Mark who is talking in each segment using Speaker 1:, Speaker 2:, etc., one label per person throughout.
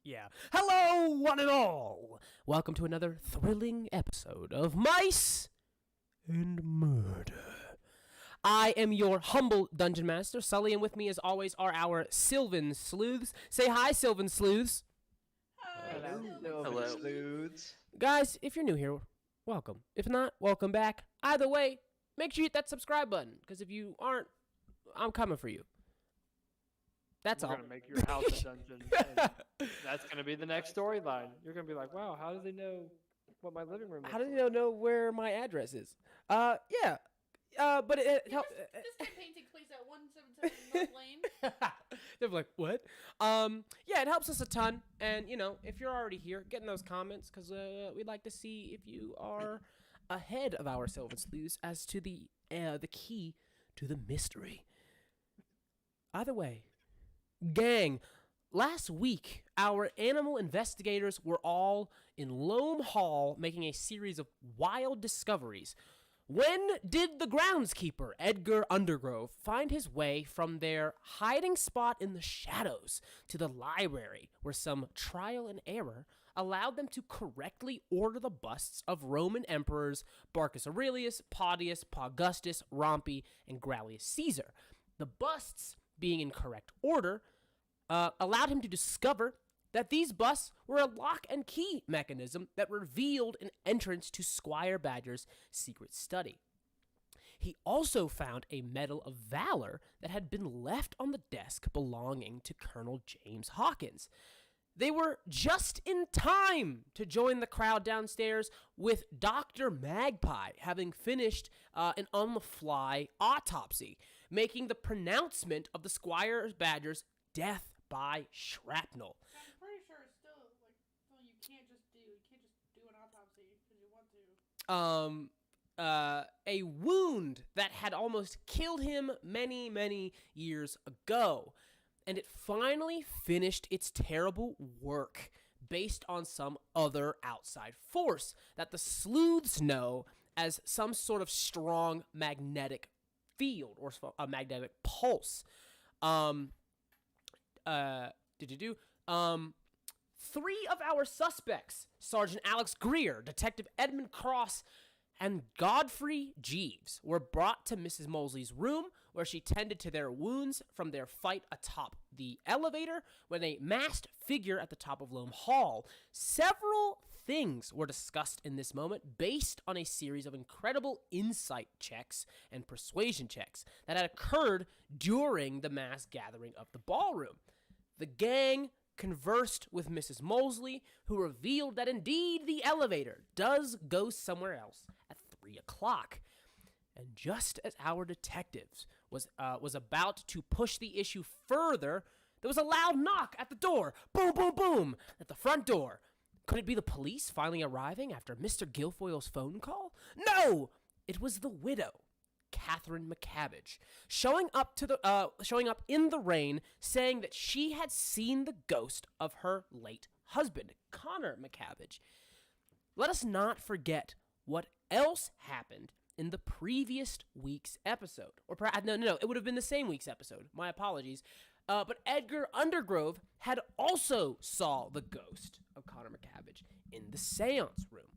Speaker 1: Yeah. Hello, one and all. Welcome to another thrilling episode of Mice and Murder. I am your humble dungeon master, Sully, and with me, as always, are our Sylvan Sleuths. Say hi, Sylvan Sleuths.
Speaker 2: Hello. Sleuths.
Speaker 1: Guys, if you're new here, welcome. If not, welcome back. Either way, make sure you hit that subscribe button, because if you aren't, I'm coming for you. That's all.
Speaker 3: We're going to make your house a dungeon. And that's going to be the next storyline. You're going to be like, wow, how do they know what my living room is?
Speaker 1: How do you know where my address is? Yeah. But it helps.
Speaker 4: This campaign takes place at 177 North Lane.
Speaker 1: They're like, what? Yeah, it helps us a ton. And, if you're already here, get in those comments, because we'd like to see if you are ahead of our Sylvan Sleuths as to the key to the mystery. Either way, gang, last week, our animal investigators were all in Loam Hall making a series of wild discoveries. When did the groundskeeper, Edgar Undergrove, find his way from their hiding spot in the shadows to the library, where some trial and error allowed them to correctly order the busts of Roman emperors Marcus Aurelius, Podius, Augustus, Pompey, and Grallius Caesar? The busts, being in correct order, allowed him to discover that these busts were a lock and key mechanism that revealed an entrance to Squire Badger's secret study. He also found a Medal of Valor that had been left on the desk belonging to Colonel James Hawkins. They were just in time to join the crowd downstairs, with Dr. Magpie having finished an on-the-fly autopsy, making the pronouncement of the Squire Badger's death by shrapnel.
Speaker 4: I'm pretty sure it's still you can't just do an autopsy because you want to.
Speaker 1: A wound that had almost killed him many, many years ago. And it finally finished its terrible work based on some other outside force that the sleuths know as some sort of strong magnetic field or a magnetic pulse. Three of our suspects, Sergeant Alex Greer, Detective Edmund Cross, and Godfrey Jeeves, were brought to Mrs. Mosley's room, where she tended to their wounds from their fight atop the elevator when a masked figure at the top of Loam Hall. Several things were discussed in this moment based on a series of incredible insight checks and persuasion checks that had occurred during the mass gathering of the ballroom. The gang conversed with Mrs. Mosley, who revealed that indeed the elevator does go somewhere else at 3 o'clock. And just as our detectives was about to push the issue further, there was a loud knock at the door. Boom, boom, boom, at the front door. Could it be the police finally arriving after Mr. Guilfoyle's phone call? No! It was the widow, Catherine McCabbage, showing up in the rain, saying that she had seen the ghost of her late husband, Connor McCabbage. Let us not forget what else happened in the previous week's episode. No, it would have been the same week's episode. My apologies. But Edgar Undergrove had also saw the ghost of Connor McCabbage in the seance room.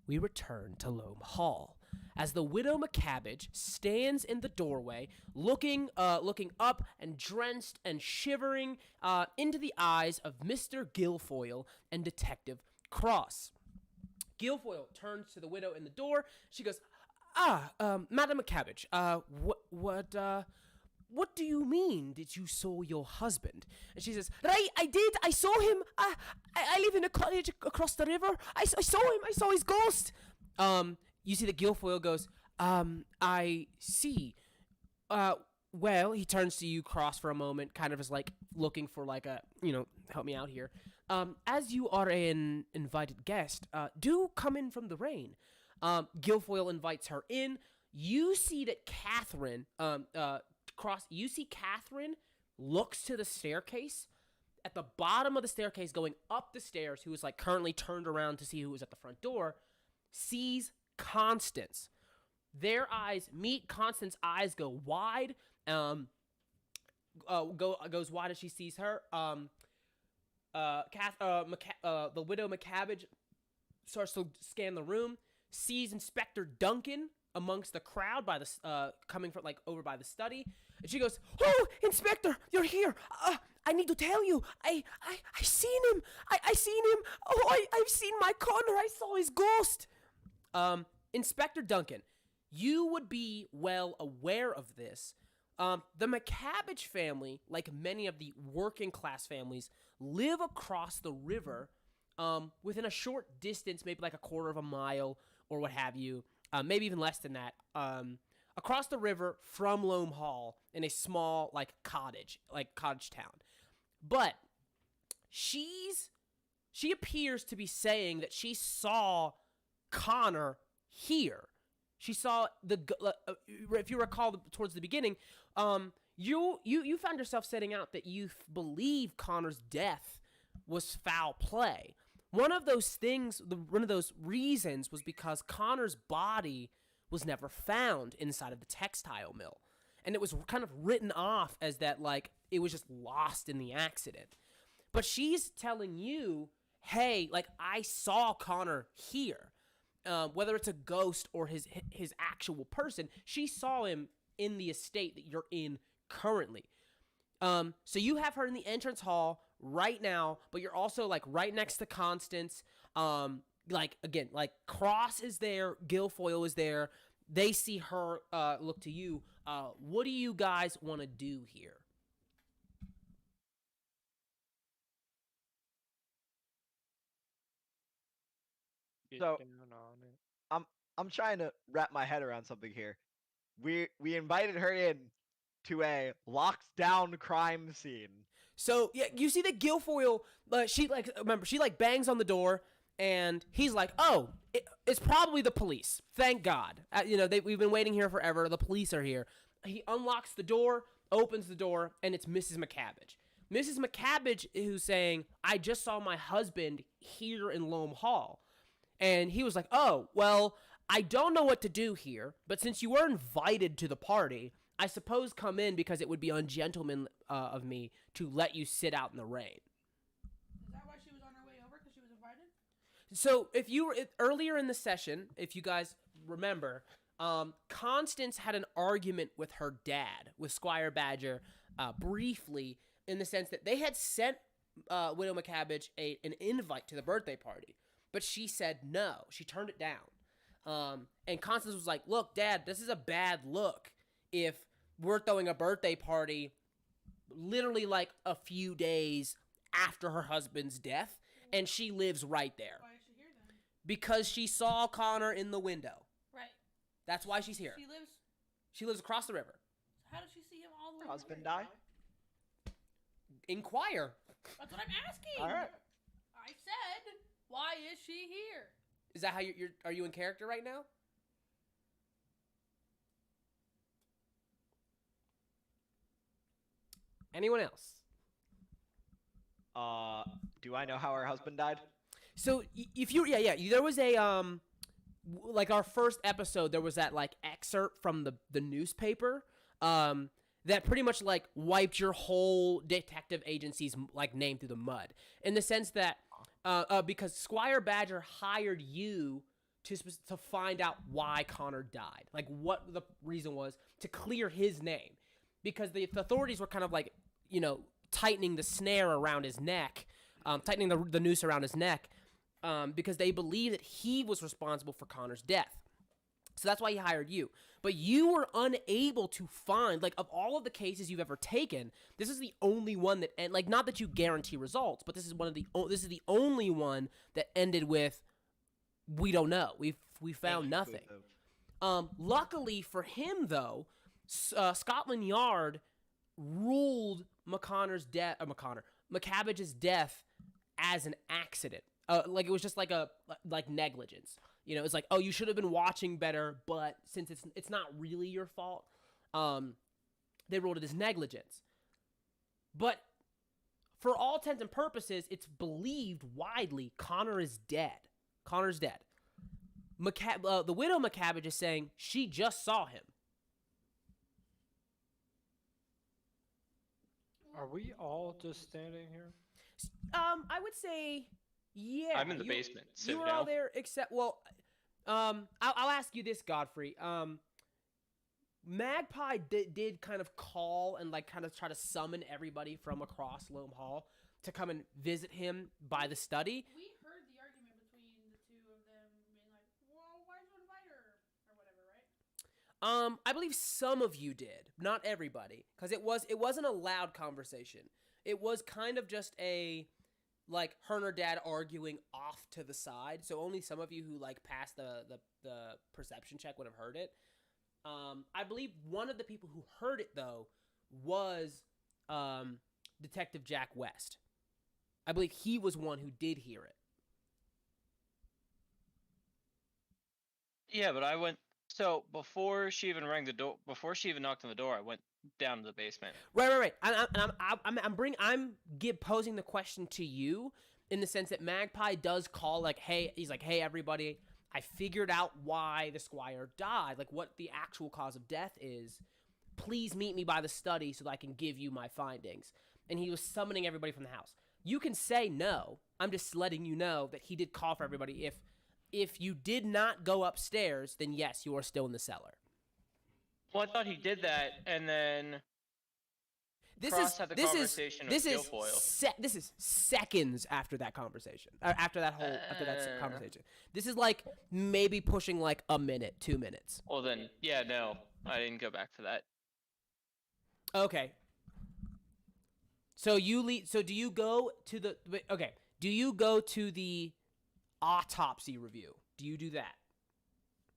Speaker 1: We return to Loam Hall as the widow McCabbage stands in the doorway, looking up and drenched and shivering into the eyes of Mr. Guilfoyle and Detective Cross. Guilfoyle turns to the widow in the door. She goes, Madam McCabbage, what do you mean did you saw your husband? And she says, right, I did. I saw him. I live in a cottage across the river. I saw him. I saw his ghost. You see that Guilfoyle goes, I see. Well, he turns to you, Cross, for a moment, kind of as like looking for like a, help me out here. As you are an invited guest, do come in from the rain. Guilfoyle invites her in. You see that Catherine, Catherine looks to the staircase. At the bottom of the staircase, going up the stairs, who is like currently turned around to see who is at the front door, sees Constance. Their eyes meet. Constance's eyes go wide. Goes wide as she sees her. the widow McCabbage starts to scan the room, sees Inspector Duncan amongst the crowd by the coming from like over by the study, and she goes, "Oh, Inspector, you're here. I need to tell you, I seen him. I seen him. Oh, I've seen my Connor. I saw his ghost." Inspector Duncan, you would be well aware of this. The McCabbage family, like many of the working class families, live across the river, within a short distance, maybe like a quarter of a mile or what have you, maybe even less than that, across the river from Loam Hall in a small like cottage town. But she appears to be saying that she saw Connor here. She saw if you recall towards the beginning, you found yourself setting out that you believe Connor's death was foul play. One of those reasons was because Connor's body was never found inside of the textile mill. And it was kind of written off as that, like, it was just lost in the accident. But she's telling you, hey, like, I saw Connor here. Whether it's a ghost or his actual person, she saw him in the estate that you're in currently. So you have her in the entrance hall right now, but you're also like right next to Constance. Like again, like Cross is there, Guilfoyle is there. They see her look to you. What do you guys want to do here?
Speaker 3: Get
Speaker 2: So-
Speaker 3: down on it.
Speaker 2: I'm trying to wrap my head around something here. We invited her in to a locked down crime scene.
Speaker 1: So yeah, you see that Guilfoyle, she bangs on the door, and he's like, "Oh, it's probably the police. Thank God. We've been waiting here forever. The police are here." He unlocks the door, opens the door, and it's Mrs. McCabbage. Mrs. McCabbage who's saying, "I just saw my husband here in Loam Hall," and he was like, "Oh, well, I don't know what to do here, but since you were invited to the party, I suppose come in because it would be ungentlemanly of me to let you sit out in the rain."
Speaker 4: Is that why she was on her way over? Because she was invited?
Speaker 1: So if you were earlier in the session, if you guys remember, Constance had an argument with her dad, with Squire Badger, briefly, in the sense that they had sent Widow McCabbage an invite to the birthday party, but she said no. She turned it down. And Constance was like, "Look, Dad, this is a bad look if we're throwing a birthday party literally like a few days after her husband's death, and she lives right there."
Speaker 4: Why is she here then?
Speaker 1: Because she saw Connor in the window.
Speaker 4: Right.
Speaker 1: That's why she's here. She lives across the river.
Speaker 4: How did she see him all the way?
Speaker 2: Her husband
Speaker 4: over?
Speaker 2: died?
Speaker 1: Inquire.
Speaker 4: That's what I'm asking.
Speaker 2: All right.
Speaker 4: I said, why is she here?
Speaker 1: Is that how are you in character right now? Anyone else?
Speaker 2: Do I know how her husband died?
Speaker 1: So if you there was a like our first episode, there was that like excerpt from the newspaper that pretty much like wiped your whole detective agency's like name through the mud, in the sense that because Squire Badger hired you to find out why Connor died, like what the reason was, to clear his name, because the authorities were kind of like, tightening the snare around his neck, tightening the noose around his neck, because they believe that he was responsible for Connor's death. So that's why he hired you. But you were unable to find, like, of all of the cases you've ever taken, this is the only one that, and like, not that you guarantee results, but this is the only one that ended with, we don't know. We found nothing. Luckily for him, though, Scotland Yard ruled McCabbage's death as an accident. Like it was just like negligence. It's like, oh, you should have been watching better, but since it's not really your fault, they ruled it as negligence. But for all intents and purposes, it's believed widely Connor is dead. Connor's dead. The widow McCabbage is saying she just saw him.
Speaker 3: Are we all just standing here?
Speaker 1: I would say, yeah.
Speaker 5: I'm in the basement. So
Speaker 1: You were
Speaker 5: now.
Speaker 1: all there, except I'll ask you this, Godfrey. Magpie did kind of call and like kind of try to summon everybody from across Loam Hall to come and visit him by the study.
Speaker 4: We heard the argument between the two of them being like, well, why'd you invite her? Or whatever, right?
Speaker 1: I believe some of you did, not everybody, because it wasn't a loud conversation. It was kind of just a like her and her dad arguing off to the side. So only some of you who like passed the perception check would have heard it. I believe one of the people who heard it though was Detective Jack West. I believe he was one who did hear it.
Speaker 5: Yeah, but I went. So before she even rang the door, before she even knocked on the door, I went down to the basement.
Speaker 1: Right. I'm posing the question to you in the sense that Magpie does call like, hey, he's like, hey everybody, I figured out why the squire died, like what the actual cause of death is. Please meet me by the study so that I can give you my findings. And he was summoning everybody from the house. You can say no. I'm just letting you know that he did call for everybody. If you did not go upstairs, then yes, you are still in the cellar.
Speaker 5: Well, I thought he did that, and then
Speaker 1: This
Speaker 5: Cross had the conversation with Guilfoyle.
Speaker 1: This is seconds after that conversation. After that conversation. This is like maybe pushing like a minute, 2 minutes.
Speaker 5: Well then, yeah, no, I didn't go back for that.
Speaker 1: Okay. So you lead. So do you go to the? Okay. Do you go to the autopsy review? Do you do that?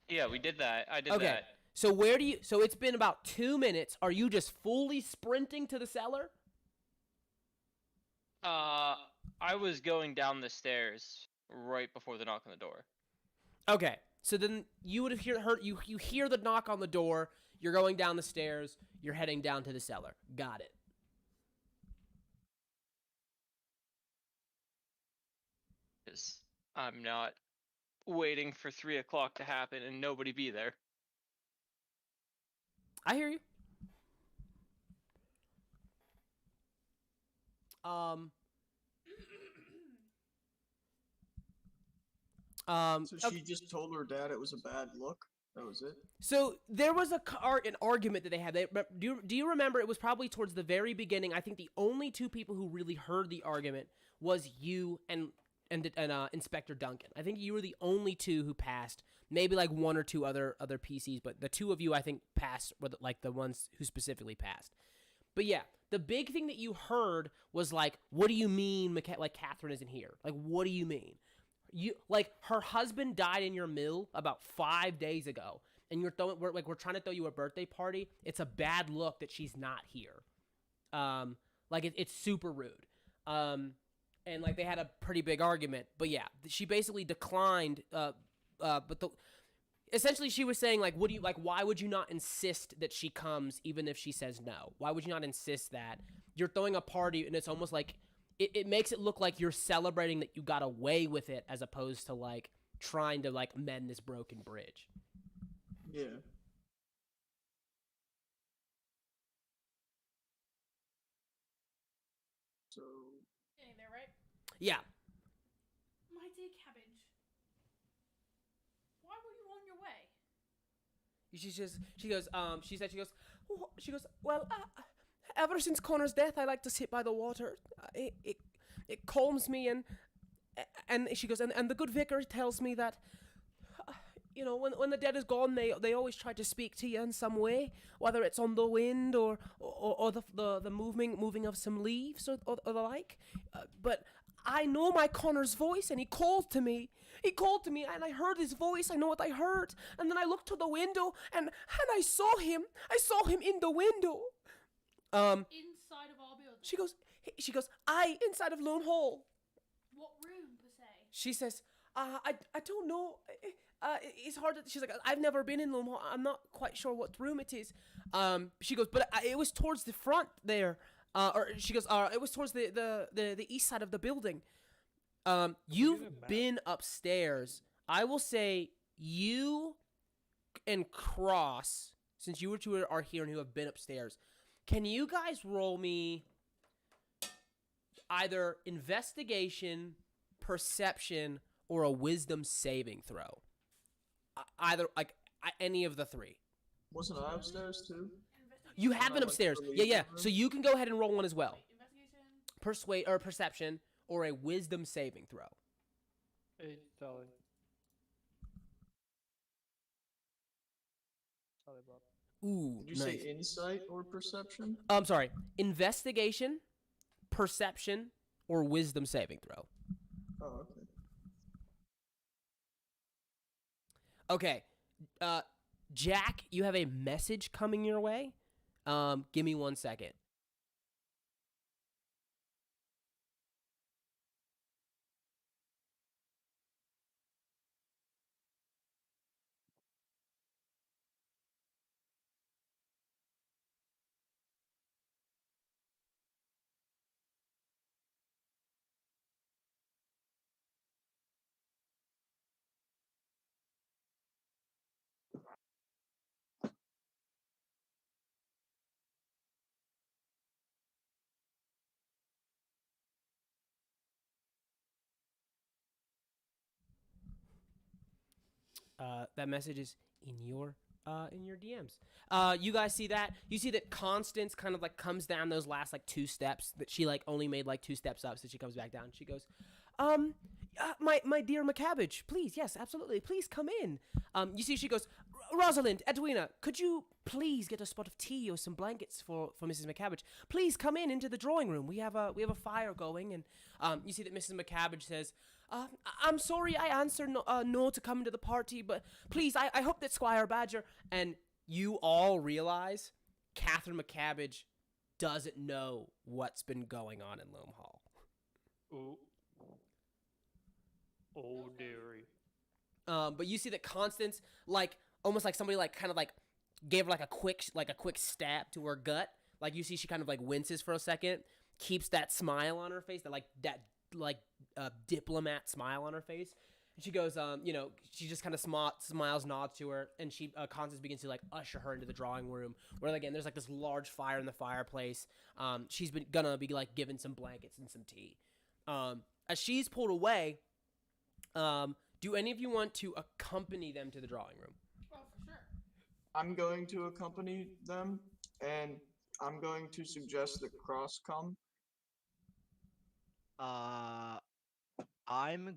Speaker 5: Yeah, we did that. I did
Speaker 1: Okay.
Speaker 5: that.
Speaker 1: So where do you? So it's been about 2 minutes. Are you just fully sprinting to the cellar?
Speaker 5: I was going down the stairs right before the knock on the door.
Speaker 1: Okay. So then you would have heard you hear the knock on the door. You're going down the stairs. You're heading down to the cellar. Got it.
Speaker 5: Because I'm not waiting for 3 o'clock to happen and nobody be there.
Speaker 1: I hear you.
Speaker 6: So she just told her dad it was a bad look. That was it.
Speaker 1: So there was an argument that they had. Do you remember? It was probably towards the very beginning. I think the only two people who really heard the argument was you and Inspector Duncan. I think you were the only two who passed. Maybe like one or two other PCs, but the two of you I think passed were like the ones who specifically passed. But yeah, the big thing that you heard was like, "What do you mean, like Catherine isn't here? Like, what do you mean? You like her husband died in your mill about 5 days ago, and we're trying to throw you a birthday party. It's a bad look that she's not here. It's super rude. And like they had a pretty big argument. But yeah, she basically declined. Essentially she was saying like, why would you not insist that she comes even if she says no? Why would you not insist that you're throwing a party and it's almost like it makes it look like you're celebrating that you got away with it as opposed to like trying to like mend this broken bridge.
Speaker 6: Yeah. So
Speaker 4: Getting there, right?
Speaker 1: Yeah.
Speaker 4: My dear Cabbage, why were you on your way?
Speaker 1: She goes, well, ever since Connor's death, I like to sit by the water. It calms me, and she goes, and the good vicar tells me that, when the dead is gone, they always try to speak to you in some way, whether it's on the wind or the moving of some leaves or the like. But I know my Connor's voice, and he called to me. He called to me, and I heard his voice. I know what I heard. And then I looked to the window, and I saw him. I saw him in the window.
Speaker 4: Inside of our building.
Speaker 1: She goes, inside of Lone Hall.
Speaker 4: What room, per se?
Speaker 1: She says, I don't know. It's hard to, she's like, I've never been in Lone Hall. I'm not quite sure what room it is. She goes, but it was towards the front there. She goes, it was towards the east side of the building. You've been upstairs. I will say you and Cross, since you two are here and who have been upstairs, can you guys roll me either investigation, perception, or a wisdom saving throw. Either like any of the three.
Speaker 6: Wasn't I upstairs too?
Speaker 1: You have been
Speaker 6: I went to
Speaker 1: upstairs.
Speaker 6: the
Speaker 1: Yeah,
Speaker 6: lead
Speaker 1: yeah.
Speaker 6: room.
Speaker 1: So you can go ahead and roll one as well.
Speaker 4: Wait, investigation.
Speaker 1: Persuade or perception or a wisdom saving throw.
Speaker 3: Hey, Sally. Sally Bob.
Speaker 1: Ooh,
Speaker 6: Did you
Speaker 1: nice.
Speaker 6: say insight or perception?
Speaker 1: I'm sorry. Investigation, perception, or wisdom saving throw.
Speaker 6: Oh, okay.
Speaker 1: Okay. Jack, you have a message coming your way. Give me 1 second. That message is in your DMs. You guys see that? You see that Constance kind of like comes down those last like 2 steps that she like only made like 2 steps up, so she comes back down. She goes, my dear McCabbage, please, yes, absolutely, please come in. You see, she goes, Rosalind, Edwina, could you please get a spot of tea or some blankets for Mrs. McCabbage? Please come in into the drawing room. We have a fire going, and you see that Mrs. McCabbage says, I'm sorry I answered no to come to the party, but please, I hope that Squire Badger, and you all realize Catherine McCabbage doesn't know what's been going on in Loam Hall.
Speaker 3: Ooh. Oh, dearie.
Speaker 1: But you see that Constance, like, almost like somebody, like, kind of, like, gave her, like, a quick stab to her gut. Like, you see she kind of, like, winces for a second, keeps that smile on her face, that diplomat smile on her face. And she goes, she just kind of smiles, nods to her, and Constance begins to, like, usher her into the drawing room, where, again, there's, like, this large fire in the fireplace. She's gonna be, like, given some blankets and some tea. As she's pulled away, do any of you want to accompany them to the drawing room?
Speaker 4: Oh, for sure.
Speaker 6: I'm going to accompany them, and I'm going to suggest that Cross come.
Speaker 2: I'm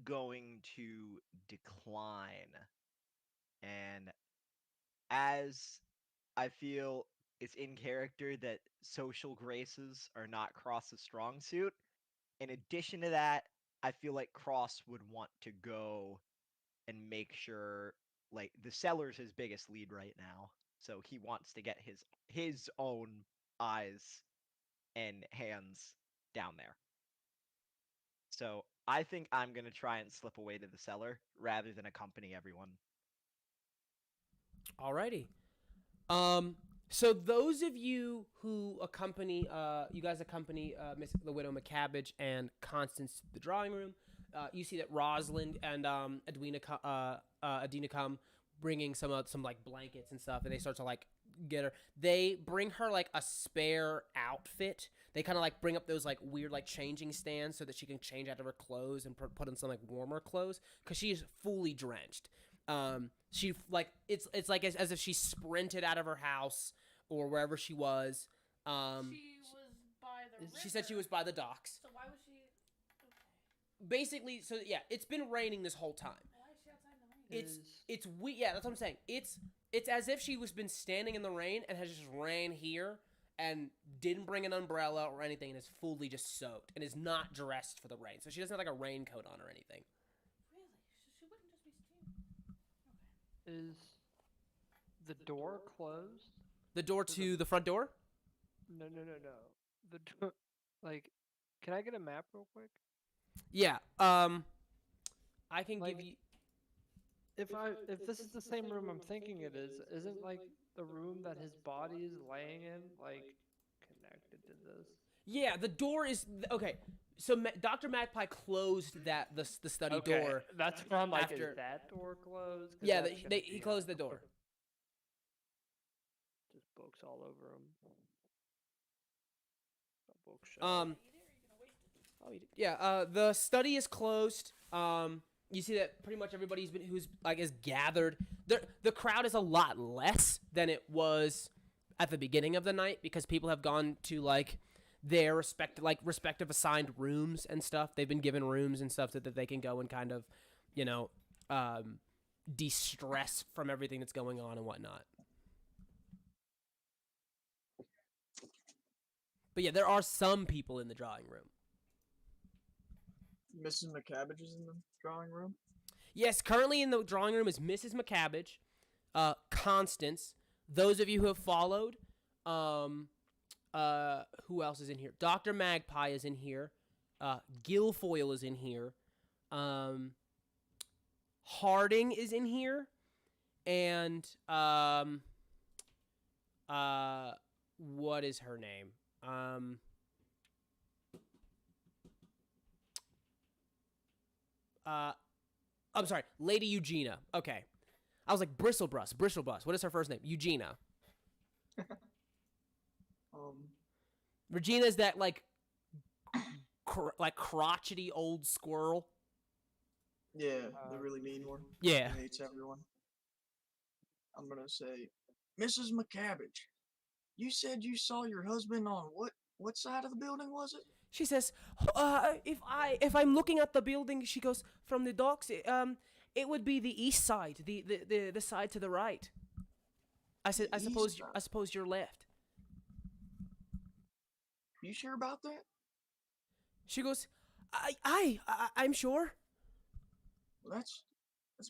Speaker 2: going to decline. And as I feel it's in character that social graces are not Cross's strong suit, in addition to that, I feel like Cross would want to go and make sure, like, the cellar's his biggest lead right now, so he wants to get his own eyes and hands down there. So I think I'm gonna try and slip away to the cellar rather than accompany everyone.
Speaker 1: Alrighty. So those of you who accompany, Miss the Widow McCabbage and Constance to the drawing room, you see that Rosalind and Edwina come, bringing some like blankets and stuff, and they start to like get her. They bring her like a spare outfit. They kind of like bring up those like weird like changing stands so that she can change out of her clothes and put on some like warmer clothes because she's fully drenched. She like it's like as if she sprinted out of her house or wherever she was.
Speaker 4: She was by the river.
Speaker 1: She said she was by the docks.
Speaker 4: So why was she? Okay.
Speaker 1: Basically, so yeah, it's been raining this whole time.
Speaker 4: Why is she outside in the rain?
Speaker 1: It's yeah, that's what I'm saying. It's as if she was been standing in the rain and has just ran here and didn't bring an umbrella or anything and is fully just soaked and is not dressed for the rain. So she doesn't have like a raincoat on or anything.
Speaker 4: Really? She wouldn't just be steaming. Okay.
Speaker 3: Is the door closed?
Speaker 1: The door to the front door?
Speaker 3: No. The door, like, can I get a map real quick?
Speaker 1: Yeah. I can
Speaker 3: Like,
Speaker 1: give you.
Speaker 3: If this is the same room I'm thinking it is, isn't like the room that his body is laying in like connected to this?
Speaker 1: Yeah, the door is okay. So Dr. Magpie closed the study door.
Speaker 3: That's from like
Speaker 1: after-
Speaker 3: is that door closed? 'Cause
Speaker 1: Yeah,
Speaker 3: that's gonna
Speaker 1: he
Speaker 3: be
Speaker 1: closed the door.
Speaker 3: Just books all over him. Bookshelf.
Speaker 4: Are you there? Or are you gonna waste
Speaker 1: Oh, you did. Yeah. The study is closed. You see that pretty much everybody's been who's like is gathered. The crowd is a lot less than it was at the beginning of the night because people have gone to like their respective assigned rooms and stuff. They've been given rooms and stuff that they can go and kind of, you know, de-stress from everything that's going on and whatnot. But yeah, there are some people in the drawing room.
Speaker 6: Mrs. McCabbage is in the drawing room.
Speaker 1: Yes, currently in the drawing room is Mrs. McCabbage, Constance. Those of you who have followed, who else is in here? Dr. Magpie is in here. Guilfoyle is in here. Harding is in here. And, what is her name? I'm sorry, Lady Eugenia. Okay. I was like, Bristlebrush. What is her first name? Eugenia. Regina is that, like crotchety old squirrel.
Speaker 6: Yeah, the really mean one.
Speaker 1: Yeah.
Speaker 6: Who hates everyone. I'm gonna say, Mrs. McCabbage, you said you saw your husband on what side of the building was it?
Speaker 1: She says, if I'm looking at the building, she goes, from the docks, it would be the east side, the side to the right. I said, I suppose you're left.
Speaker 6: You sure about that?
Speaker 1: She goes, I'm sure.
Speaker 6: Well, that's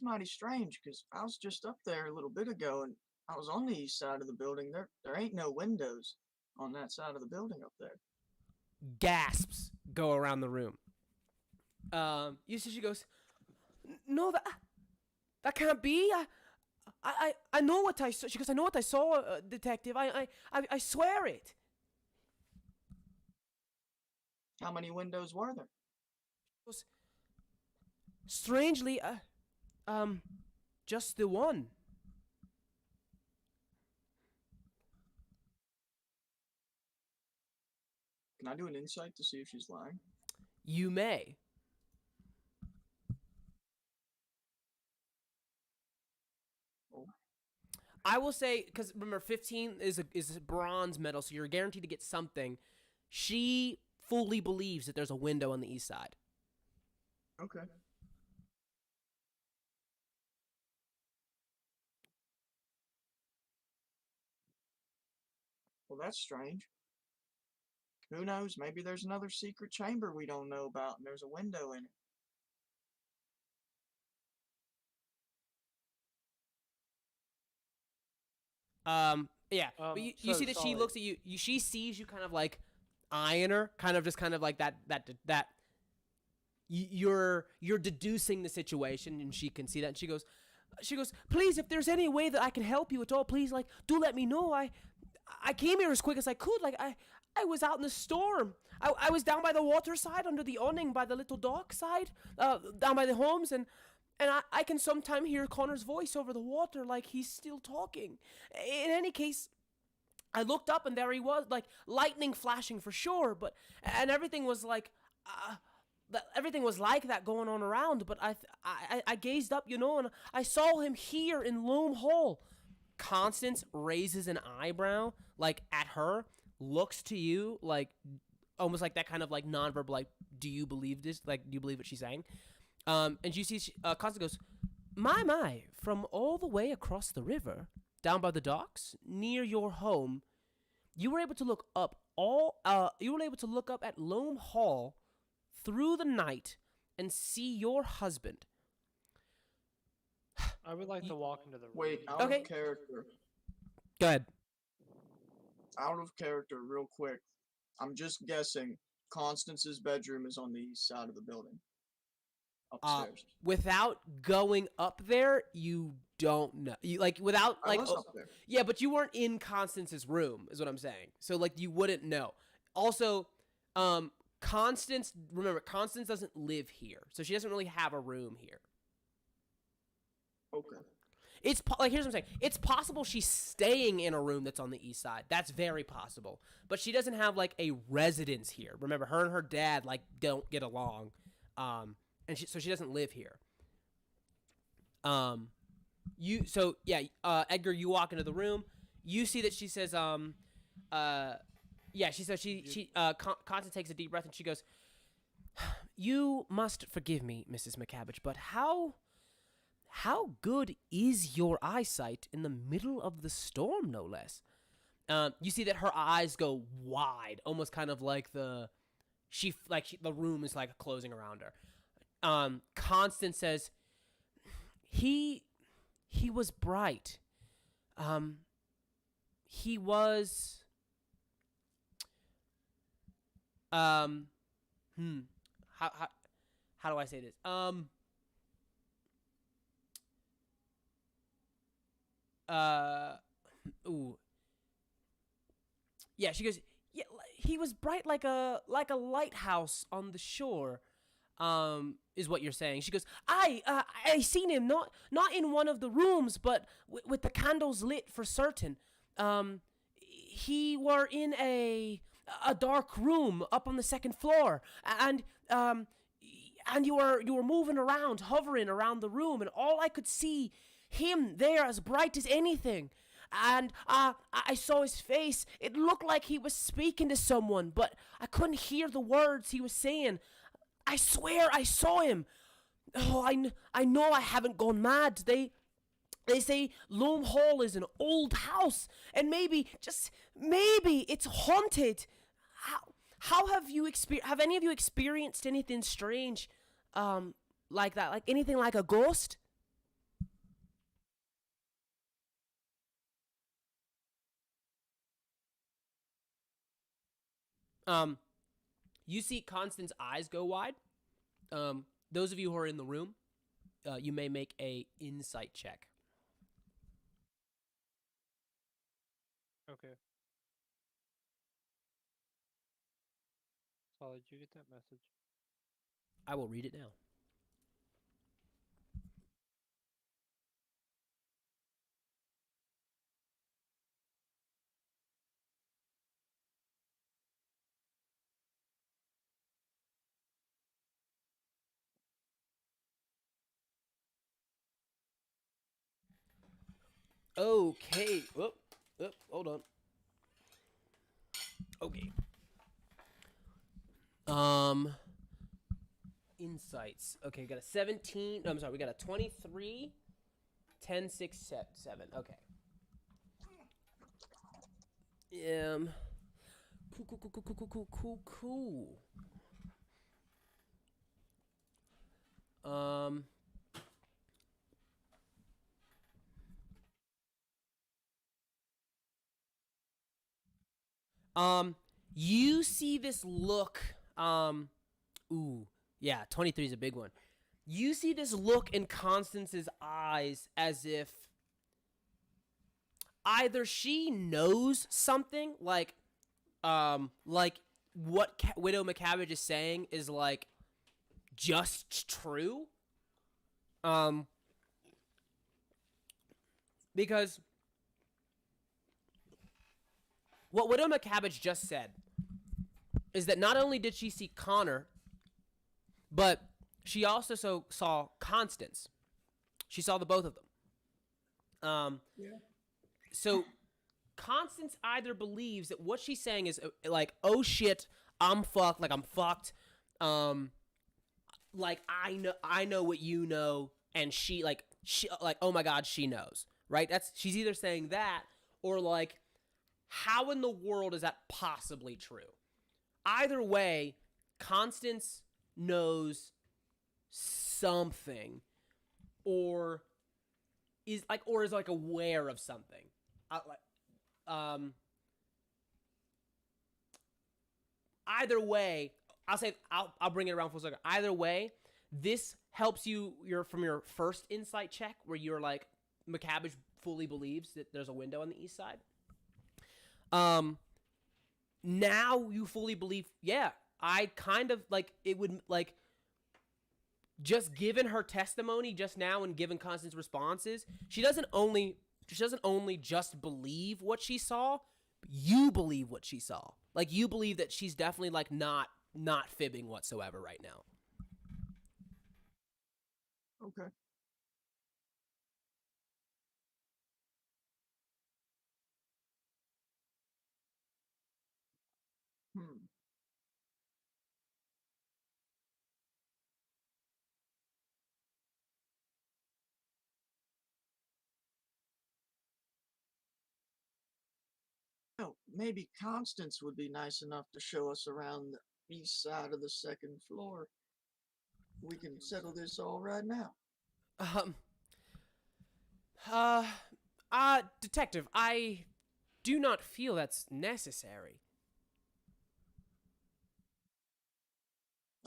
Speaker 6: mighty strange, because I was just up there a little bit ago, and I was on the east side of the building. There ain't no windows on that side of the building up there.
Speaker 1: Gasps go around the room. You see, she goes, no, that can't be. I know what I saw. She goes, I know what I saw, detective. I swear it.
Speaker 6: How many windows were there?
Speaker 1: She goes, strangely, just the one.
Speaker 6: Can I do an insight to see if she's lying?
Speaker 1: You may.
Speaker 6: Oh.
Speaker 1: I will say, because remember, 15 is a bronze medal, so you're guaranteed to get something. She fully believes that there's a window on the east side.
Speaker 6: Okay. Well, that's strange. Who knows? Maybe there's another secret chamber we don't know about, and there's a window in it.
Speaker 1: Yeah. But you see that she looks at you. She sees you kind of like eyeing her, kind of like that. You're deducing the situation, and she can see that. And she goes, please, if there's any way that I can help you at all, please, like, do let me know. I came here as quick as I could. Like, I was out in the storm. I was down by the water side, under the awning, by the little dock side, down by the homes, and I can sometimes hear Connor's voice over the water, like he's still talking. In any case, I looked up, and there he was, like, lightning flashing for sure, and everything was like, everything was like that going on around, but I gazed up, and I saw him here in Loam Hall. Constance raises an eyebrow, like, at her, looks to you, like, almost like that kind of, like, nonverbal, like, do you believe this? Like, do you believe what she's saying? And you see, Constance goes, my, from all the way across the river, down by the docks, near your home, you were able to look up at Loam Hall through the night and see your husband.
Speaker 3: I would like to walk into the room.
Speaker 6: Wait, out
Speaker 1: Okay.
Speaker 6: of character.
Speaker 1: Go ahead.
Speaker 6: Out of character, real quick. I'm just guessing Constance's bedroom is on the east side of the building. Upstairs.
Speaker 1: Without going up there, you don't know. You without
Speaker 6: I was up there.
Speaker 1: Yeah, but you weren't in Constance's room, is what I'm saying. So you wouldn't know. Also, Constance doesn't live here, so she doesn't really have a room here.
Speaker 6: Okay.
Speaker 1: It's like, here's what I'm saying. It's possible she's staying in a room that's on the east side. That's very possible. But she doesn't have like a residence here. Remember, her and her dad like don't get along, and so she doesn't live here. Edgar, you walk into the room. You see that she says, Constance takes a deep breath and she goes, "You must forgive me, Mrs. McCabbage, but how good is your eyesight in the middle of the storm, no less?" You see that her eyes go wide, almost kind of like the room is like closing around her. Constance says, He was bright. He was how do I say this? Yeah, she goes, "Yeah, he was bright like a lighthouse on the shore." Is what you're saying. She goes, I seen him not in one of the rooms, but with the candles lit for certain. He were in a dark room up on the second floor, and you were moving around, hovering around the room, and all I could see him there as bright as anything. And I saw his face. It looked like he was speaking to someone, but I couldn't hear the words he was saying. I swear I saw him. Oh, I know I haven't gone mad. They say Loam Hall is an old house, and maybe, just maybe, it's haunted. How have any of you experienced anything strange, like that? Like anything like a ghost? You see Constance's eyes go wide. Those of you who are in the room, you may make a insight check.
Speaker 3: Okay. Solid, did you get that message?
Speaker 1: I will read it now. Okay. Hold on. Okay. Insights. Okay, we got a 17. No, I'm sorry. We got a 23, 10, 6, 7. Okay. Cool. You see this look, yeah, 23 is a big one. You see this look in Constance's eyes as if either she knows something, like what Widow McCabbage is saying is, like, just true, because what Widow McCabbage just said is that not only did she see Connor, but she also saw Constance. She saw the both of them. So Constance either believes that what she's saying is like, oh shit, I'm fucked. Like, I'm fucked. Like, I know what you know, and she oh my god, she knows, right? She's either saying that, or like, how in the world is that possibly true? Either way, Constance knows something, or is aware of something. Either way, I'll bring it around full circle. Either way, this helps you from your first insight check, where you're like, McCabbage fully believes that there's a window on the east side. Now you fully believe, yeah, I kind of, like, it would, like, just given her testimony just now and given Constance's responses, she doesn't only just believe what she saw, you believe what she saw. Like, you believe that she's definitely like not fibbing whatsoever right now.
Speaker 6: Okay. Hmm. Oh, maybe Constance would be nice enough to show us around the east side of the second floor. We can settle this all right now.
Speaker 1: Um Detective, I do not feel that's necessary.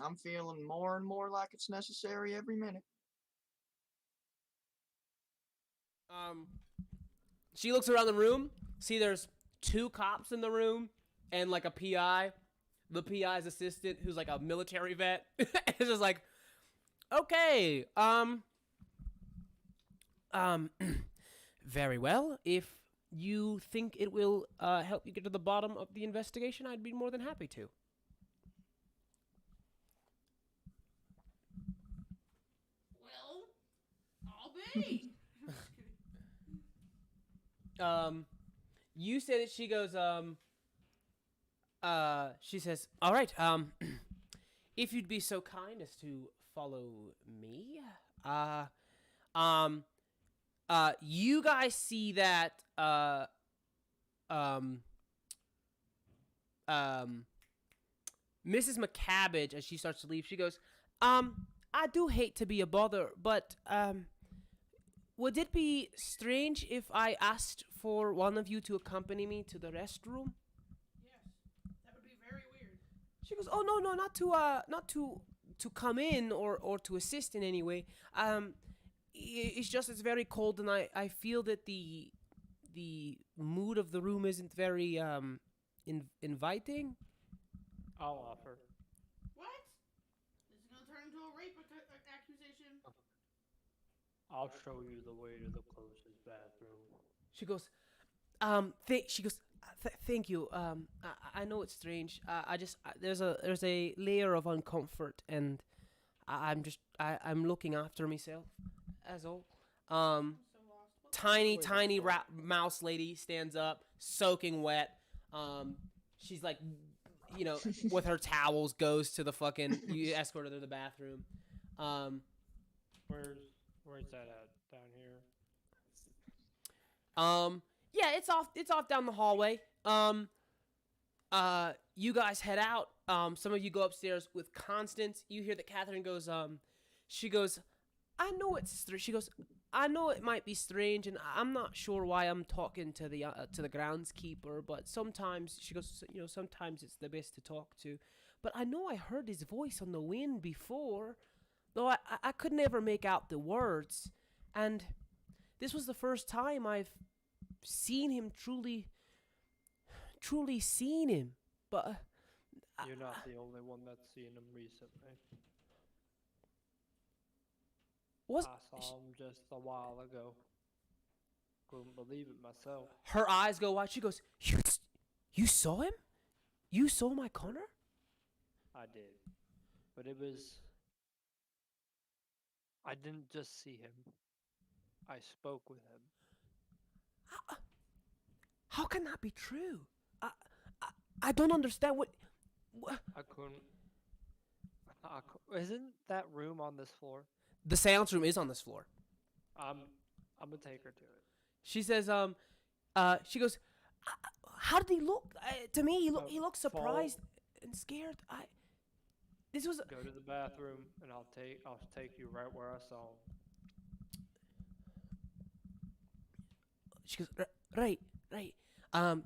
Speaker 6: I'm feeling more and more like it's necessary every minute.
Speaker 1: She looks around the room, see there's 2 cops in the room and like a PI. The PI's assistant, who's like a military vet, is just like, okay, very well. If you think it will help you get to the bottom of the investigation, I'd be more than happy to.
Speaker 4: Well, I'll be. I'm just kidding.
Speaker 1: You say that she goes, she says, all right, if you'd be so kind as to follow me, you guys see that, Mrs. McCabbage, as she starts to leave, she goes, I do hate to be a bother, but, would it be strange if I asked for one of you to accompany me to the restroom?
Speaker 4: Yes, that would be very weird.
Speaker 1: She goes, oh, no, not to come in or to assist in any way. It's just, it's very cold, and I feel that the mood of the room isn't very, inviting.
Speaker 3: I'll offer.
Speaker 4: What? This is gonna turn into a rape accusation.
Speaker 3: I'll show you the way to the closest bathroom.
Speaker 1: She goes, thank you. I know it's strange. There's a layer of uncomfort, and I'm looking after myself, as all.
Speaker 4: I'm so lost. What
Speaker 1: Tiny mouse lady stands up, soaking wet. She's like, with her towels, goes to the fucking. You escort her to the bathroom.
Speaker 3: Where's that at? Down here?
Speaker 1: Yeah, it's off down the hallway. You guys head out. Some of you go upstairs with Constance. You hear that Catherine goes, she goes, I know I know it might be strange, and I'm not sure why I'm talking to the groundskeeper, but sometimes, she goes, sometimes it's the best to talk to. But I know I heard his voice on the wind before, though I could never make out the words. And this was the first time I've seen him truly seen him. But
Speaker 3: You're not the only one that's seen him recently. I saw him just a while ago. Couldn't believe it myself.
Speaker 1: Her eyes go wide. She goes, you saw him? You saw my Connor?
Speaker 3: I did. But it was... I didn't just see him. I spoke with him.
Speaker 1: How can that be true? I don't understand what...
Speaker 3: I couldn't... Isn't that room on this floor?
Speaker 1: The seance room is on this floor.
Speaker 3: I'm gonna take her to it.
Speaker 1: She says, she goes, how did he look? To me, he looked surprised and scared. This was...
Speaker 3: Go to the bathroom, and I'll take you right where I saw him.
Speaker 1: She goes, right.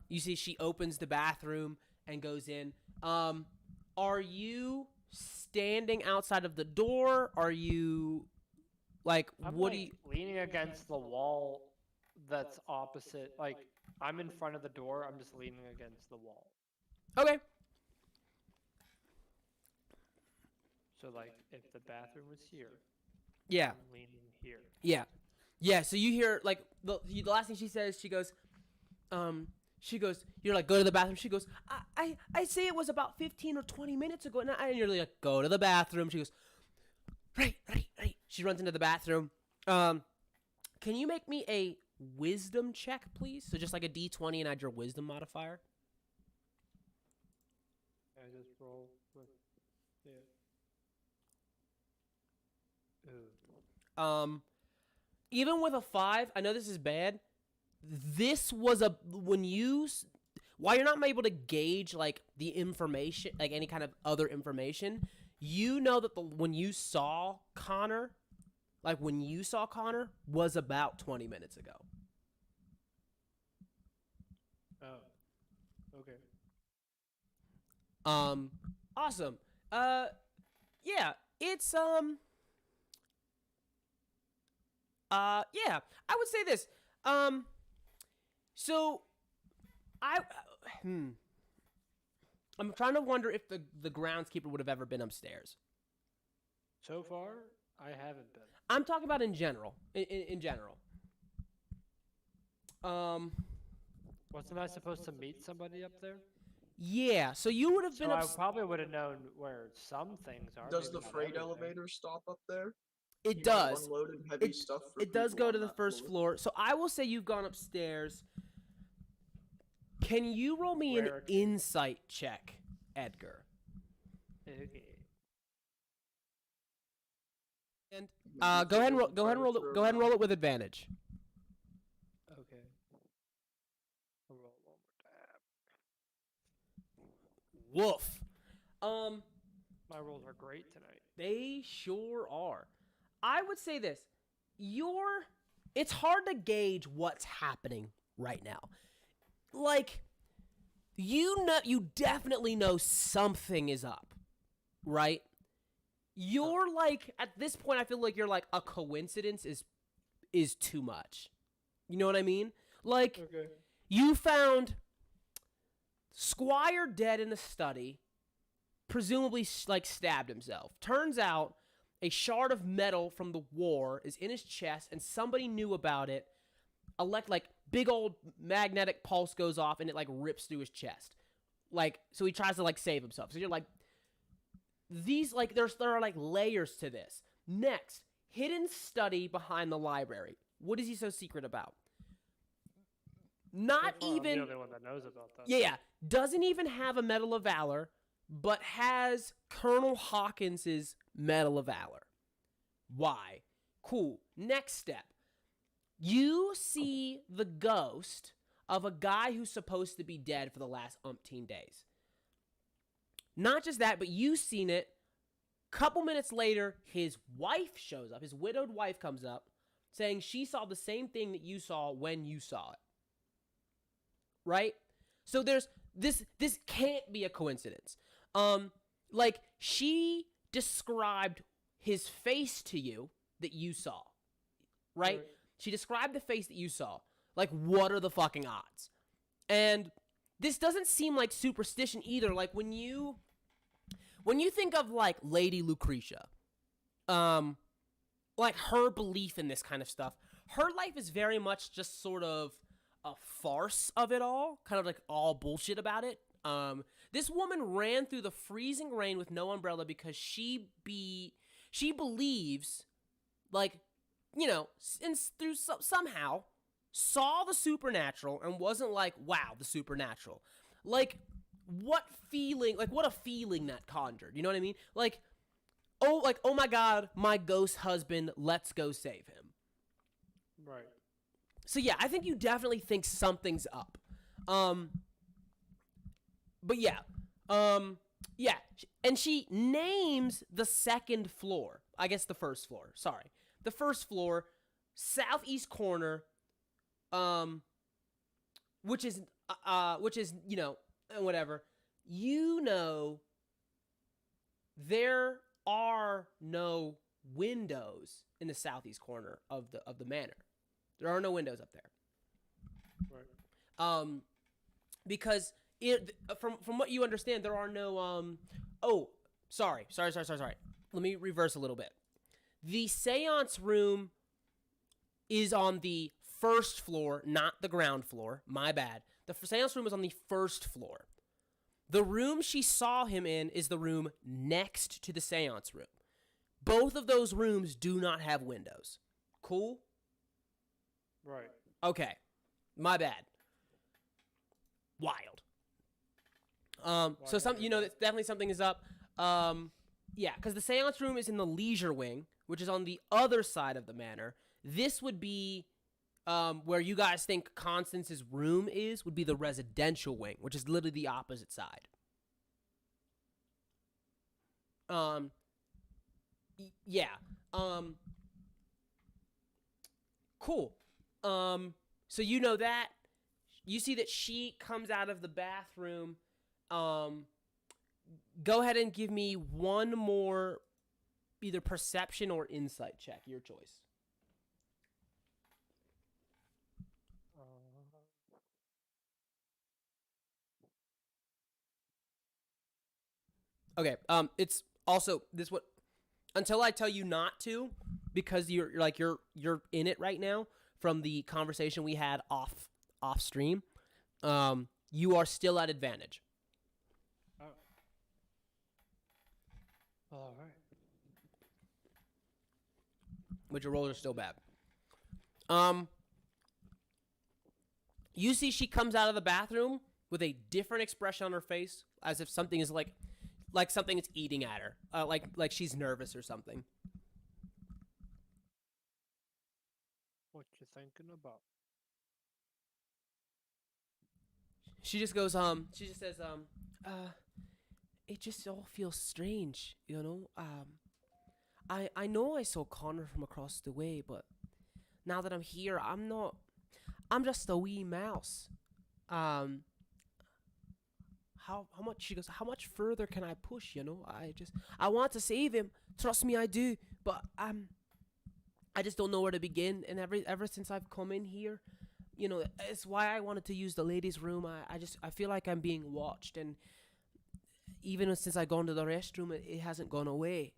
Speaker 1: You see, she opens the bathroom and goes in. Are you standing outside of the door? Are you, like,
Speaker 3: I'm
Speaker 1: what do you...
Speaker 3: leaning against the wall that's opposite. Like, I'm in front of the door. I'm just leaning against the wall.
Speaker 1: Okay.
Speaker 3: So like, if the bathroom was here,
Speaker 1: Yeah.
Speaker 3: I'm leaning here.
Speaker 1: Yeah. Yeah, so you hear, like, the last thing she says, she goes, you're like, go to the bathroom. She goes, I say it was about 15 or 20 minutes ago. And you're like, go to the bathroom. She goes, right. She runs into the bathroom. Can you make me a wisdom check, please? So just like a D20 and add your wisdom modifier.
Speaker 3: I just roll with it. Ooh.
Speaker 1: Even with a 5, I know this is bad. This was while you're not able to gauge like the information, like any kind of other information, you know that when you saw Connor was about 20 minutes ago.
Speaker 3: Oh. Okay.
Speaker 1: Awesome. Yeah, it's yeah, I would say this. So I'm trying to wonder if the groundskeeper would have ever been upstairs.
Speaker 3: So far, I haven't been.
Speaker 1: I'm talking about in general. In general.
Speaker 3: Wasn't I supposed to meet somebody up there?
Speaker 1: Yeah. So you would have been
Speaker 3: So I
Speaker 1: upstairs.
Speaker 3: probably would have known where some things are.
Speaker 6: Does
Speaker 3: maybe
Speaker 6: the
Speaker 3: not
Speaker 6: freight
Speaker 3: everything.
Speaker 6: elevator stop up there?
Speaker 1: It
Speaker 6: You might have
Speaker 1: does.
Speaker 6: unloaded heavy
Speaker 1: It,
Speaker 6: stuff for
Speaker 1: it does
Speaker 6: people
Speaker 1: go to
Speaker 6: on
Speaker 1: the
Speaker 6: that
Speaker 1: first floor. So I will say you've gone upstairs. Can you roll me an
Speaker 3: Where to?
Speaker 1: insight check, Edgar?
Speaker 3: Okay.
Speaker 1: And
Speaker 6: Maybe
Speaker 1: go ahead and
Speaker 6: there's a predator
Speaker 1: go ahead and roll
Speaker 6: around.
Speaker 1: it with advantage.
Speaker 3: Okay. I'll roll one more time.
Speaker 1: Woof.
Speaker 3: My rolls are great tonight.
Speaker 1: They sure are. I would say this. It's hard to gauge what's happening right now. Like, you definitely know something is up, right? You're like, at this point, I feel like you're like, a coincidence is too much. You know what I mean? Like,
Speaker 3: Okay.
Speaker 1: you found Squire dead in a study, presumably like stabbed himself. Turns out a shard of metal from the war is in his chest, and somebody knew about it. Like big old magnetic pulse goes off, and it like rips through his chest. Like, so he tries to like save himself. So you're like, these like there are like layers to this. Next, hidden study behind the library. What is he so secret about? Not
Speaker 3: So far, I'm
Speaker 1: even
Speaker 3: the only one that knows about that.
Speaker 1: yeah, doesn't even have a Medal of Valor, but has Colonel Hawkins's Medal of Valor. Why? Cool. Next step. You see the ghost of a guy who's supposed to be dead for the last umpteen days. Not just that, but you've seen it. Couple minutes later, his wife shows up. His widowed wife comes up saying she saw the same thing that you saw when you saw it. Right? So there's this can't be a coincidence. Like she described his face to you that you saw. Right? She described the face that you saw. Like, what are the fucking odds? And this doesn't seem like superstition either. Like when you think of like Lady Lucretia, like her belief in this kind of stuff, her life is very much just sort of a farce of it all, kind of like all bullshit about it. This woman ran through the freezing rain with no umbrella because she believes, like, you know, somehow saw the supernatural and wasn't like, wow, the supernatural. Like, what a feeling that conjured. You know what I mean? Like, oh my God, my ghost husband, let's go save him.
Speaker 3: Right.
Speaker 1: So yeah, I think you definitely think something's up. But yeah. Yeah. And she names the second floor. I guess the first floor. Sorry. The first floor, southeast corner, which is, you know, whatever. You know, there are no windows in the southeast corner of the manor. There are no windows up there.
Speaker 3: Right.
Speaker 1: Because from what you understand, there are no. Oh, sorry. let me reverse a little bit. The seance room is on the first floor, not the ground floor. My bad. The seance room is on the first floor. The room she saw him in is the room next to the seance room. Both of those rooms do not have windows. Cool?
Speaker 3: Right.
Speaker 1: Okay. My bad. Wild. So some, that definitely something is up. Yeah, because the seance room is in the leisure wing, which is on the other side of the manor. This would be where you guys think Constance's room is, would be the residential wing, which is literally the opposite side. Yeah. Cool. So you know that. You see that she comes out of the bathroom. Go ahead and give me one more either perception or insight check, your choice. Okay. It's also this what until I tell you not to, because you're in it right now from the conversation we had off stream. You are still at advantage.
Speaker 3: Oh. All right.
Speaker 1: But your rolls are still bad. You see she comes out of the bathroom with a different expression on her face, as if something is like something is eating at her. Like she's nervous or something.
Speaker 3: What you thinking about?
Speaker 1: She just goes, she just says, it just all feels strange, I know I saw Connor from across the way, but now that I'm here, I'm just a wee mouse. How much, she goes, how much further can I push, I want to save him, trust me I do, but, I just don't know where to begin, and ever since I've come in here, it's why I wanted to use the ladies' room. I feel like I'm being watched, and even since I gone to the restroom, it hasn't gone away.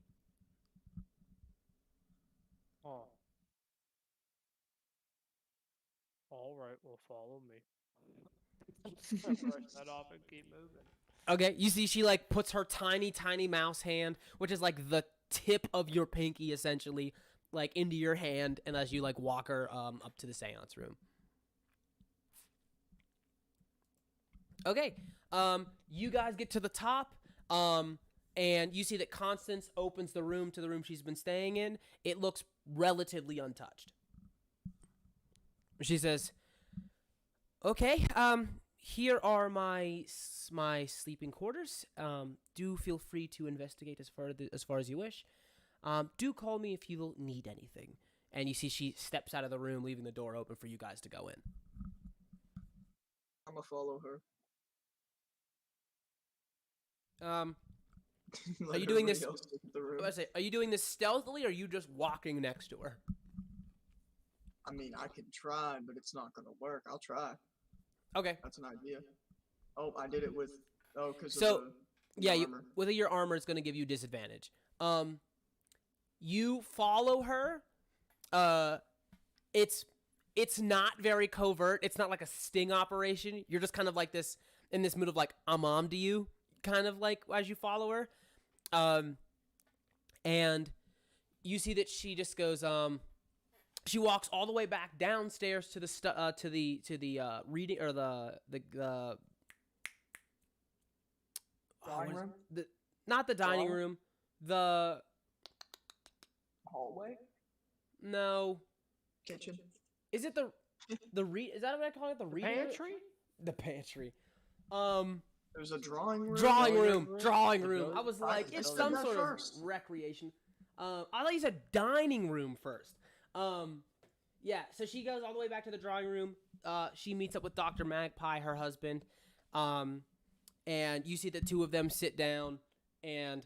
Speaker 3: Oh. All right, well, follow me. Brush that off and keep moving.
Speaker 1: Okay, you see she puts her tiny mouse hand, which is like the tip of your pinky essentially, into your hand, and as you walk her up to the seance room. Okay, you guys get to the top, and you see that Constance opens the room to the room she's been staying in. It looks relatively untouched. She says, okay, here are my sleeping quarters. Do feel free to investigate as far as you wish. Do call me if you need anything. And you see she steps out of the room, leaving the door open for you guys to go in.
Speaker 6: I'm gonna follow her.
Speaker 1: Are you doing this? Are you doing this stealthily, or are you just walking next to her?
Speaker 6: I mean, I can try, but it's not gonna work. I'll try.
Speaker 1: Okay.
Speaker 6: That's an idea. Oh, I did it with. Oh, because
Speaker 1: so
Speaker 6: the
Speaker 1: yeah,
Speaker 6: armor.
Speaker 1: With your armor, it's gonna give you disadvantage. You follow her. It's not very covert. It's not like a sting operation. You're just kind of like this in this mood of I'm on to you, kind of as you follow her. And you see that she just goes, she walks all the way back downstairs to the reading or the
Speaker 6: Dining room?
Speaker 1: Not the dining room, the
Speaker 6: Hallway?
Speaker 1: no.
Speaker 6: Kitchen?
Speaker 1: Is it is that what I call it? The reading
Speaker 3: Pantry?
Speaker 1: The pantry.
Speaker 6: There's a drawing room?
Speaker 1: Drawing room. I was like, it's
Speaker 6: said
Speaker 1: some
Speaker 6: that
Speaker 1: sort
Speaker 6: first.
Speaker 1: of recreation. I thought you said dining room first. Yeah, so she goes all the way back to the drawing room. She meets up with Dr. Magpie, her husband. And you see the two of them sit down, and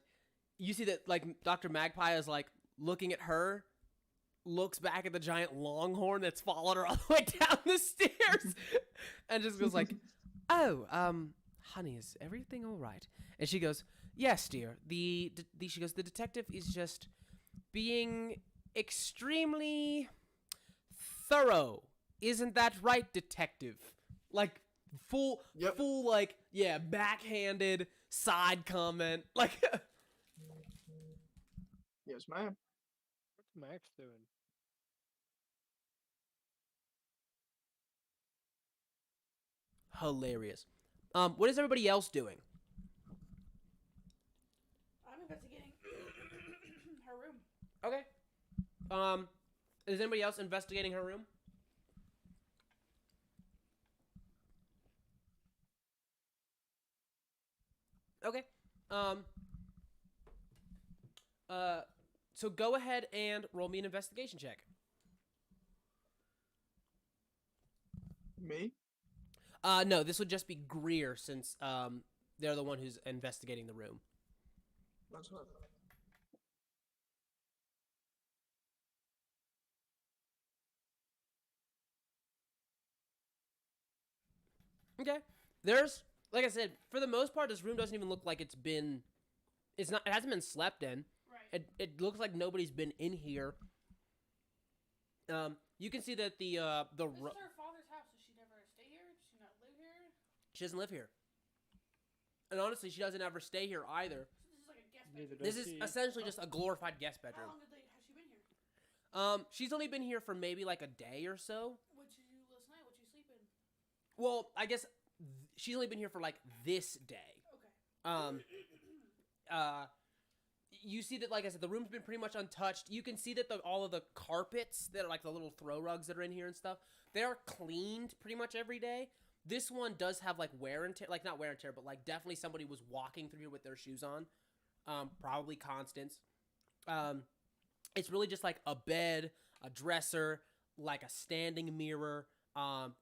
Speaker 1: you see that Dr. Magpie is looking at her, looks back at the giant longhorn that's followed her all the way down the stairs, and just goes oh, honey, is everything all right? And she goes, Yes, dear. She goes. The detective is just being extremely thorough. Isn't that right, detective? Like
Speaker 6: Yep.
Speaker 1: full like yeah, backhanded side comment. Like
Speaker 6: Yes, ma'am.
Speaker 3: What's Max doing?
Speaker 1: hilarious. What is everybody else doing?
Speaker 4: I'm investigating her room.
Speaker 1: Okay. Um, is anybody else investigating her room? Okay. Um. Uh. So go ahead and roll me an investigation check.
Speaker 6: Me?
Speaker 1: No, this would just be Greer since they're the one who's investigating the room.
Speaker 6: That's what.
Speaker 1: Okay. There's like I said, for the most part, this room doesn't even look like it's been. It's not. It hasn't been slept in.
Speaker 4: Right.
Speaker 1: It looks like nobody's been in here. You can see that the
Speaker 4: This is her father's house. Does she never stay here? Does she not live here?
Speaker 1: she doesn't live here, and honestly, she doesn't ever stay here either.
Speaker 4: So this is like a guest
Speaker 3: Neither
Speaker 4: bedroom.
Speaker 3: does
Speaker 1: This is
Speaker 3: she.
Speaker 1: essentially just a glorified guest
Speaker 4: How
Speaker 1: bedroom.
Speaker 4: long has she been here?
Speaker 1: She's only been here for maybe like a day or so.
Speaker 4: What'd you do last night? What'd you sleep in?
Speaker 1: Well, I guess she's only been here for like this day.
Speaker 4: Okay.
Speaker 1: Um, you see that, like I said, the room's been pretty much untouched. You can see that all of the carpets that are like the little throw rugs that are in here and stuff, they are cleaned pretty much every day. This one does have like wear and tear, like not wear and tear, but like definitely somebody was walking through here with their shoes on. Probably Constance. It's really just like a bed, a dresser, like a standing mirror.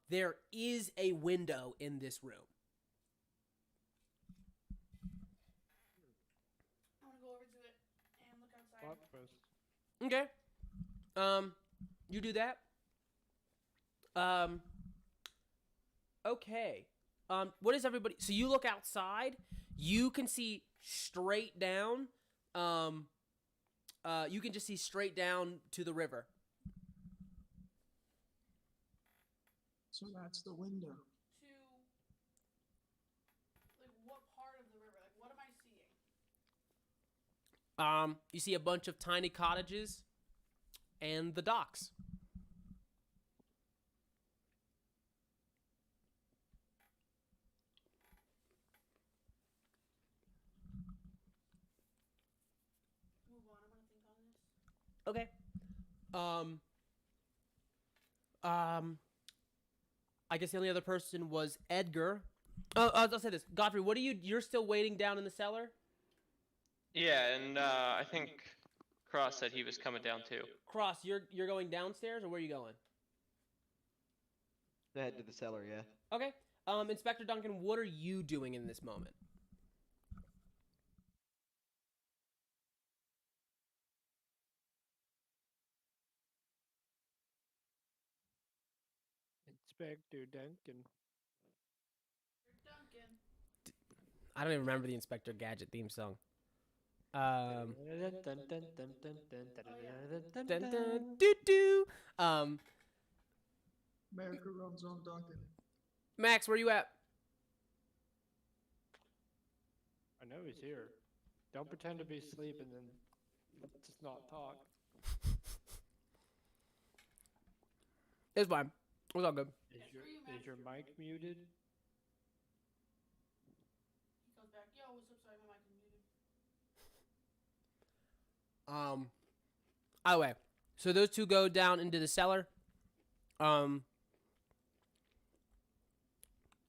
Speaker 1: There is a window in this room.
Speaker 4: I want to go over to it and look outside.
Speaker 3: Plot twist.
Speaker 1: Okay. You do that. Okay. What is everybody? So you look outside. You can see straight down. You can just see straight down to the river.
Speaker 6: So that's the window.
Speaker 4: To like what part of the river? Like what am I seeing?
Speaker 1: You see a bunch of tiny cottages and the docks.
Speaker 4: Move on. I'm gonna think on this.
Speaker 1: Okay. I guess the only other person was Edgar. I'll say this, Godfrey. What are you? You're still waiting down in the cellar.
Speaker 5: Yeah, and I think Cross said he was coming down too.
Speaker 1: Cross, you're going downstairs, or where are you going?
Speaker 2: Head to the cellar, yeah.
Speaker 1: Okay. Inspector Duncan, what are you doing in this moment?
Speaker 3: Inspector Duncan.
Speaker 4: Duncan.
Speaker 1: I don't even remember the Inspector Gadget theme song.
Speaker 3: Dun,
Speaker 1: Dun, dun, doo, doo.
Speaker 6: America runs on Duncan.
Speaker 1: Max, where you at?
Speaker 3: I know he's here. Don't pretend to be asleep and then just not talk.
Speaker 1: It's fine. It's all good.
Speaker 3: Is your mic muted?
Speaker 4: He comes back. Yo, what's up? Sorry, my mic is muted.
Speaker 1: Either way, so those two go down into the cellar.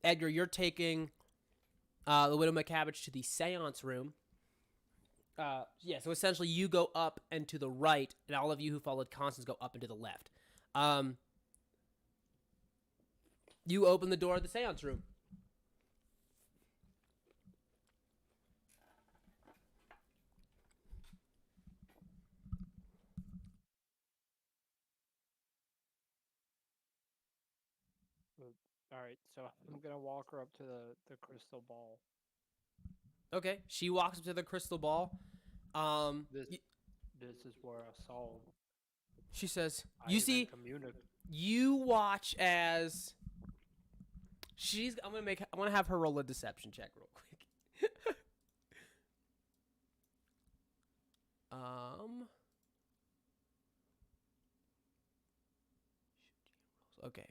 Speaker 1: Edgar, you're taking the Widow McCabbage to the seance room. Yeah, so essentially you go up and to the right, and all of you who followed Constance go up and to the left. You open the door of the seance room.
Speaker 3: All right, so I'm gonna walk her up to the crystal ball.
Speaker 1: Okay. She walks up to the crystal ball.
Speaker 3: This this is where I saw him.
Speaker 1: She says,
Speaker 3: I
Speaker 1: "You
Speaker 3: even
Speaker 1: see, you watch as she's. I'm gonna have her roll a deception check real quick. Okay.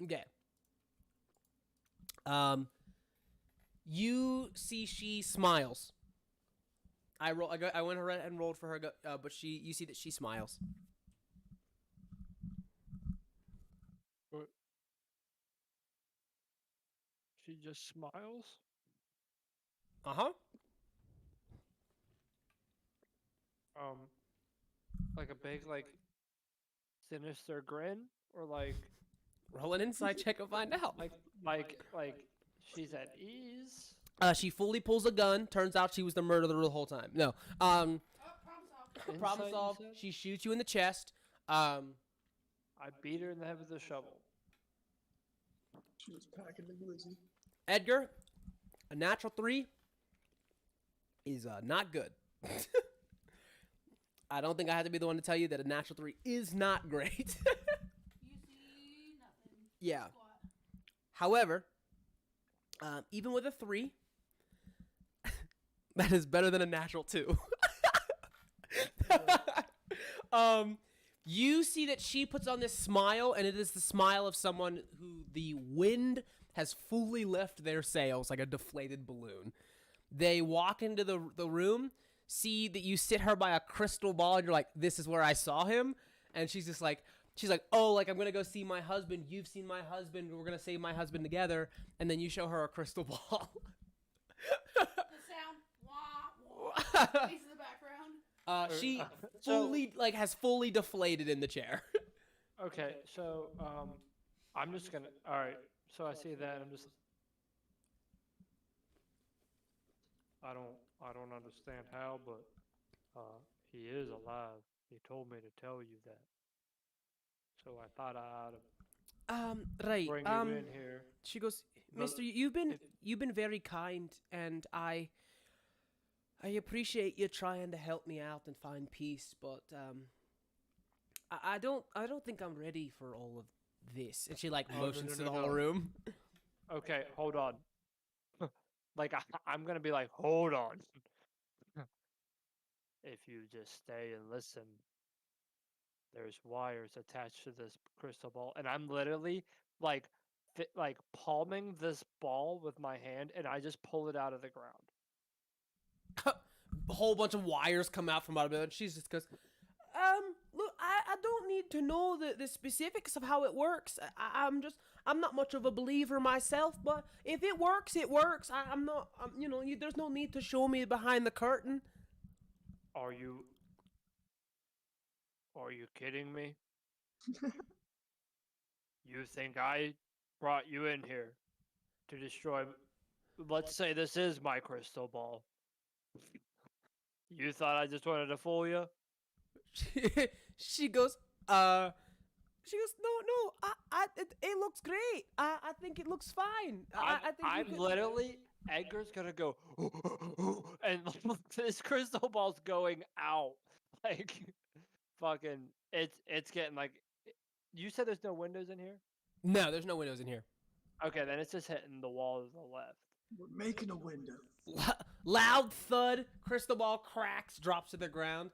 Speaker 1: Okay. You see, she smiles. I went ahead and rolled for her, but you see that she smiles.
Speaker 3: But she just smiles.
Speaker 1: Uh-huh.
Speaker 3: Like a big sinister grin, or like
Speaker 1: Roll an insight check and find out.
Speaker 3: like she's at ease.
Speaker 1: She fully pulls a gun. Turns out she was the murderer the whole time. No.
Speaker 4: Oh, problem solved.
Speaker 1: Problem
Speaker 3: Insight, you
Speaker 1: solved.
Speaker 3: said?
Speaker 1: She shoots you in the chest.
Speaker 3: I beat her in the head with a shovel.
Speaker 6: She was packing the glizzy.
Speaker 1: Edgar, a natural 3 is not good. I don't think I have to be the one to tell you that a natural 3 is not great.
Speaker 4: You see nothing.
Speaker 1: Yeah.
Speaker 4: Squat.
Speaker 1: However, even with a 3, that is better than a natural 2. You see that she puts on this smile, and it is the smile of someone who the wind has fully left their sails like a deflated balloon. They walk into the room, see that you sit her by a crystal ball, and you're like, this is where I saw him. And she's like, oh, like, I'm going to go see my husband. You've seen my husband. We're going to save my husband together. And then you show her a crystal ball.
Speaker 4: The sound. Wah, wah. Face in the background.
Speaker 1: She
Speaker 3: So-
Speaker 1: fully, has fully deflated in the chair.
Speaker 3: Okay, so I'm just gonna. All right, so I see that. I'm just. I don't understand how, but he is alive. He told me to tell you that. So I thought I ought to
Speaker 1: Right.
Speaker 3: bring you in here.
Speaker 1: She goes,
Speaker 3: But
Speaker 1: Mister, you've been very kind, and I appreciate you trying to help me out and find peace, but I don't think I'm ready for all of this. And she
Speaker 3: no,
Speaker 1: motions
Speaker 3: no,
Speaker 1: to
Speaker 3: no,
Speaker 1: the whole
Speaker 3: no.
Speaker 1: room.
Speaker 3: Okay, hold on. I'm gonna be like, hold on. If you just stay and listen, there's wires attached to this crystal ball, and I'm literally palming this ball with my hand, and I just pull it out of the ground.
Speaker 1: A whole bunch of wires come out from out of it. And she just goes, look, I don't need to know the specifics of how it works. I'm not much of a believer myself, but if it works, it works. I'm not, there's no need to show me behind the curtain.
Speaker 3: Are you kidding me? You think I brought you in here to destroy? Let's say this is my crystal ball. You thought I just wanted to fool you?
Speaker 1: She goes, no, it looks great. I think it looks fine. I think you
Speaker 3: I'm
Speaker 1: could-"
Speaker 3: literally, Edgar's gonna go, and this crystal ball's going out. Like, fucking, it's getting you said there's no windows in here?
Speaker 1: No, there's no windows in here.
Speaker 3: Okay, then it's just hitting the wall to the left.
Speaker 6: We're making a window.
Speaker 1: Loud thud, crystal ball cracks, drops to the ground.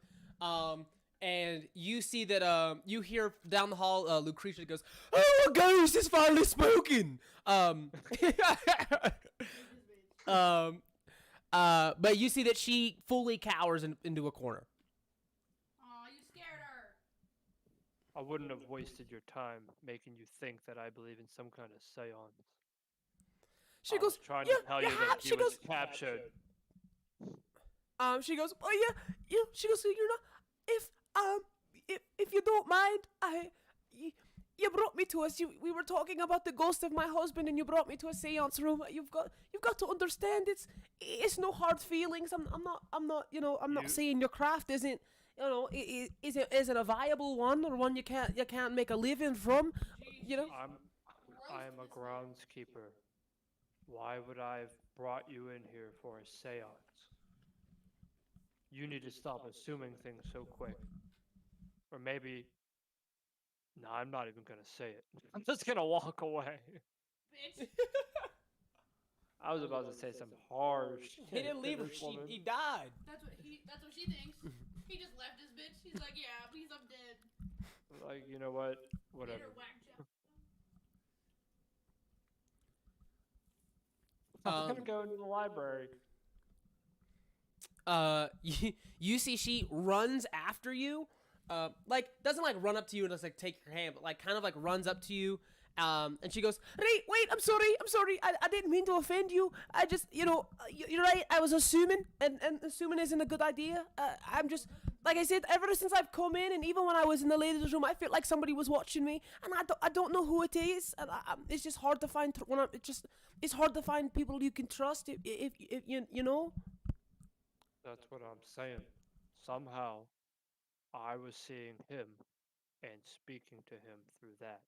Speaker 1: And you see that you hear down the hall Lucretia goes, "Oh, a ghost is finally spoken." But you see that she fully cowers into a corner.
Speaker 4: Aw, you scared her.
Speaker 3: I wouldn't have wasted your time making you think that I believe in some kind of seance.
Speaker 1: She
Speaker 3: I
Speaker 1: goes,
Speaker 3: was trying
Speaker 1: "Yeah,
Speaker 3: to tell you
Speaker 1: yeah,
Speaker 3: that
Speaker 1: she
Speaker 3: he was
Speaker 1: goes,
Speaker 3: captured.
Speaker 1: She goes, "Oh yeah." She goes, "So if you don't mind, you brought me to us. We were talking about the ghost of my husband, and you brought me to a séance room. You've got to understand, it's no hard feelings. I'm not
Speaker 3: You-
Speaker 1: saying your craft isn't, is it a viable one or one you can't make a living from, you know."
Speaker 3: I am a groundskeeper, Why would I have brought you in here for a seance? You need to stop assuming things so quick. Or maybe, no, I'm not even gonna say it. I'm just gonna walk away.
Speaker 4: Bitch.
Speaker 3: I was about to say some harsh shit.
Speaker 1: He didn't
Speaker 3: to
Speaker 1: leave her.
Speaker 3: this woman.
Speaker 1: He died.
Speaker 4: That's what she thinks. He just left his bitch. He's like, yeah, please, I'm dead.
Speaker 3: Like, you know what? Whatever.
Speaker 4: Later, whack job.
Speaker 3: I'm gonna go into the library.
Speaker 1: You see she runs after you, like doesn't like run up to you and just like take your hand, but like kind of like runs up to you, and she goes, wait, I'm sorry, I didn't mean to offend you. I just, you're right, I was assuming, and assuming isn't a good idea. I'm just, like I said, ever since I've come in, and even when I was in the ladies' room, I felt like somebody was watching me, and I don't know who it is, and it's just hard to find, it's hard to find people you can trust if you know.
Speaker 3: That's what I'm saying. Somehow, I was seeing him and speaking to him through that.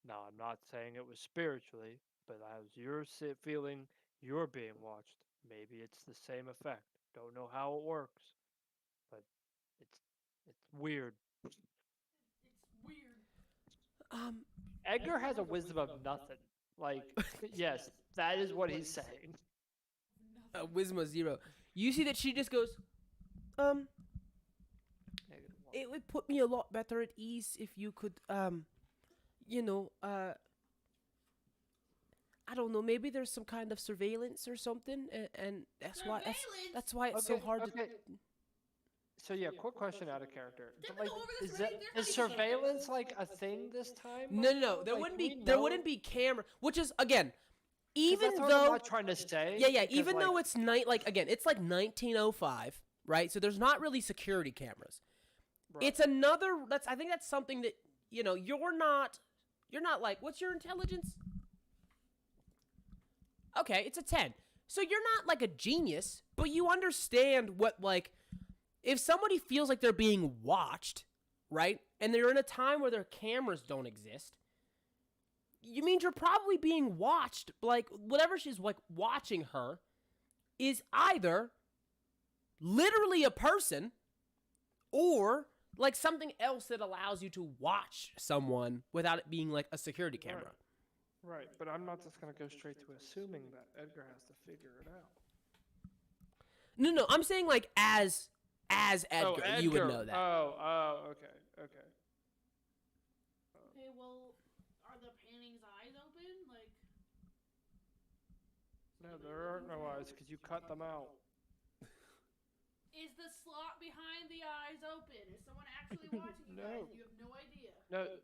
Speaker 3: Now, I'm not saying it was spiritually, but as you're feeling you're being watched, maybe it's the same effect. Don't know how it works, but it's it's weird.
Speaker 4: It's weird.
Speaker 3: Edgar has a wisdom of nothing. Like, yes, that is what he's saying.
Speaker 1: Wisdom of 0. You see that she just goes, it would put me a lot better at ease if you could, I don't know, maybe there's some kind of surveillance or something, and that's why it's so hard to.
Speaker 3: So yeah, quick question out of character.
Speaker 4: They've
Speaker 3: Like,
Speaker 4: been over this
Speaker 3: is
Speaker 4: already.
Speaker 3: that
Speaker 4: There's
Speaker 3: is
Speaker 4: gotta be
Speaker 3: surveillance like a thing this time?
Speaker 1: No, there
Speaker 3: Like,
Speaker 1: wouldn't
Speaker 3: we
Speaker 1: be there
Speaker 3: know-
Speaker 1: wouldn't be camera, which is again,
Speaker 3: 'cause
Speaker 1: even
Speaker 3: that's what
Speaker 1: though
Speaker 3: I'm not trying to say.
Speaker 1: yeah,
Speaker 3: because,
Speaker 1: even though
Speaker 3: like,
Speaker 1: it's it's like 1905, right? So there's not really security cameras.
Speaker 3: right.
Speaker 1: It's another. I think that's something that you're not like. What's your intelligence? Okay, it's a 10. So you're not like a genius, but you understand what, like, if somebody feels like they're being watched, right? And they're in a time where their cameras don't exist, you mean you're probably being watched. Like, whatever she's like watching her is either literally a person or like something else that allows you to watch someone without it being like a security camera.
Speaker 3: Right, but I'm not just gonna go straight to assuming that Edgar has to figure it out.
Speaker 1: No, I'm saying like as Edgar, you would know that.
Speaker 3: Okay.
Speaker 4: Okay, well, are the painting's eyes open? Like,
Speaker 3: No, there aren't no eyes because you cut them out.
Speaker 4: is the slot behind the eyes open? Is someone actually watching you
Speaker 3: No.
Speaker 4: guys? You have no idea.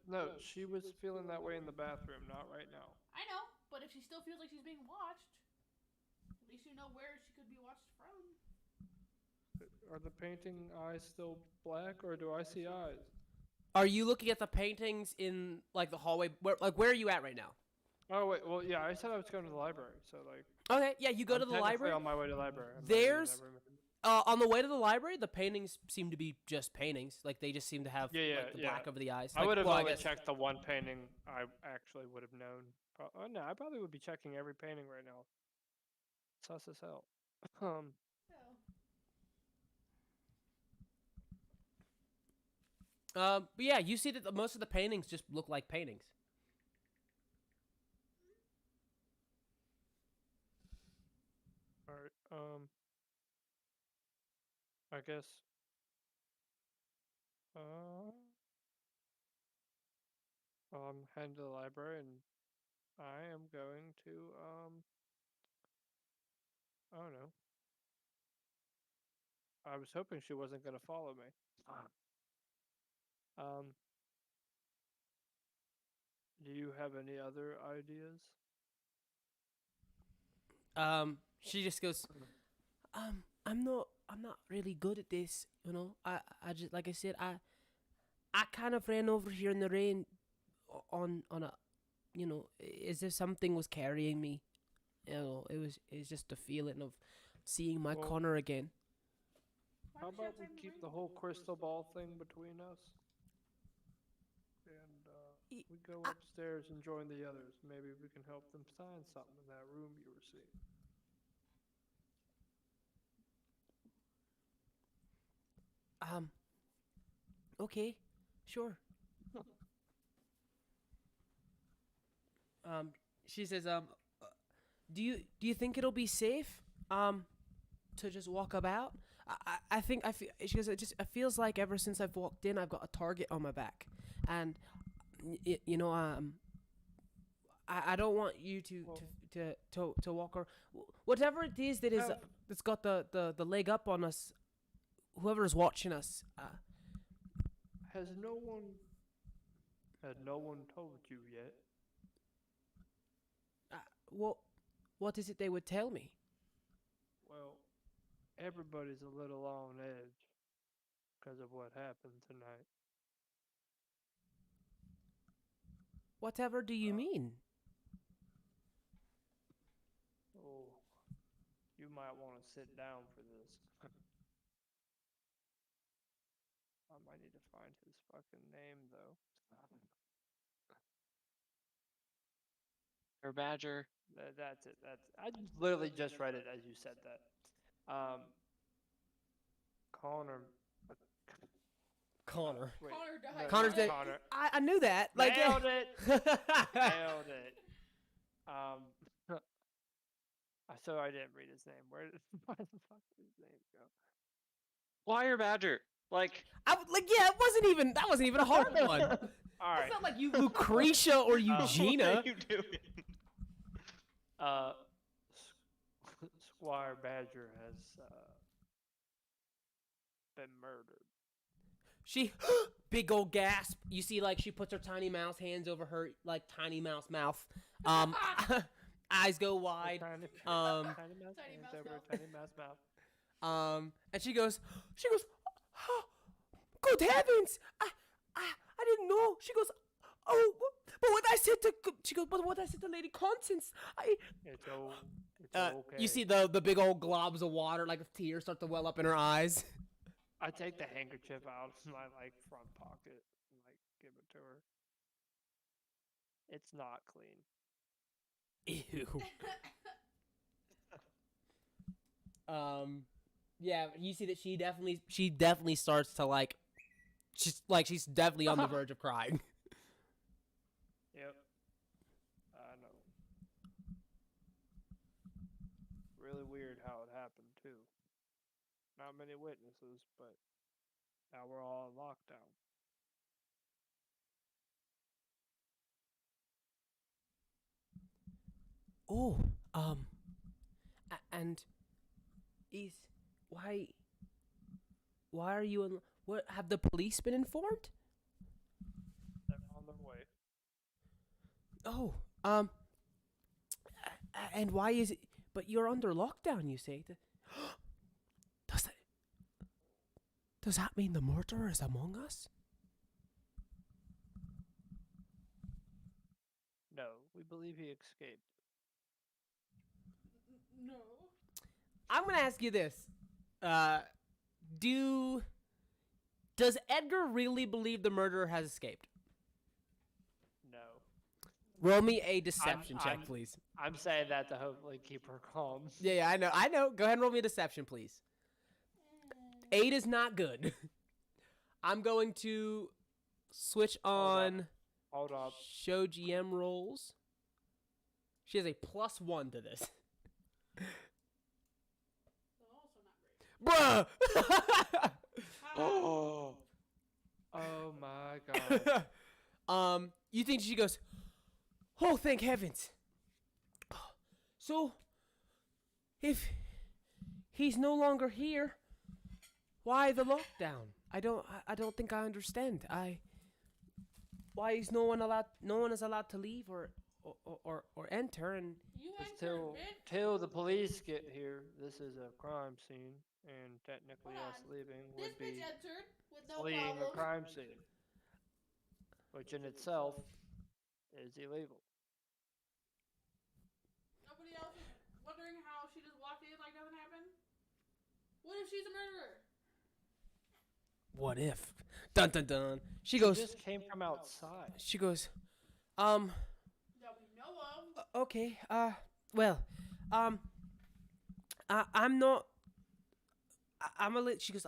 Speaker 3: No, she was feeling that way in the bathroom, not right now.
Speaker 4: I know, but if she still feels like she's being watched, at least you know where she could be watched from.
Speaker 3: Are the painting eyes still black, or do I see eyes?
Speaker 1: Are you looking at the paintings in like the hallway? Where are you at right now?
Speaker 3: Oh wait, well yeah, I said I was going to the library, so like.
Speaker 1: Okay, yeah, you go
Speaker 3: I'm
Speaker 1: to the
Speaker 3: technically
Speaker 1: library.
Speaker 3: On my way to the library. I'm not even in
Speaker 1: There's
Speaker 3: that room.
Speaker 1: on the way to the library, the paintings seem to be just paintings. Like they just seem to have like, the black over the eyes.
Speaker 3: I
Speaker 1: Like,
Speaker 3: would have
Speaker 1: well,
Speaker 3: only
Speaker 1: guess-
Speaker 3: checked the one painting I actually would have known. Oh no, I probably would be checking every painting right now. Sus as hell.
Speaker 4: So,
Speaker 1: But yeah, you see that most of the paintings just look like paintings.
Speaker 3: All right. I guess. I'm heading to the library, and I am going to I don't know. I was hoping she wasn't gonna follow me. Um. Do you have any other ideas?
Speaker 1: She just goes, I'm not really good at this, I just, like I said, I kind of ran over here in the rain on a, as if something was carrying me. It's just a feeling of seeing my
Speaker 3: Well-
Speaker 1: Connor again.
Speaker 4: why
Speaker 3: How
Speaker 4: would she have
Speaker 3: about we
Speaker 4: time to
Speaker 3: keep
Speaker 4: read?
Speaker 3: the whole crystal ball thing between us? And We go
Speaker 1: I-
Speaker 3: upstairs and join the others. Maybe we can help them sign something in that room you were seeing.
Speaker 1: Okay, sure. She says, do you think it'll be safe, to just walk about? I think I feel. She goes, it feels like ever since I've walked in, I've got a target on my back, and I don't want you to walk or whatever it is that is
Speaker 3: Have-
Speaker 1: that's got the leg up on us. Whoever is watching us.
Speaker 3: Has no one told you yet?
Speaker 1: What is it they would tell me?
Speaker 3: Well, everybody's a little on edge because of what happened tonight.
Speaker 1: Whatever do you mean?
Speaker 3: Oh, you might want to sit down for this. I might need to find his fucking name though.
Speaker 5: Or Badger.
Speaker 3: That's it. I literally just read it as you said that. Connor.
Speaker 1: Connor.
Speaker 3: Wait,
Speaker 4: Connor died.
Speaker 3: no,
Speaker 1: Connor's
Speaker 3: not
Speaker 1: dead.
Speaker 3: Connor.
Speaker 1: I knew that. Like,
Speaker 3: Nailed it. Nailed it. So I didn't read his name. Where the fuck did his name go?
Speaker 5: Wire Badger. Like,
Speaker 1: yeah, that wasn't even a hard one.
Speaker 3: All right.
Speaker 1: It's not like you Lucretia or
Speaker 5: what
Speaker 1: Eugenia.
Speaker 5: are you doing?
Speaker 3: Squire Badger has been murdered.
Speaker 1: She big old gasp. You see, like, she puts her tiny mouse hands over her like tiny mouse mouth. Eyes go wide.
Speaker 3: Tiny
Speaker 1: Um,
Speaker 3: mouse
Speaker 4: Tiny
Speaker 3: hands
Speaker 4: mouse
Speaker 3: over
Speaker 4: mouth.
Speaker 3: a tiny mouse mouth.
Speaker 1: And she goes, oh, good heavens, I didn't know. She goes, oh, but what I said to, she goes, but what I said to Lady Constance,
Speaker 3: It's okay.
Speaker 1: You see the big old globs of water, like tears start to well up in her eyes.
Speaker 3: I take the handkerchief out of my front pocket and give it to her. It's not clean.
Speaker 1: Ew. Yeah, you see that she definitely starts to she's definitely on the verge of crying.
Speaker 3: Yep. I know. Really weird how it happened too. Not many witnesses, but now we're all in lockdown.
Speaker 1: Oh, and is why are you in? What have the police been informed?
Speaker 3: They're on their way.
Speaker 1: Oh, and why is it? But you're under lockdown, you say. Does that mean the murderer is among us?
Speaker 3: No, we believe he escaped.
Speaker 4: No.
Speaker 1: I'm gonna ask you this: does Edgar really believe the murderer has escaped?
Speaker 3: No.
Speaker 1: Roll me a deception check,
Speaker 3: I'm-
Speaker 1: please.
Speaker 3: I'm saying that to hopefully keep her calm.
Speaker 1: Yeah, I know. Go ahead and roll me a deception, please. 8 is not good. I'm going to switch on
Speaker 3: Hold up.
Speaker 1: show GM rolls. She has a +1 to this.
Speaker 4: So also not great.
Speaker 1: Bruh!
Speaker 3: Oh. Oh my god.
Speaker 1: You think she goes, oh, thank heavens. So, if he's no longer here, why the lockdown? I don't think I understand. Why is no one is allowed to leave or enter, and
Speaker 4: You
Speaker 3: Just
Speaker 4: entered,
Speaker 3: till
Speaker 4: bitch.
Speaker 3: till the police get here, this is a crime scene, and technically
Speaker 4: Hold
Speaker 3: us
Speaker 4: on.
Speaker 3: leaving
Speaker 4: This
Speaker 3: would
Speaker 4: bitch
Speaker 3: be
Speaker 4: entered with no
Speaker 3: fleeing
Speaker 4: problem.
Speaker 3: a crime scene, which in itself is illegal.
Speaker 4: Nobody else is wondering how she just walked in like nothing happened? What if she's a murderer?
Speaker 1: what if? Dun dun dun. She
Speaker 3: She
Speaker 1: goes.
Speaker 3: just came from outside.
Speaker 1: She goes.
Speaker 4: That we know of.
Speaker 1: Okay. Well. I'm not. I'm a little. She goes.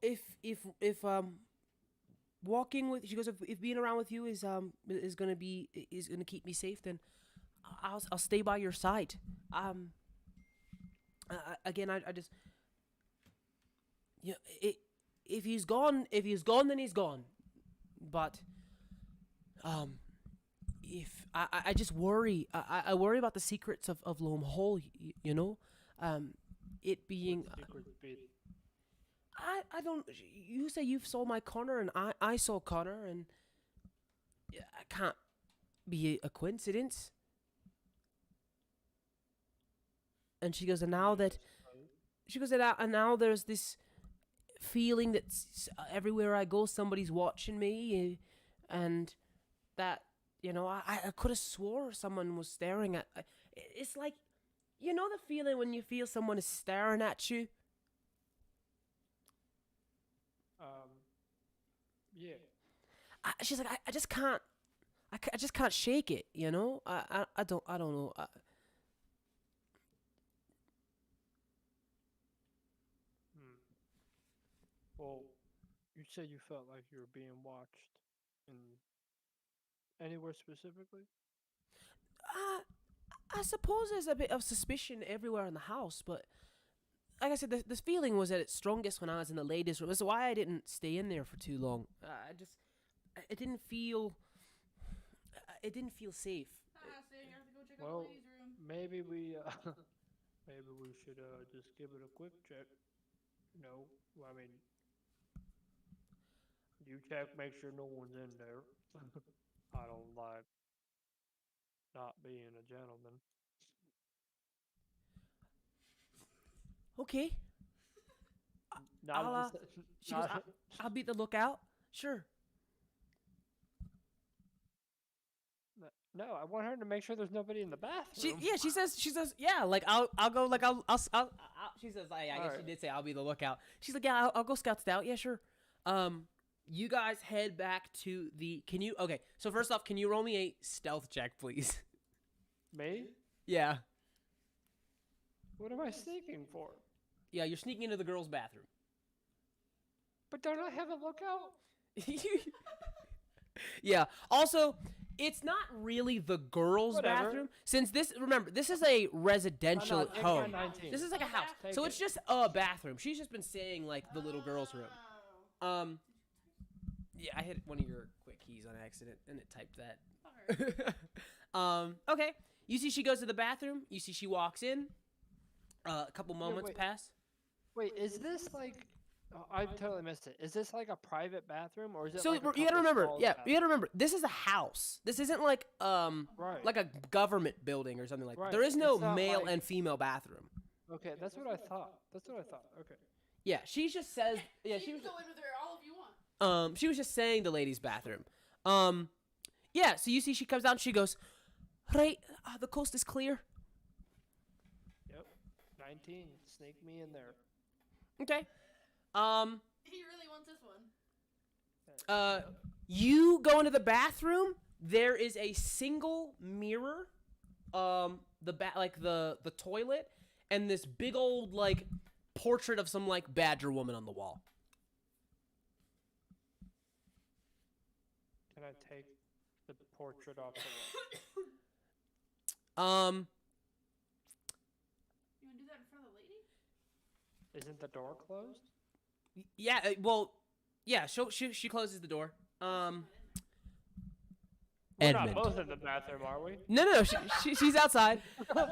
Speaker 1: If walking with. She goes. If being around with you is gonna keep me safe, then I'll stay by your side. Again, I just. If he's gone, then he's gone. But, if I just worry, I worry about the secrets of Loam Hall. You know, it being.
Speaker 3: Secrets be-
Speaker 1: I don't. You say you saw my Connor, and I saw Connor, and it can't be a coincidence. And she goes, and now that. She goes, and now there's this feeling that everywhere I go, somebody's watching me, and that, I could have swore someone was staring at. It's like, the feeling when you feel someone is staring at you.
Speaker 3: Yeah.
Speaker 1: She's like, I just can't. I just can't shake it. I don't know.
Speaker 3: Well, you said you felt like you were being watched, and anywhere specifically?
Speaker 1: I suppose there's a bit of suspicion everywhere in the house, but like I said, this feeling was at its strongest when I was in the ladies' room. That's why I didn't stay in there for too long. It didn't feel safe.
Speaker 4: So you have to go check out
Speaker 3: Well,
Speaker 4: the ladies' room.
Speaker 3: maybe we maybe we should just give it a quick check. I mean, you check, make sure no one's in there. I don't like not being a gentleman.
Speaker 1: Okay.
Speaker 3: Not
Speaker 1: I'll,
Speaker 3: just,
Speaker 1: she goes, I'll be the lookout. Sure.
Speaker 3: no, I want her to make sure there's nobody in the bathroom.
Speaker 1: She says, yeah, like I'll go, like I'll she says, I guess she
Speaker 3: Alright.
Speaker 1: did say I'll be the lookout. She's like, yeah, I'll go scout it out. Yeah, sure. You guys head back to the. Okay? So first off, can you roll me a stealth check, please?
Speaker 3: Me?
Speaker 1: Yeah.
Speaker 3: What am I sneaking for?
Speaker 1: Yeah, you're sneaking into the girls' bathroom.
Speaker 3: But don't I have a lookout?
Speaker 1: Yeah. Also, it's not really the girls'
Speaker 3: Whatever.
Speaker 1: bathroom, since this is a residential
Speaker 3: take
Speaker 1: home.
Speaker 3: my 19.
Speaker 1: This is like a house,
Speaker 3: Take
Speaker 1: so
Speaker 3: it.
Speaker 1: it's just a bathroom. She's just been saying like the little girls' room.
Speaker 4: Oh.
Speaker 1: Yeah, I hit one of your quick keys on accident, and it typed that.
Speaker 4: Fucker.
Speaker 1: Okay. You see, she goes to the bathroom. You see, she walks in. A couple moments
Speaker 3: wait.
Speaker 1: pass.
Speaker 3: Wait, is this like? Oh, I totally missed it. Is this like a private bathroom, or is it?
Speaker 1: So
Speaker 3: like a
Speaker 1: you gotta
Speaker 3: couple
Speaker 1: remember,
Speaker 3: stalls
Speaker 1: yeah,
Speaker 3: bathroom?
Speaker 1: you gotta remember. This is a house. This isn't like
Speaker 3: Right.
Speaker 1: like a government building or something like that.
Speaker 3: Right.
Speaker 1: There is no
Speaker 3: It's not
Speaker 1: male
Speaker 3: like-
Speaker 1: and female bathroom.
Speaker 3: Okay, that's what I thought. Okay.
Speaker 1: Yeah, she just says. Yeah,
Speaker 4: you
Speaker 1: she
Speaker 4: can
Speaker 1: was.
Speaker 4: go in with her all if you want.
Speaker 1: She was just saying the ladies' bathroom. Yeah. So you see, she comes out and she goes, "Right, the coast is clear."
Speaker 3: Yep. 19. Snake me in there.
Speaker 1: Okay.
Speaker 4: He really wants this one.
Speaker 1: You go into the bathroom. There is a single mirror, the toilet, and this big old like portrait of some like badger woman on the wall.
Speaker 3: Can I take the portrait off the wall?
Speaker 4: You want to do that in front of the lady?
Speaker 3: Isn't the door closed?
Speaker 1: Yeah. Well, yeah. She closes the door.
Speaker 3: We're
Speaker 1: Edmund.
Speaker 3: not both in the bathroom, are we?
Speaker 1: No. She's outside.
Speaker 3: Well,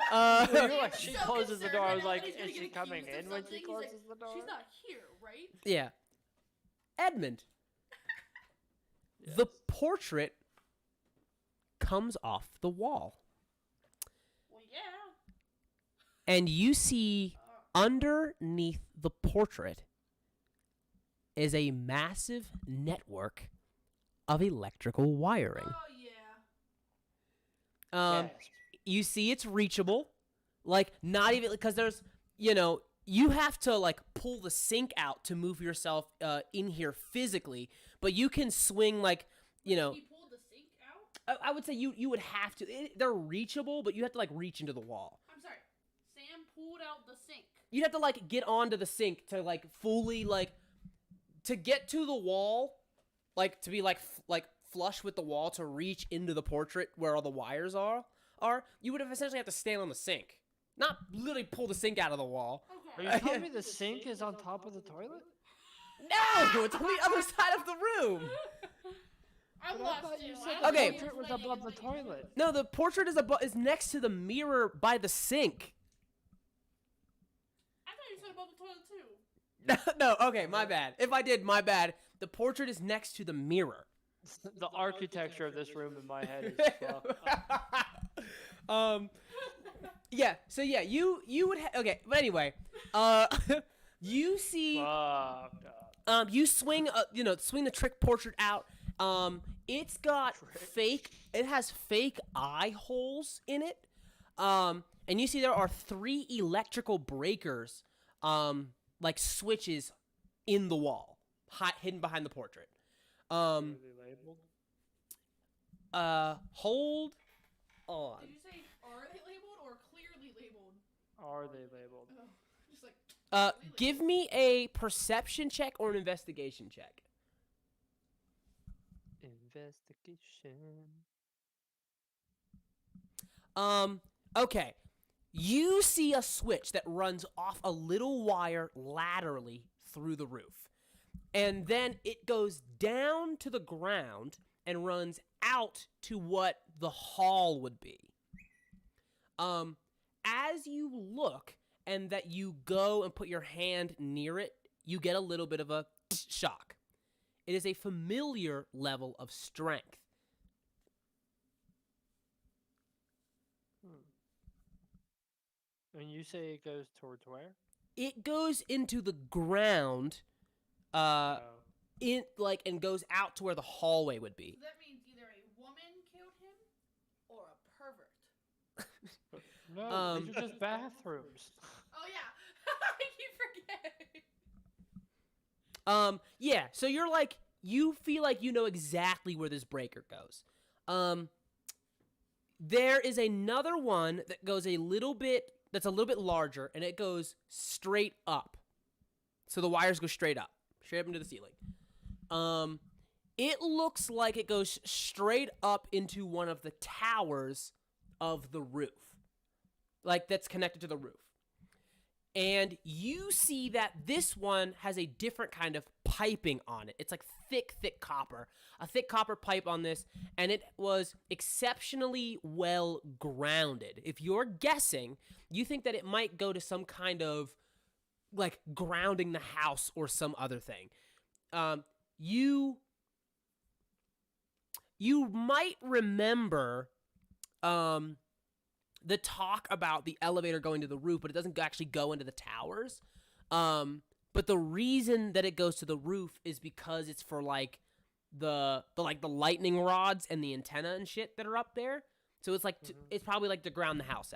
Speaker 3: you're like,
Speaker 4: I'm
Speaker 3: she
Speaker 4: so
Speaker 3: closes the
Speaker 4: concerned
Speaker 3: door. I
Speaker 4: right
Speaker 3: was
Speaker 4: now
Speaker 3: like,
Speaker 4: that he's gonna
Speaker 3: is she
Speaker 4: get
Speaker 3: coming
Speaker 4: accused of
Speaker 3: in when she
Speaker 4: something. He's
Speaker 3: closes
Speaker 4: like,
Speaker 3: the door?
Speaker 4: She's not here, right?
Speaker 1: Yeah. Edmund. The portrait comes off the wall,
Speaker 4: Well, yeah.
Speaker 1: and you see underneath the portrait is a massive network of electrical wiring.
Speaker 4: Oh, yeah.
Speaker 3: Yes.
Speaker 1: You see it's reachable, like not even because there's you have to like pull the sink out to move yourself in here physically, but you can swing like, you know,
Speaker 4: He pulled the sink out?
Speaker 1: I would say you would have to. They're reachable, but you have to like reach into the wall.
Speaker 4: I'm sorry. Sam pulled out the sink.
Speaker 1: You'd have to like get onto the sink to like fully like to get to the wall, like to be like flush with the wall to reach into the portrait where all the wires are. You would have essentially have to stand on the sink, not literally pull the sink out of the wall.
Speaker 3: Are
Speaker 4: Okay.
Speaker 3: you telling me the sink is on top of the toilet?
Speaker 1: No, it's on the other side of the room.
Speaker 4: I'm
Speaker 3: But I
Speaker 4: lost
Speaker 3: thought
Speaker 4: too.
Speaker 3: you
Speaker 4: I
Speaker 3: said
Speaker 4: don't
Speaker 3: the
Speaker 1: Okay.
Speaker 4: know
Speaker 3: portrait was
Speaker 4: explaining
Speaker 3: above the
Speaker 4: anything.
Speaker 3: toilet.
Speaker 1: No, the portrait is next to the mirror by the sink.
Speaker 4: I thought you said above the toilet too.
Speaker 1: No, okay, my bad. If I did, my bad. The portrait is next to the mirror.
Speaker 3: The architecture of this room in my head is fucked.
Speaker 1: Yeah. So yeah, you would okay, but anyway, you see,
Speaker 3: Fucked up.
Speaker 1: you swing, swing the trick portrait out. It's got fake. It has fake eye holes in it. And you see there are 3 electrical breakers, like switches, in the wall, hidden behind the portrait.
Speaker 3: Are they labeled?
Speaker 1: Hold on.
Speaker 4: Did you say are they labeled or clearly labeled?
Speaker 3: Are they labeled?
Speaker 4: Oh, just like.
Speaker 1: Give me a perception check or an investigation check.
Speaker 3: Investigation.
Speaker 1: Okay. You see a switch that runs off a little wire laterally through the roof. And then it goes down to the ground and runs out to what the hall would be. As you look and that you go and put your hand near it, you get a little bit of a shock. It is a familiar level of strength.
Speaker 3: When you say it goes towards where?
Speaker 1: It goes into the ground,
Speaker 3: Oh.
Speaker 1: and goes out to where the hallway would be.
Speaker 4: So that means either a woman killed him or a pervert.
Speaker 3: No, these are just bathrooms.
Speaker 4: Oh yeah, I keep forgetting.
Speaker 1: Yeah, so you're like, you feel like you know exactly where this breaker goes. There is another one that goes that's a little bit larger, and it goes straight up. So the wires go straight up into the ceiling. It looks like it goes straight up into one of the towers of the roof. Like, that's connected to the roof. And you see that this one has a different kind of piping on it. It's like thick copper. A thick copper pipe on this, and it was exceptionally well grounded. If you're guessing, you think that it might go to some kind of, like, grounding the house or some other thing. You might remember, the talk about the elevator going to the roof, but it doesn't actually go into the towers. But the reason that it goes to the roof is because it's for like the lightning rods and the antenna and shit that are up there. So it's like it's probably like to ground the house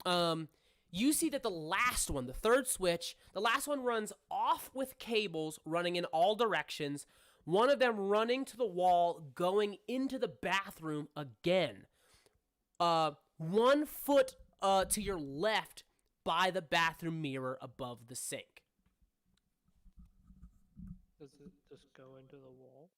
Speaker 1: out. You see that the last one, the third switch, the last one runs off with cables running in all directions. One of them running to the wall, going into the bathroom again. 1 foot to your left by the bathroom mirror above the sink.
Speaker 3: Does it just go into the wall?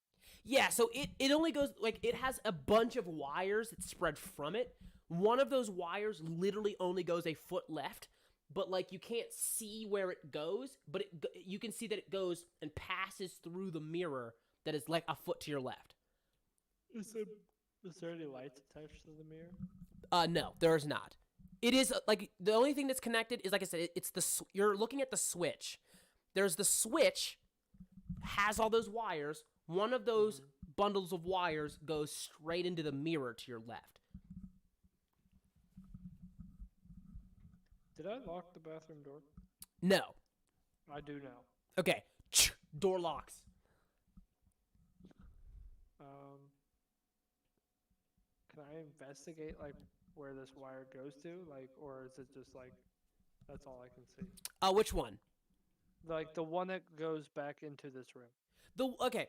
Speaker 1: Yeah, so it only goes, like, it has a bunch of wires that spread from it. One of those wires literally only goes a foot left, but, like, you can't see where it goes, but you can see that it goes and passes through the mirror that is, like, a foot to your left.
Speaker 3: Is there any lights attached to the mirror?
Speaker 1: No, there is not. It is, like, the only thing that's connected is, like I said, it's you're looking at the switch. There's the switch, has all those wires. One of those bundles of wires goes straight into the mirror to your left.
Speaker 3: Did I lock the bathroom door?
Speaker 1: No.
Speaker 3: I do now.
Speaker 1: Okay. Door locks.
Speaker 3: Can I investigate like where this wire goes to, like, or is it just like That's all I can see.
Speaker 1: Which one?
Speaker 3: Like the one that goes back into this room.
Speaker 1: Okay,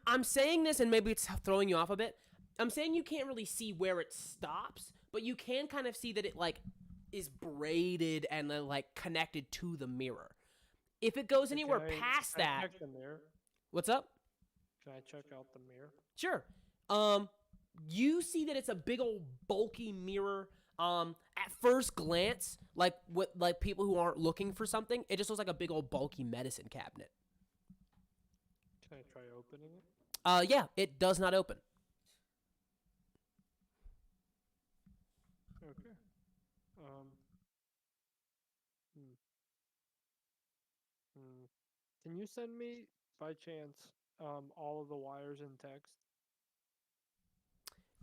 Speaker 1: I'm saying this, and maybe it's throwing you off a bit. I'm saying you can't really see where it stops, but you can kind of see that it like is braided and then like connected to the mirror. If it goes anywhere past
Speaker 3: can I
Speaker 1: that,
Speaker 3: check the mirror?
Speaker 1: what's up?
Speaker 3: Can I check out the mirror?
Speaker 1: Sure. You see that it's a big old bulky mirror. At first glance, like people who aren't looking for something, it just looks like a big old bulky medicine cabinet.
Speaker 3: Can I try opening it?
Speaker 1: Yeah, it does not open.
Speaker 3: Okay. Can you send me, by chance, all of the wires in text?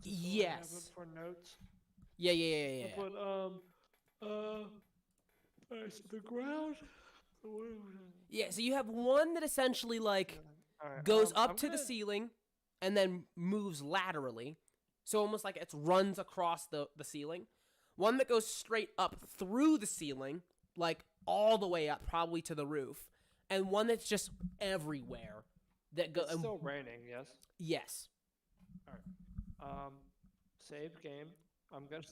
Speaker 3: Just so I have it
Speaker 1: Yes.
Speaker 3: for notes.
Speaker 1: Yeah.
Speaker 3: I put first the ground.
Speaker 1: Yeah, so you have one that essentially like
Speaker 3: Alright,
Speaker 1: goes up
Speaker 3: I'm
Speaker 1: to the
Speaker 3: gonna-
Speaker 1: ceiling and then moves laterally. So almost like it runs across the ceiling. One that goes straight up through the ceiling, like all the way up, probably to the roof. And one that's just everywhere. That
Speaker 3: It's still raining, yes?
Speaker 1: Yes.
Speaker 3: Save game. I'm gonna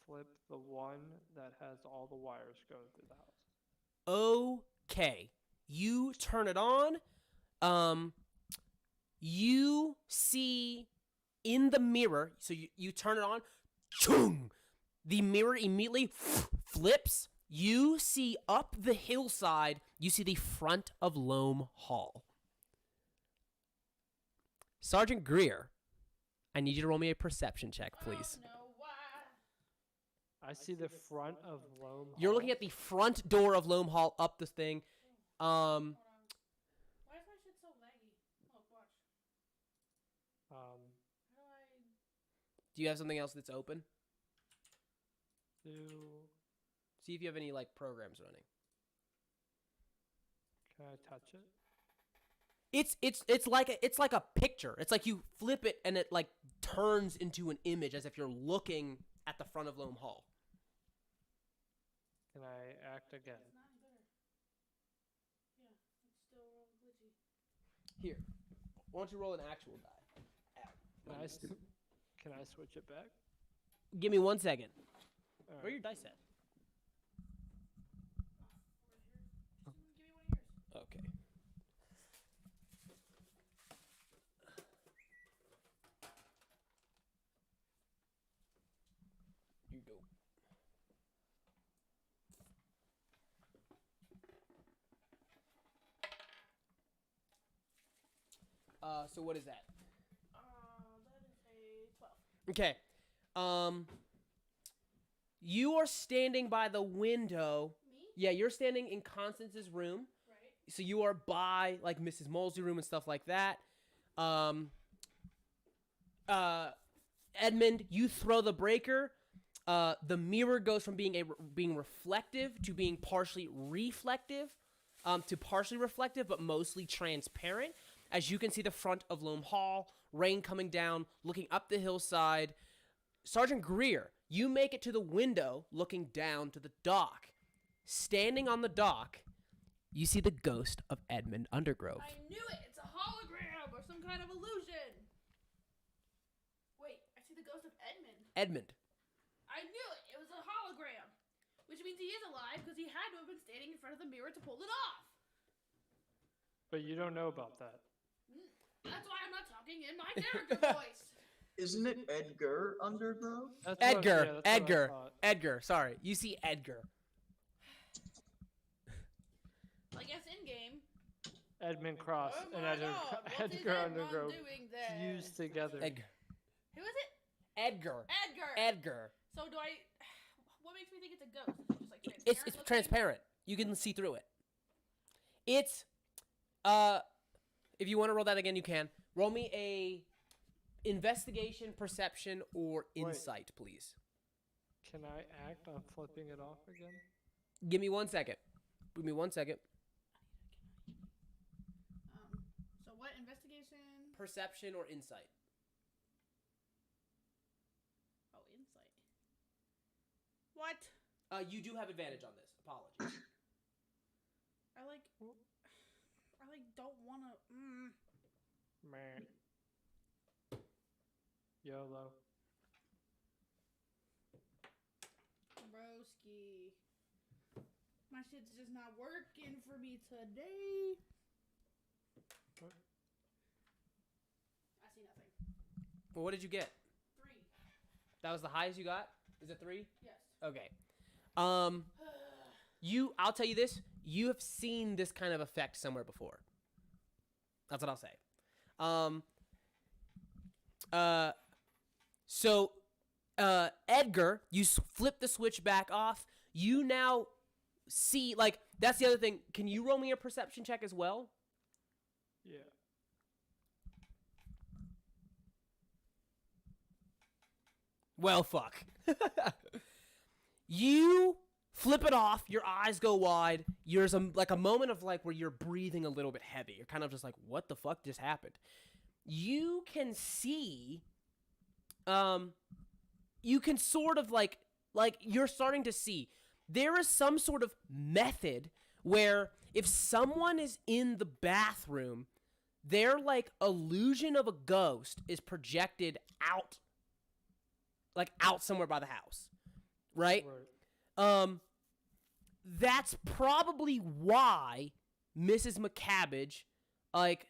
Speaker 3: flip the one that has all the wires going through the house.
Speaker 1: Okay. You turn it on. You see in the mirror, so you turn it on. Choom! The mirror immediately flips. You see up the hillside, you see the front of Loam Hall. Sergeant Greer, I need you to roll me a perception check, please.
Speaker 4: Oh, no, why?
Speaker 3: I see the front of Loam
Speaker 1: You're
Speaker 3: Hall.
Speaker 1: looking at the front door of Loam Hall up this thing.
Speaker 4: Hold on. Why is my shit so laggy? Look, watch. How do I...
Speaker 1: Do you have something else that's open?
Speaker 3: do
Speaker 1: See if you have any like programs running.
Speaker 3: can I touch it?
Speaker 1: It's like a picture. It's like you flip it and it like turns into an image as if you're looking at the front of Loam Hall.
Speaker 3: Can I act again?
Speaker 4: It's not any better. Yeah, it's still real glitchy.
Speaker 1: Here, why don't you roll an actual die?
Speaker 3: Can I switch it back?
Speaker 1: Give me 1 second.
Speaker 3: All
Speaker 1: Where are
Speaker 3: right.
Speaker 1: your dice at?
Speaker 4: Over here. Just give me one of yours.
Speaker 1: Okay. You go. So what is that?
Speaker 4: That is a 12.
Speaker 1: Okay. You are standing by the window.
Speaker 4: Me?
Speaker 1: Yeah, you're standing in Constance's room.
Speaker 4: Right.
Speaker 1: So you are by like Mrs. Molesley's room and stuff like that. Edmund, you throw the breaker. The mirror goes from being reflective to being partially reflective, to partially reflective but mostly transparent. As you can see the front of Loam Hall, rain coming down, looking up the hillside. Sergeant Greer, you make it to the window looking down to the dock. Standing on the dock, you see the ghost of Edmund Undergrove.
Speaker 4: I knew it! It's a hologram or some kind of illusion! Wait, I see the ghost of Edmund.
Speaker 1: Edmund.
Speaker 4: I knew it! It was a hologram! Which means he is alive because he had to have been standing in front of the mirror to pull it off!
Speaker 3: But you don't know about that.
Speaker 4: That's why I'm not talking in my character voice!
Speaker 6: Isn't it Edgar Undergrove?
Speaker 3: That's
Speaker 1: Edgar.
Speaker 3: that's what I
Speaker 1: Edgar.
Speaker 3: thought.
Speaker 1: Edgar. Sorry. You see Edgar.
Speaker 4: I guess in game.
Speaker 3: Edmund Cross
Speaker 4: Oh
Speaker 3: and
Speaker 4: my God, what is
Speaker 3: Edgar
Speaker 4: Edmund
Speaker 3: Undergrove
Speaker 4: doing there?
Speaker 3: fused together.
Speaker 1: Edgar.
Speaker 4: Who is it?
Speaker 1: Edgar.
Speaker 4: Edgar!
Speaker 1: Edgar.
Speaker 4: So do I... What makes me think it's a ghost? Is it just like transparent
Speaker 1: It's
Speaker 4: looking?
Speaker 1: transparent. You can see through it. It's if you want to roll that again, you can. Roll me a investigation, perception, or
Speaker 3: Wait.
Speaker 1: insight, please.
Speaker 3: Can I act on flipping it off again?
Speaker 1: Give me 1 second. Give me 1 second.
Speaker 4: So what investigation?
Speaker 1: Perception or insight.
Speaker 4: Oh, insight. What?
Speaker 1: You do have advantage on this. Apologies.
Speaker 4: I don't wanna.
Speaker 3: Man. YOLO.
Speaker 4: Broski. My shit's just not working for me today.
Speaker 3: What?
Speaker 4: I see nothing.
Speaker 1: Well, what did you get?
Speaker 4: 3.
Speaker 1: That was the highest you got? Is it 3?
Speaker 4: Yes.
Speaker 1: Okay. I'll tell you this. You have seen this kind of effect somewhere before. That's what I'll say. So, Edgar, you flip the switch back off. You now see, like, that's the other thing. Can you roll me a perception check as well?
Speaker 3: Yeah.
Speaker 1: Well, fuck. You flip it off. Your eyes go wide. There's a moment of like where you're breathing a little bit heavy. You're kind of just like, what the fuck just happened? You can see, you can sort of like you're starting to see there is some sort of method where if someone is in the bathroom, their like illusion of a ghost is projected out, like out somewhere by the house, right? That's probably why Mrs. McCabbage, like,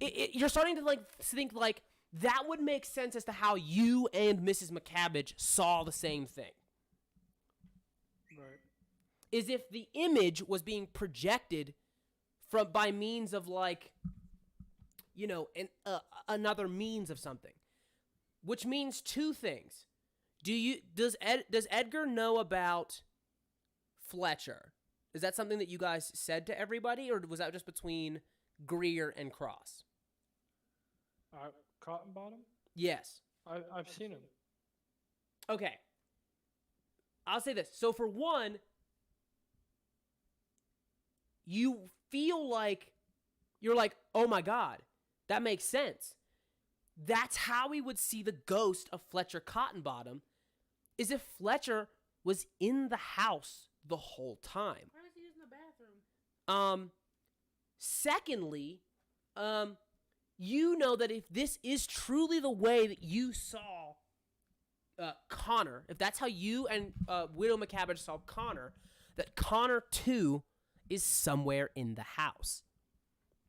Speaker 1: you're starting to like think like that would make sense as to how you and Mrs. McCabbage saw the same thing.
Speaker 3: Right.
Speaker 1: Is if the image was being projected by means of like, you know, another means of something, which means two things. Does Edgar know about Fletcher? Is that something that you guys said to everybody, or was that just between Greer and Cross?
Speaker 3: Cotton Bottom?
Speaker 1: Yes.
Speaker 3: I've seen him.
Speaker 1: Okay. I'll say this. So for one, you feel like you're like, oh my God, that makes sense. That's how we would see the ghost of Fletcher Cottonbottom, is if Fletcher was in the house the whole time.
Speaker 4: Why is he using the bathroom?
Speaker 1: Secondly, you know that if this is truly the way that you saw Connor, if that's how you and Widow McCabbage saw Connor, that Connor too is somewhere in the house.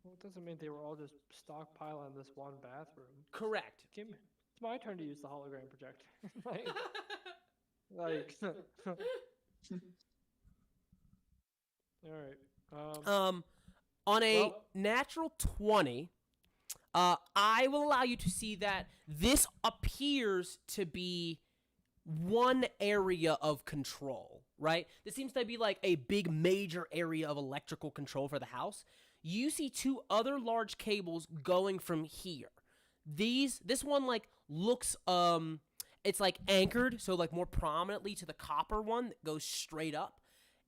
Speaker 3: Well, it doesn't mean they were all just stockpiling this one bathroom.
Speaker 1: Correct.
Speaker 3: It's my turn to use the hologram projector. like all right.
Speaker 1: On a natural 20, I will allow you to see that this appears to be one area of control, right? This seems to be like a big major area of electrical control for the house. You see two other large cables going from here. This one like looks it's like anchored, so like more prominently to the copper one that goes straight up,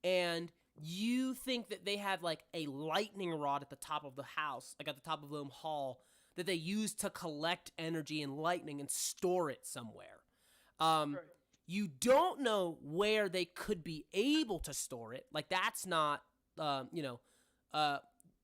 Speaker 1: and you think that they have like a lightning rod at the top of the house, like at the top of the hall, that they use to collect energy and lightning and store it somewhere.
Speaker 3: Right.
Speaker 1: You don't know where they could be able to store it. Like that's not,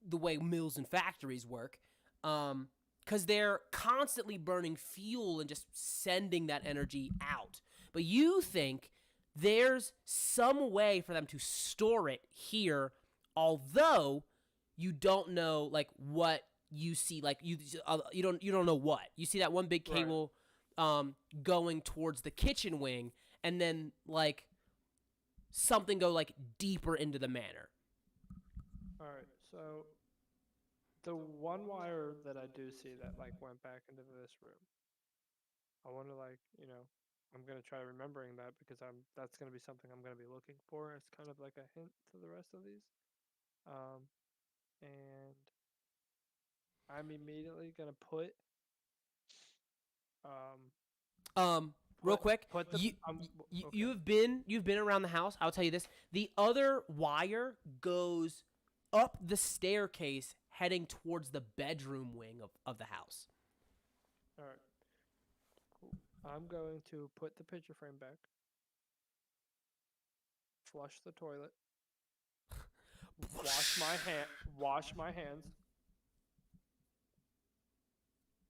Speaker 1: the way mills and factories work. Because they're constantly burning fuel and just sending that energy out. But you think there's some way for them to store it here, although you don't know like what you see. Like you don't know what you see. That one big cable going towards the kitchen wing, and then like something go like deeper into the manor.
Speaker 3: All right, so the one wire that I do see that like went back into this room, I want to I'm gonna try remembering that because that's gonna be something I'm gonna be looking for. It's kind of like a hint to the rest of these, and I'm immediately gonna put
Speaker 1: Real quick,
Speaker 3: put the,
Speaker 1: you've been around the house. I'll tell you this: the other wire goes up the staircase, heading towards the bedroom wing of the house.
Speaker 3: All right, cool. I'm going to put the picture frame back. flush the toilet, wash my hands,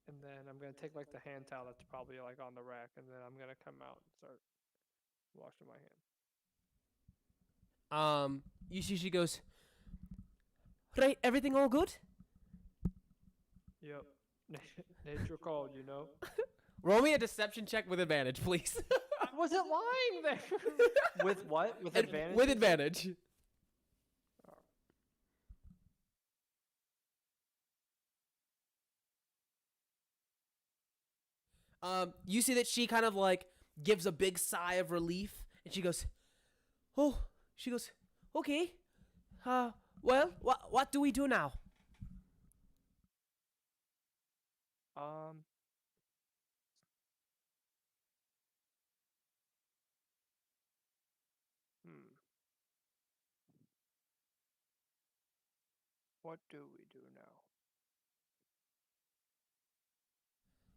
Speaker 3: and then I'm gonna take like the hand towel that's probably like on the rack, and then I'm gonna come out and start washing my hands.
Speaker 1: You see, she goes, right, everything all good?
Speaker 3: Yep. Nature called, you know.
Speaker 1: Roll me a deception check with advantage, please.
Speaker 3: I wasn't lying there. With what? With advantage?
Speaker 1: With advantage. You see that she kind of like gives a big sigh of relief, and she goes, "Oh," she goes, "Okay. Well, what do we do now?"
Speaker 3: Um. Hmm. What do we do now?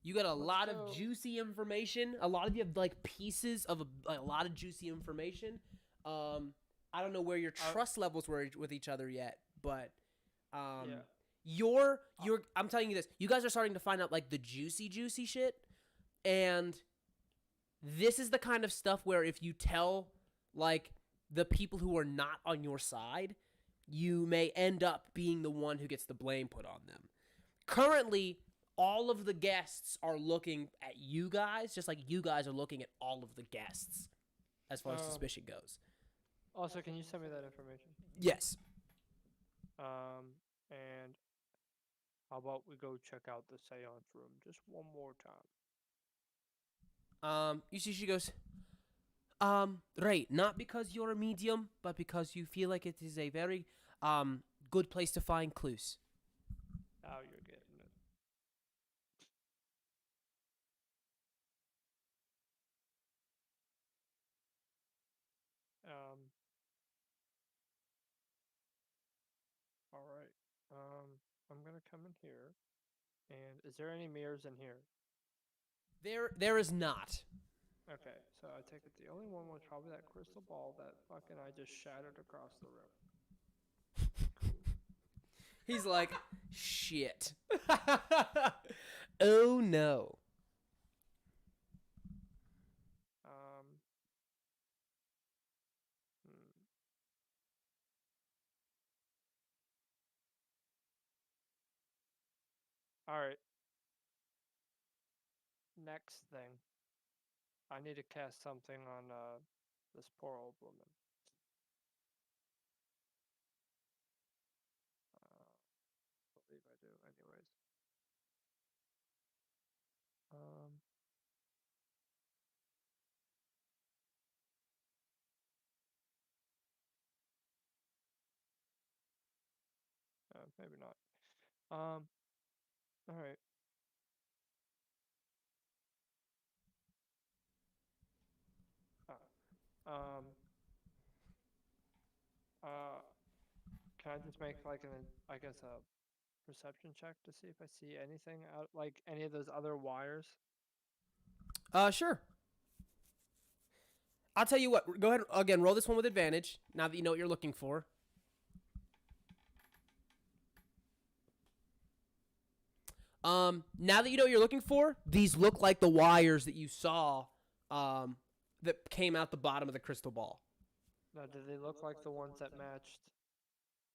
Speaker 1: You got a lot
Speaker 3: go.
Speaker 1: of juicy information. A lot of you have like pieces of a lot of juicy information. I don't know where your trust levels were with each other yet, but
Speaker 3: Yeah.
Speaker 1: you're I'm telling you this. You guys are starting to find out like the juicy shit, and this is the kind of stuff where if you tell like the people who are not on your side, you may end up being the one who gets the blame put on them. Currently, all of the guests are looking at you guys, just like you guys are looking at all of the guests, as far as suspicion goes.
Speaker 3: Also, can you send me that information?
Speaker 1: Yes.
Speaker 3: And how about we go check out the seance room just one more time?
Speaker 1: You see, she goes, right, not because you're a medium, but because you feel like it is a very, good place to find clues.
Speaker 3: Now you're getting it. All right. I'm gonna come in here. And is there any mirrors in here?
Speaker 1: There is not.
Speaker 3: Okay, so I take it the only one was probably that crystal ball that fucking I just shattered across the room.
Speaker 1: He's like, shit. Oh no.
Speaker 3: Hmm. All right. Next thing, I need to cast something on this poor old woman. I believe I do, anyways. Maybe not. All right. Um. Can I just make like I guess a perception check to see if I see anything out, like any of those other wires?
Speaker 1: Sure. I'll tell you what. Go ahead again. Roll this one with advantage. Now that you know what you're looking for. Now that you know what you're looking for, these look like the wires that you saw, that came out the bottom of the crystal ball.
Speaker 3: Now, do they look like the ones that matched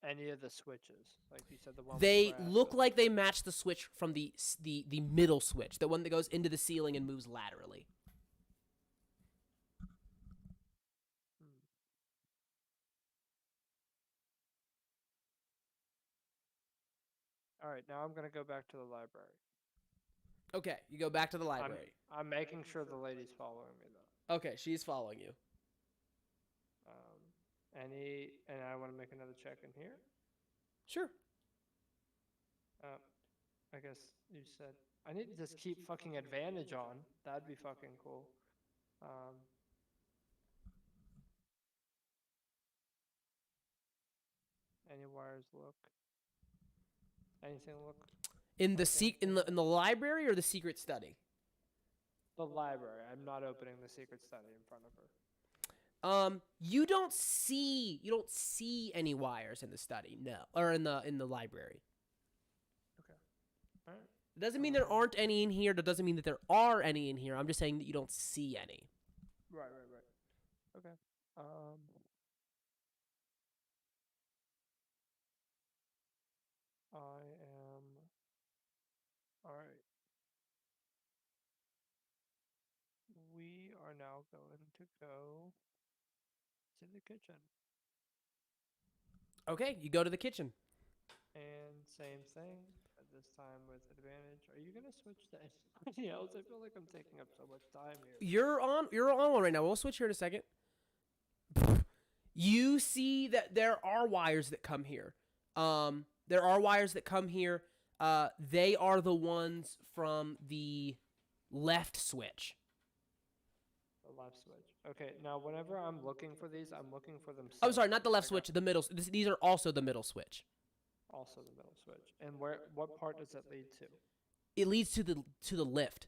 Speaker 3: any of the switches? Like you said, the one.
Speaker 1: They
Speaker 3: with brass
Speaker 1: look
Speaker 3: and-
Speaker 1: like they match the switch from the middle switch, the one that goes into the ceiling and moves laterally.
Speaker 3: Hmm. All right, now I'm gonna go back to the library.
Speaker 1: Okay, you go back to the library.
Speaker 3: I'm making sure the lady's following me though.
Speaker 1: Okay, she's following you.
Speaker 3: And I want to make another check in here.
Speaker 1: Sure.
Speaker 3: I guess you said I need to just keep fucking advantage on. That'd be fucking cool. Any wires look? Anything look?
Speaker 1: In the library or the secret study?
Speaker 3: The library. I'm not opening the secret study in front of
Speaker 1: You don't see any wires in the study, no, or in the library.
Speaker 3: All right.
Speaker 1: It doesn't mean there aren't any in here. That doesn't mean that there are any in here. I'm just saying that you don't see any.
Speaker 3: Right. Okay. I am. All right. We are now going to go to the kitchen.
Speaker 1: Okay, you go to the kitchen.
Speaker 3: And same thing, but this time with advantage. Are you gonna switch to anybody else? I feel like I'm taking up so much time here.
Speaker 1: You're on one right now. We'll switch here in a second. You see that there are wires that come here. There are wires that come here. They are the ones from the left switch.
Speaker 3: The left switch. Okay, now whenever I'm looking for these, I'm looking for them.
Speaker 1: I'm sorry, not the left
Speaker 3: separate.
Speaker 1: switch, the middle. These are also the middle switch.
Speaker 3: Also the middle switch. And what part does it lead to?
Speaker 1: It leads to the lift.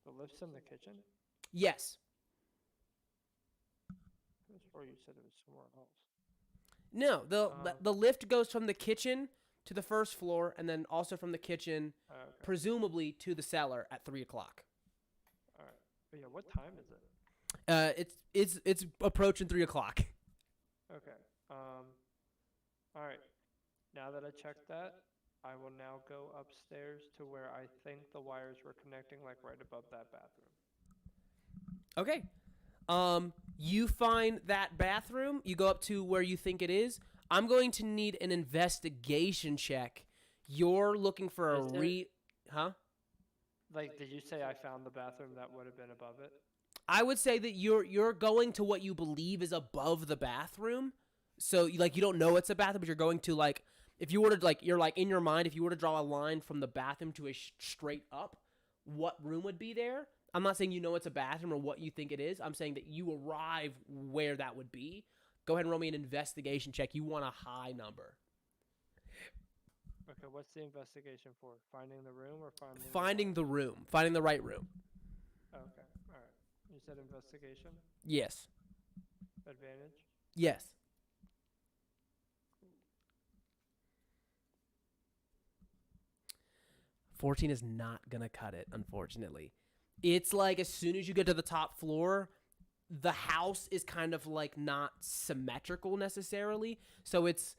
Speaker 3: The lift's in the kitchen?
Speaker 1: Yes.
Speaker 3: I could have swore you said it was somewhere else.
Speaker 1: No, the lift goes from the kitchen to the first floor, and then also from the kitchen,
Speaker 3: Okay.
Speaker 1: presumably to the cellar at 3 o'clock.
Speaker 3: All right. But yeah, what time is it?
Speaker 1: It's approaching 3 o'clock.
Speaker 3: Okay. All right. Now that I checked that, I will now go upstairs to where I think the wires were connecting, like right above that bathroom.
Speaker 1: Okay. You find that bathroom. You go up to where you think it is. I'm going to need an investigation check. You're looking for a Huh?
Speaker 3: Like, did you say I found the bathroom that would have been above it?
Speaker 1: I would say that you're going to what you believe is above the bathroom. So you don't know it's a bathroom, but you're going to if you were to you're in your mind, if you were to draw a line from the bathroom to a straight up, what room would be there? I'm not saying you know it's a bathroom or what you think it is. I'm saying that you arrive where that would be. Go ahead and roll me an investigation check. You want a high number.
Speaker 3: Okay, what's the investigation for? Finding the room or
Speaker 1: Finding the room. Finding the right room.
Speaker 3: Okay, all right. You said investigation?
Speaker 1: Yes.
Speaker 3: Advantage?
Speaker 1: Yes. $14 is not going to cut it, unfortunately. It's as soon as you get to the top floor, the house is kind of not symmetrical necessarily. So it's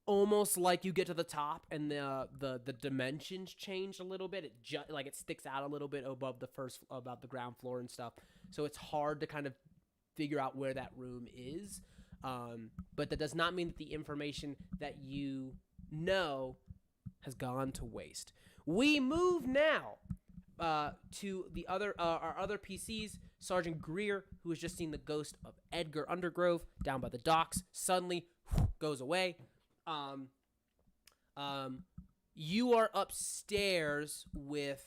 Speaker 1: almost like you get to the top and the dimensions change a little bit. It sticks out a little bit above the ground floor and stuff. So it's hard to kind of figure out where that room is. But that does not mean that the information that you know has gone to waste. We move now to the our other PCs. Sergeant Greer, who has just seen the ghost of Edgar Undergrove down by the docks, suddenly goes away. You are upstairs with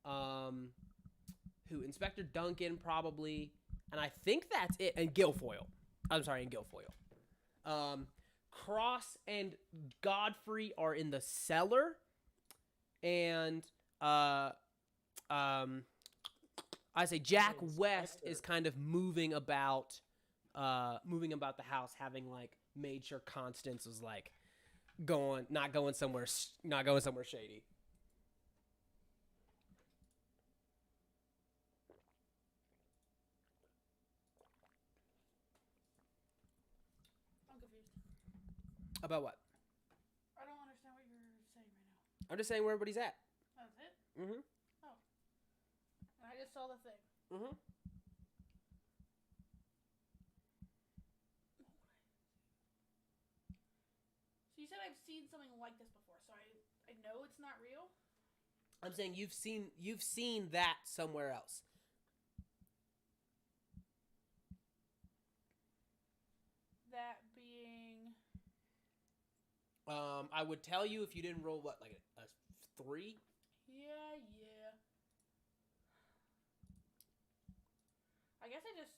Speaker 1: who? Inspector Duncan probably, and I think that's it. And Guilfoyle. I'm sorry, and Guilfoyle. Cross and Godfrey are in the cellar, and I say Jack West is kind of moving about the house, having made sure Constance was not going somewhere shady.
Speaker 4: I'm confused.
Speaker 1: About what?
Speaker 4: I don't understand what you're saying right now.
Speaker 1: I'm just saying where everybody's at.
Speaker 4: That's it?
Speaker 1: Mm-hmm.
Speaker 4: Oh. I just saw the thing.
Speaker 1: Mm-hmm.
Speaker 4: So you said I've seen something like this before, so I know it's not real?
Speaker 1: I'm saying you've seen that somewhere else.
Speaker 4: That being...
Speaker 1: I would tell you if you didn't roll a 3?
Speaker 4: Yeah. I guess I just...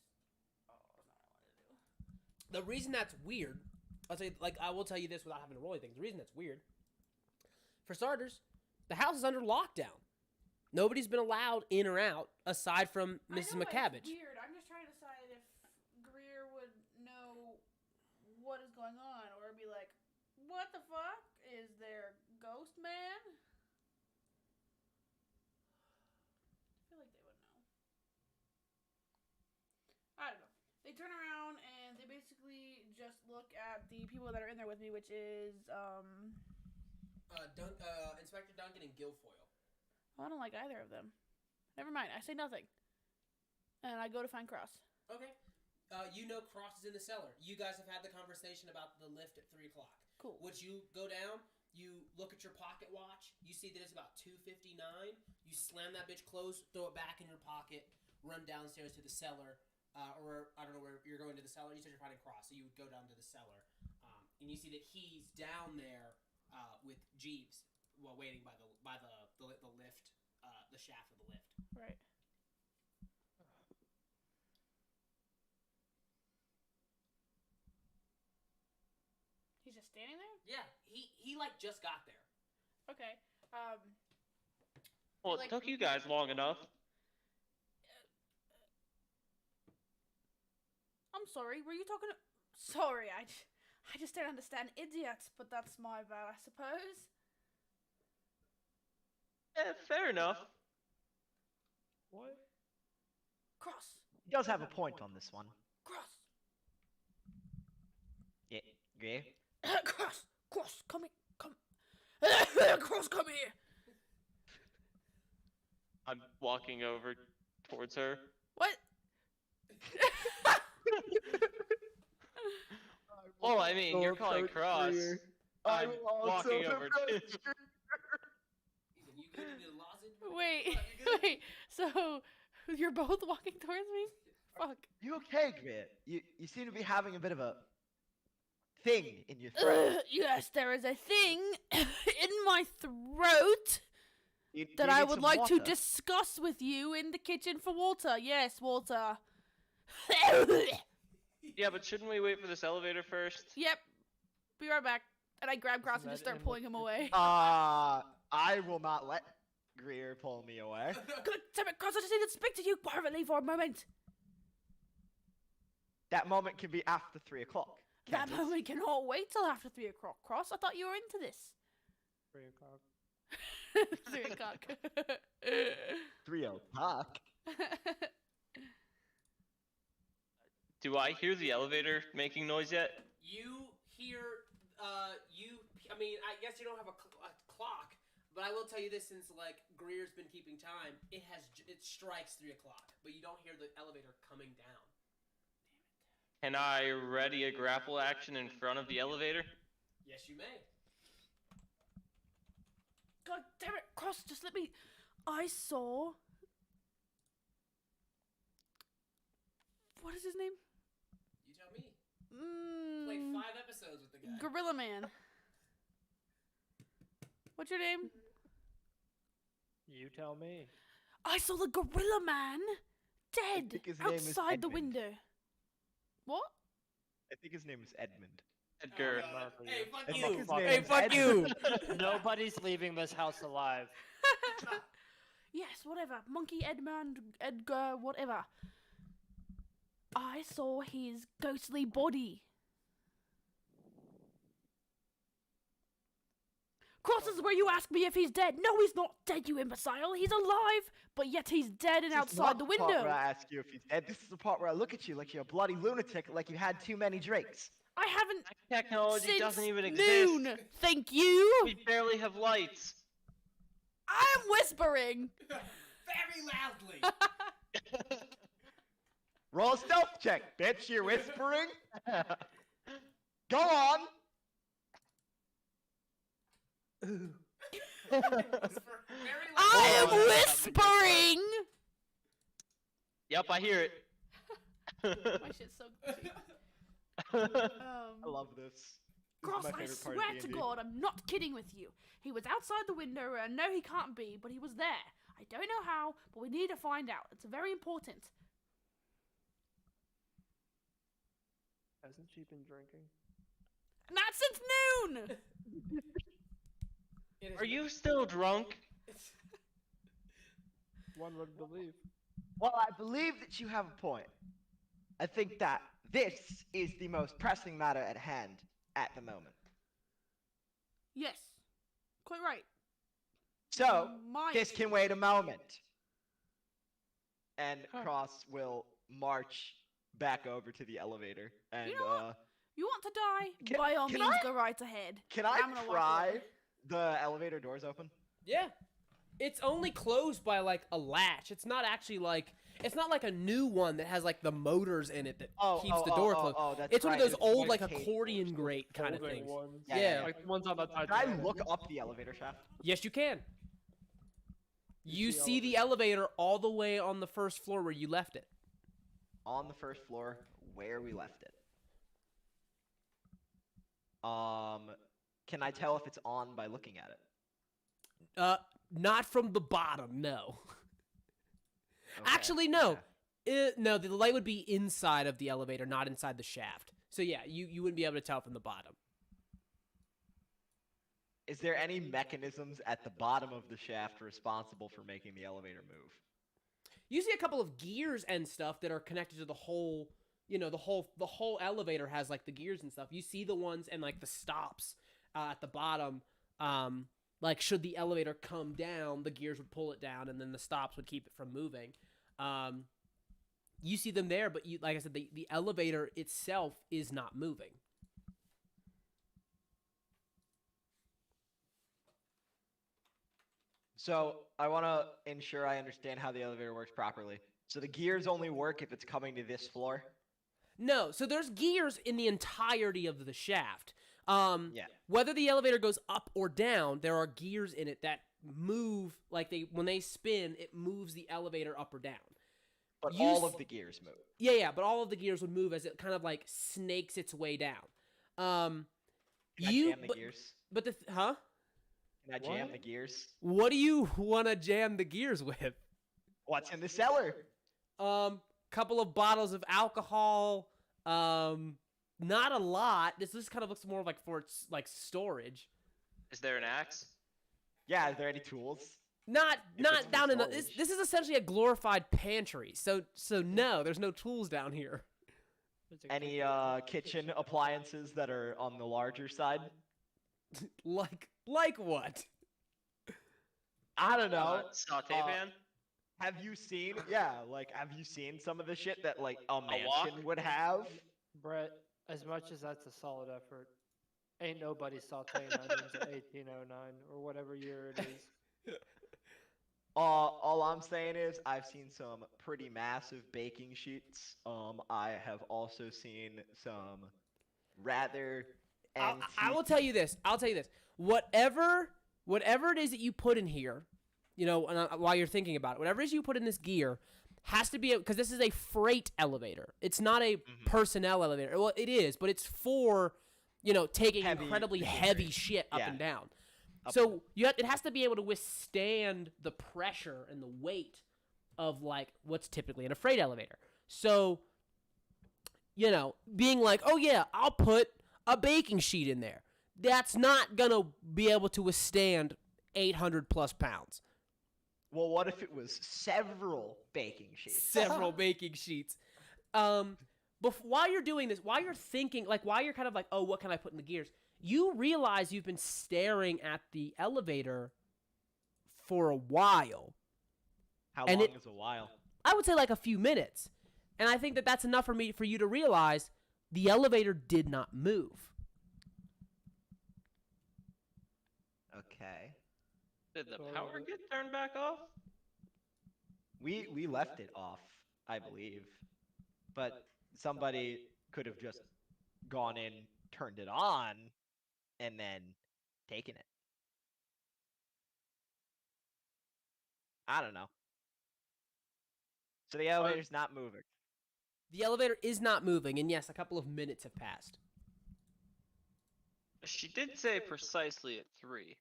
Speaker 4: Oh, that's not what I wanted to do.
Speaker 1: The reason that's weird, I'll say, I will tell you this without having to roll anything. The reason that's weird, for starters, the house is under lockdown. Nobody's been allowed in or out aside from
Speaker 4: I
Speaker 1: Mrs.
Speaker 4: know it's
Speaker 1: McCabbage.
Speaker 4: weird. I'm just trying to decide if Greer would know what is going on, or be like, "What the fuck? Is there Ghost Man?" I feel like they would know. I don't know. They turn around and they basically just look at the people that are in there with me, which is
Speaker 1: Inspector Duncan and Guilfoyle.
Speaker 4: I don't like either of them. Never mind. I say nothing, and I go to find Cross.
Speaker 1: Okay. You know Cross is in the cellar. You guys have had the conversation about the lift at 3 o'clock.
Speaker 4: Cool.
Speaker 1: Which you go down, you look at your pocket watch, you see that it's about 2:59. You slam that bitch closed, throw it back in your pocket, run downstairs to the cellar, or I don't know where you're going to the cellar. You said you're finding Cross, so you would go down to the cellar, and you see that he's down there with Jeeves, while waiting by the lift, the shaft of the lift.
Speaker 4: Right. He's just standing there?
Speaker 1: Yeah, he like just got there.
Speaker 4: Okay.
Speaker 5: Well,
Speaker 4: like-
Speaker 5: it took you guys long enough.
Speaker 4: I'm sorry. Were you talking to... Sorry, I just don't understand idiots, but that's my bad, I suppose.
Speaker 5: Yeah, fair enough.
Speaker 3: What?
Speaker 4: Cross.
Speaker 2: He does have a point on this one.
Speaker 4: Cross.
Speaker 2: Yeah. Yeah.
Speaker 4: Cross. Cross, come here. Come. Cross, come here.
Speaker 5: I'm walking over towards her.
Speaker 4: What?
Speaker 5: Well, I mean, you're calling Cross. I'm walking over to.
Speaker 1: He's like, you good? You need a lozenge?
Speaker 4: Wait,
Speaker 1: You good?
Speaker 4: wait. So, you're both walking towards me? Fuck.
Speaker 2: You okay, Grit? You seem to be having a bit of a thing in your throat.
Speaker 4: Yes, there is a thing in my throat
Speaker 2: You
Speaker 4: that
Speaker 2: need
Speaker 4: I would
Speaker 2: some
Speaker 4: like to
Speaker 2: water.
Speaker 4: discuss with you in the kitchen for water. Yes, water.
Speaker 5: Yeah, but shouldn't we wait for this elevator first?
Speaker 4: Yep. Be right back. And I grab Cross and
Speaker 3: Isn't
Speaker 4: just
Speaker 3: that
Speaker 4: start
Speaker 3: in
Speaker 4: pulling him away.
Speaker 2: I will not let Greer pull me away.
Speaker 4: Good, damn it, Cross, I just need to speak to you privately for a moment.
Speaker 2: That moment can be after 3 o'clock.
Speaker 4: That
Speaker 2: can't it?
Speaker 4: moment cannot wait till after 3 o'clock, Cross. I thought you were into this.
Speaker 3: 3 o'clock.
Speaker 4: 3 o'clock.
Speaker 2: 3 o'clock.
Speaker 5: Do I hear the elevator making noise yet?
Speaker 1: You hear, I mean, I guess you don't have a clock, but I will tell you this, since, like, Greer's been keeping time, it strikes 3 o'clock, but you don't hear the elevator coming down.
Speaker 5: Can I ready a grapple action in front of the elevator?
Speaker 1: Yes, you may.
Speaker 4: God damn it, Cross, just let me... I saw... What is his name?
Speaker 1: You tell me. Played 5 episodes with the guy.
Speaker 4: Gorilla Man. What's your name?
Speaker 3: You tell me.
Speaker 4: I saw the Gorilla Man dead
Speaker 2: think his name is
Speaker 4: outside the
Speaker 2: Edmund.
Speaker 4: window. What?
Speaker 2: I think his name is Edmund.
Speaker 5: Edgar.
Speaker 1: Oh,
Speaker 3: Not for
Speaker 1: hey,
Speaker 3: you.
Speaker 1: fuck
Speaker 2: I
Speaker 1: you.
Speaker 2: think his
Speaker 3: Fuck
Speaker 2: name
Speaker 1: Hey,
Speaker 2: is
Speaker 1: fuck you.
Speaker 2: Edmund.
Speaker 3: Nobody's leaving this house alive.
Speaker 4: Yes, whatever. Monkey, Edmund, Edgar, whatever. I saw his ghostly body. Cross is where you ask me if he's dead. No, he's not dead, you imbecile. He's alive, but yet he's dead and
Speaker 2: This is
Speaker 4: outside
Speaker 2: not
Speaker 4: the
Speaker 2: part
Speaker 4: window.
Speaker 2: where I ask you if he's dead. This is the part where I look at you like you're a bloody lunatic, like you had too many drinks.
Speaker 4: I haven't
Speaker 5: Technology
Speaker 4: since
Speaker 5: doesn't even
Speaker 4: noon.
Speaker 5: exist.
Speaker 4: Thank you.
Speaker 5: We barely have lights.
Speaker 4: I'm whispering.
Speaker 1: Very loudly.
Speaker 2: Roll a stealth check, bitch. You're whispering. Go on.
Speaker 1: Very loudly.
Speaker 4: I am
Speaker 5: Oh,
Speaker 4: whispering.
Speaker 5: Yep, I hear it.
Speaker 4: My shit's so cheap.
Speaker 2: I love this. This
Speaker 4: Cross,
Speaker 2: is my
Speaker 4: I
Speaker 2: favorite part
Speaker 4: swear
Speaker 2: of
Speaker 4: to
Speaker 2: D&D.
Speaker 4: God, I'm not kidding with you. He was outside the window, and I know he can't be, but he was there. I don't know how, but we need to find out. It's very important.
Speaker 3: Hasn't she been drinking?
Speaker 4: Not since noon!
Speaker 1: It is-
Speaker 5: Are you still drunk?
Speaker 3: one would believe.
Speaker 2: Well, I believe that you have a point. I think that this is the most pressing matter at hand at the moment.
Speaker 4: Yes, quite right.
Speaker 2: So,
Speaker 4: My
Speaker 2: this can
Speaker 4: opinion.
Speaker 2: wait a moment. And
Speaker 3: Huh.
Speaker 2: Cross will march back over to the elevator. And,
Speaker 4: You know what? You want to die?
Speaker 2: Can-
Speaker 4: By all
Speaker 2: can
Speaker 4: means,
Speaker 2: I-
Speaker 4: go right ahead.
Speaker 2: can I
Speaker 4: I'm gonna walk
Speaker 2: pry
Speaker 4: away.
Speaker 2: the elevator doors open?
Speaker 1: Yeah. It's only closed by like a latch. It's not actually like it's not like a new one that has like the motors in it that keeps the door closed.
Speaker 2: that's
Speaker 1: It's one of
Speaker 2: right.
Speaker 1: those old like
Speaker 2: cage
Speaker 1: accordion
Speaker 2: doors.
Speaker 1: grate kind of
Speaker 3: Folding
Speaker 1: things.
Speaker 3: ones.
Speaker 1: Yeah.
Speaker 3: Like the ones on the
Speaker 2: Can I
Speaker 3: Titanic.
Speaker 2: look up the elevator shaft?
Speaker 1: Yes, you can. You
Speaker 3: see
Speaker 1: see the elevator all the way on the first floor where you left it.
Speaker 2: On the first floor, where we left it. Can I tell if it's on by looking at it?
Speaker 1: Not from the bottom, no.
Speaker 2: Okay,
Speaker 1: Actually, no.
Speaker 2: okay.
Speaker 1: No, the light would be inside of the elevator, not inside the shaft. So yeah, you wouldn't be able to tell from the bottom.
Speaker 2: Is there any mechanisms at the bottom of the shaft responsible for making the elevator move?
Speaker 1: You see a couple of gears and stuff that are connected to the whole, the whole elevator has like the gears and stuff. You see the ones and like the stops at the bottom. Like should the elevator come down, the gears would pull it down, and then the stops would keep it from moving. You see them there, but like I said, the elevator itself is not moving.
Speaker 2: So I want to ensure I understand how the elevator works properly. So the gears only work if it's coming to this floor?
Speaker 1: No, so there's gears in the entirety of the shaft.
Speaker 2: Yeah.
Speaker 1: Whether the elevator goes up or down, there are gears in it that move, like when they spin, it moves the elevator up or down.
Speaker 2: But
Speaker 1: You
Speaker 2: all
Speaker 1: s-
Speaker 2: of the gears move.
Speaker 1: Yeah, but all of the gears would move as it kind of like snakes its way down.
Speaker 2: Can I
Speaker 1: You,
Speaker 2: jam the gears?
Speaker 1: but huh?
Speaker 2: Can I jam
Speaker 3: What?
Speaker 2: the gears?
Speaker 1: What do you want to jam the gears with?
Speaker 2: What's in the cellar?
Speaker 1: Couple of bottles of alcohol. Not a lot. This kind of looks more like for its like storage.
Speaker 5: Is there an axe?
Speaker 2: Yeah, is there any tools?
Speaker 1: Not
Speaker 2: If it's for
Speaker 1: down in the.
Speaker 2: storage.
Speaker 1: This is essentially a glorified pantry. So no, there's no tools down here.
Speaker 3: There's a
Speaker 2: Any
Speaker 3: kitchen.
Speaker 2: kitchen appliances that are on the larger side?
Speaker 1: Like what?
Speaker 2: I don't know.
Speaker 5: Saute
Speaker 2: Uh,
Speaker 5: pan?
Speaker 2: Have you seen? Yeah, like have you seen some of the shit that like a
Speaker 5: wok?
Speaker 2: mansion would have?
Speaker 3: Brett, as much as that's a solid effort, ain't nobody sauteing onions in 1809 or whatever year it is.
Speaker 2: All I'm saying is I've seen some pretty massive baking sheets. I have also seen some rather
Speaker 1: I will tell you this. Whatever it is that you put in here, while you're thinking about it, whatever it is you put in this gear has to be because this is a freight elevator. It's not a personnel elevator. Well, it is, but it's for taking
Speaker 2: Heavy
Speaker 1: incredibly
Speaker 2: machinery.
Speaker 1: heavy shit up
Speaker 2: Yeah.
Speaker 1: and down.
Speaker 2: Up
Speaker 1: So it has to be able to withstand the pressure and the weight of like what's typically in a freight elevator. So, being like, oh yeah, I'll put a baking sheet in there. That's not gonna be able to withstand 800 plus pounds.
Speaker 2: Well, what if it was several baking sheets?
Speaker 1: Several baking sheets. While you're doing this, while you're thinking, like while you're kind of like, oh, what can I put in the gears? You realize you've been staring at the elevator for a while.
Speaker 2: How
Speaker 1: and
Speaker 2: long
Speaker 1: it-
Speaker 2: is a while?
Speaker 1: I would say like a few minutes. And I think that that's enough for you to realize the elevator did not move.
Speaker 2: Okay.
Speaker 5: Did the
Speaker 3: So,
Speaker 5: power get turned back off?
Speaker 2: We left it off, I believe. But somebody could have just gone in, turned it on, and then taken it. I don't know. So the elevator's not moving.
Speaker 1: The elevator is not moving, and yes, a couple of minutes have passed.
Speaker 5: She did say precisely at 3.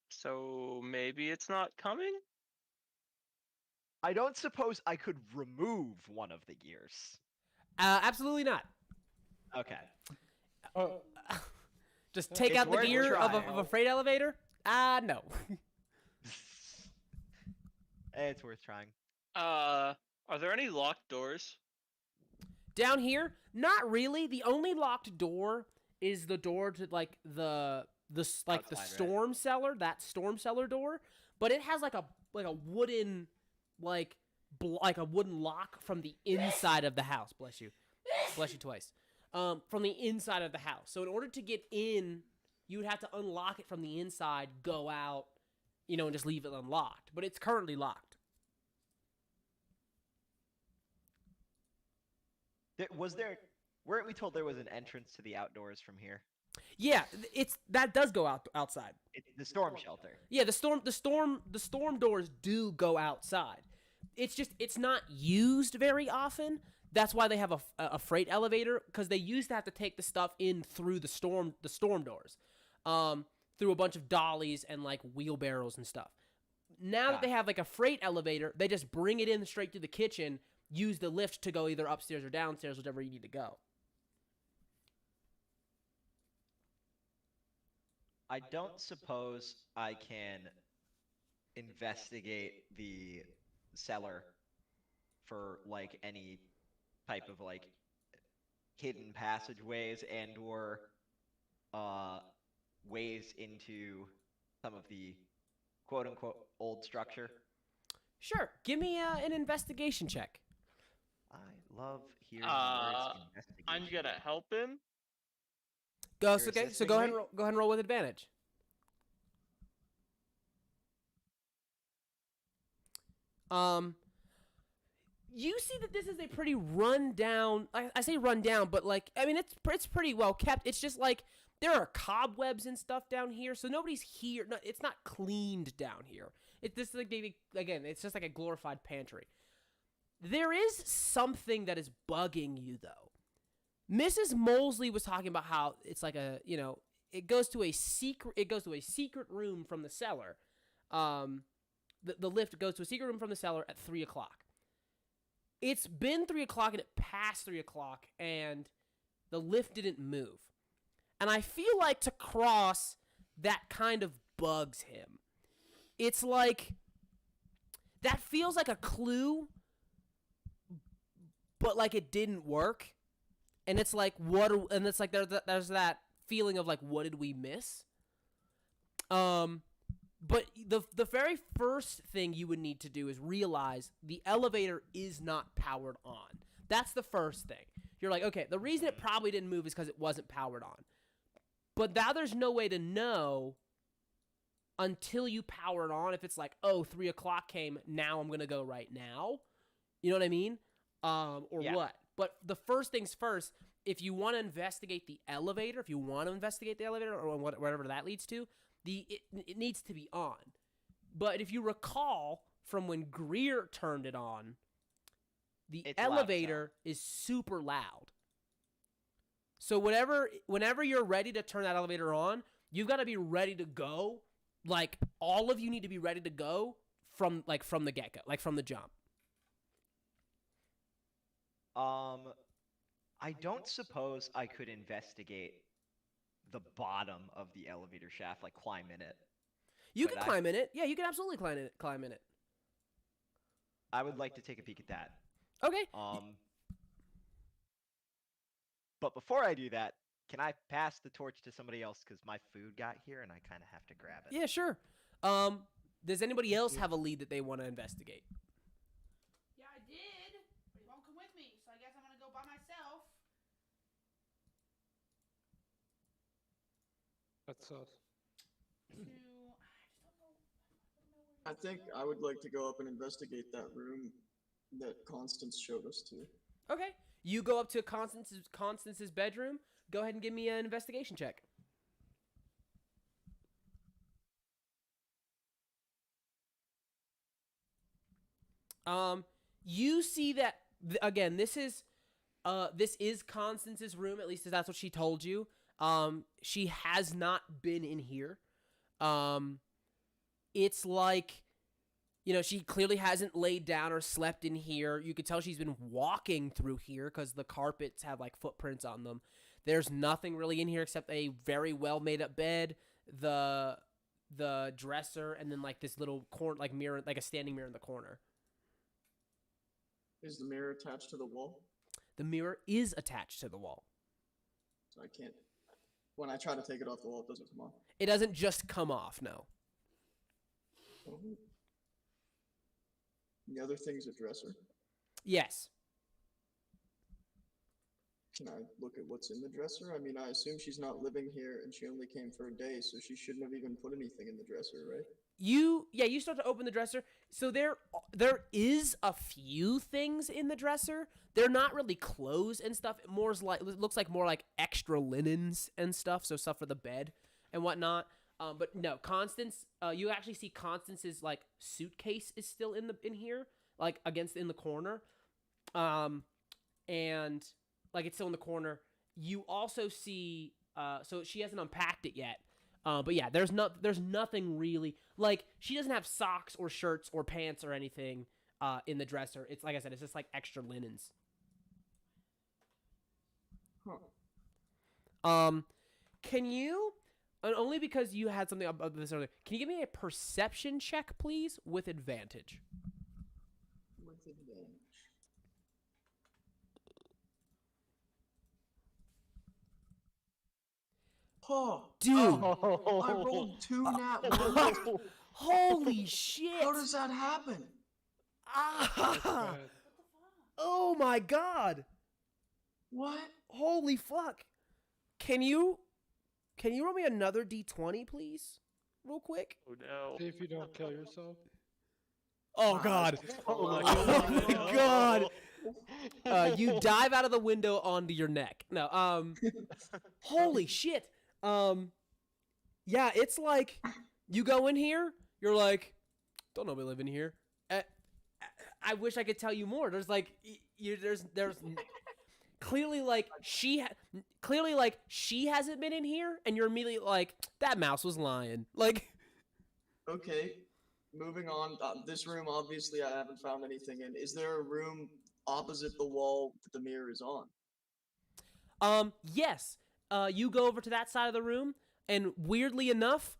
Speaker 5: So maybe it's not coming?
Speaker 2: I don't suppose I could remove one of the gears.
Speaker 1: Absolutely not.
Speaker 2: Okay.
Speaker 3: Oh,
Speaker 1: Just take
Speaker 2: It's
Speaker 1: out the
Speaker 2: worth
Speaker 1: gear of
Speaker 2: trying.
Speaker 1: a freight elevator? No.
Speaker 2: It's worth trying.
Speaker 5: Are there any locked doors?
Speaker 1: Down here, not really. The only locked door is the door to like the
Speaker 2: Outside, right?
Speaker 1: storm cellar, that storm cellar door, but it has like a wooden like like a wooden lock from the inside of the house. Bless you twice. From the inside of the house. So in order to get in, you would have to unlock it from the inside, go out, and just leave it unlocked. But it's currently locked.
Speaker 2: Weren't we told there was an entrance to the outdoors from here?
Speaker 1: Yeah, that does go outside.
Speaker 2: It's the storm shelter.
Speaker 1: Yeah, the storm doors do go outside. It's just it's not used very often. That's why they have a freight elevator, because they used to have to take the stuff in through the storm doors, through a bunch of dollies and like wheelbarrows and stuff. Now that they have like a freight elevator, they just bring it in straight to the kitchen. Use the lift to go either upstairs or downstairs, whichever you need to go.
Speaker 2: I don't suppose I can investigate the cellar for like any type of like hidden passageways and or ways into some of the quote unquote old structure.
Speaker 1: Sure, give me an investigation check.
Speaker 2: I love hearing the words investigation.
Speaker 5: I'm gonna help him.
Speaker 1: Go.
Speaker 2: You're
Speaker 1: Okay, so
Speaker 2: assisting
Speaker 1: go ahead
Speaker 2: me?
Speaker 1: and roll with advantage. You see that this is a pretty rundown. I say rundown, but like I mean it's pretty well kept. It's just like there are cobwebs and stuff down here, so nobody's here. No, it's not cleaned down here. It's just like it's just like a glorified pantry. There is something that is bugging you though. Mrs. Molesley was talking about how it's like it goes to a secret room from the cellar. The lift goes to a secret room from the cellar at 3:00. It's been 3:00 and it passed 3:00 and the lift didn't move. And I feel like to Cross, that kind of bugs him. It's like, that feels like a clue, but like it didn't work. And it's like, and it's like there's that feeling of like, what did we miss? But the very first thing you would need to do is realize the elevator is not powered on. That's the first thing. You're like, okay, the reason it probably didn't move is because it wasn't powered on. But now there's no way to know until you power it on if it's like, oh, 3:00 came, now I'm going to go right now. You know what I mean? What? But the first things first, if you want to investigate the elevator, or whatever that leads to, it needs to be on. But if you recall from when Greer turned it on, the elevator is super loud. So whenever you're ready to turn that elevator on, you've got to be ready to go. Like all of you need to be ready to go from the get-go, like from the jump.
Speaker 2: I don't suppose I could investigate the bottom of the elevator shaft, like climb in it.
Speaker 1: You can climb in it. Yeah, you can absolutely climb in it.
Speaker 2: I would like to take a peek at that.
Speaker 1: Okay.
Speaker 2: But before I do that, can I pass the torch to somebody else because my food got here and I kind of have to grab it?
Speaker 1: Yeah, sure. Does anybody else have a lead that they want to investigate?
Speaker 4: Yeah, I did, but he won't come with me, so I guess I'm gonna go by myself.
Speaker 3: That's us.
Speaker 6: I think I would like to go up and investigate that room that Constance showed us to.
Speaker 1: Okay. You go up to Constance's bedroom. Go ahead and give me an investigation check. You see that again. This is Constance's room. At least that's what she told you. She has not been in here. It's like, she clearly hasn't laid down or slept in here. You could tell she's been walking through here because the carpets have like footprints on them. There's nothing really in here except a very well made up bed. The the dresser, and then like this little corner, like mirror, like a standing mirror in the corner.
Speaker 6: Is the mirror attached to the wall?
Speaker 1: The mirror is attached to the wall.
Speaker 6: So I can't. When I try to take it off the wall, it doesn't come off.
Speaker 1: It doesn't just come off, no.
Speaker 6: Oh. The other thing's a dresser.
Speaker 1: Yes.
Speaker 6: Can I look at what's in the dresser? I mean, I assume she's not living here and she only came for a day, so she shouldn't have even put anything in the dresser, right?
Speaker 1: You start to open the dresser. So there is a few things in the dresser. They're not really clothes and stuff. It looks like more like extra linens and stuff. So stuff for the bed and whatnot. But no, Constance. You actually see Constance's like suitcase is still in here, like in the corner. And like it's still in the corner. You also see. So she hasn't unpacked it yet. But yeah, there's nothing really, like, she doesn't have socks or shirts or pants or anything in the dresser. It's like I said, it's just like extra linens.
Speaker 6: Huh.
Speaker 1: Can you, and only because you had something about this earlier, can you give me a perception check, please, with advantage?
Speaker 6: With advantage. Oh,
Speaker 1: Dude.
Speaker 6: I rolled 2 nat 1s.
Speaker 1: Holy shit.
Speaker 6: How does that happen?
Speaker 1: Ah. Oh my god.
Speaker 6: What?
Speaker 1: Holy fuck. Can you roll me another d20, please? Real quick?
Speaker 5: Oh no.
Speaker 3: See if you don't kill yourself.
Speaker 1: Oh god.
Speaker 6: Oh my
Speaker 1: Oh god. You dive out of the window onto your neck. No, holy shit. Yeah, it's like you go in here, you're like, don't nobody live in here. I wish I could tell you more. There's like there's clearly like she hasn't been in here, and you're immediately like, that mouse was lying. Like,
Speaker 6: Okay, moving on. This room, obviously, I haven't found anything in. Is there a room opposite the wall that the mirror is on?
Speaker 1: yes. You go over to that side of the room, and weirdly enough,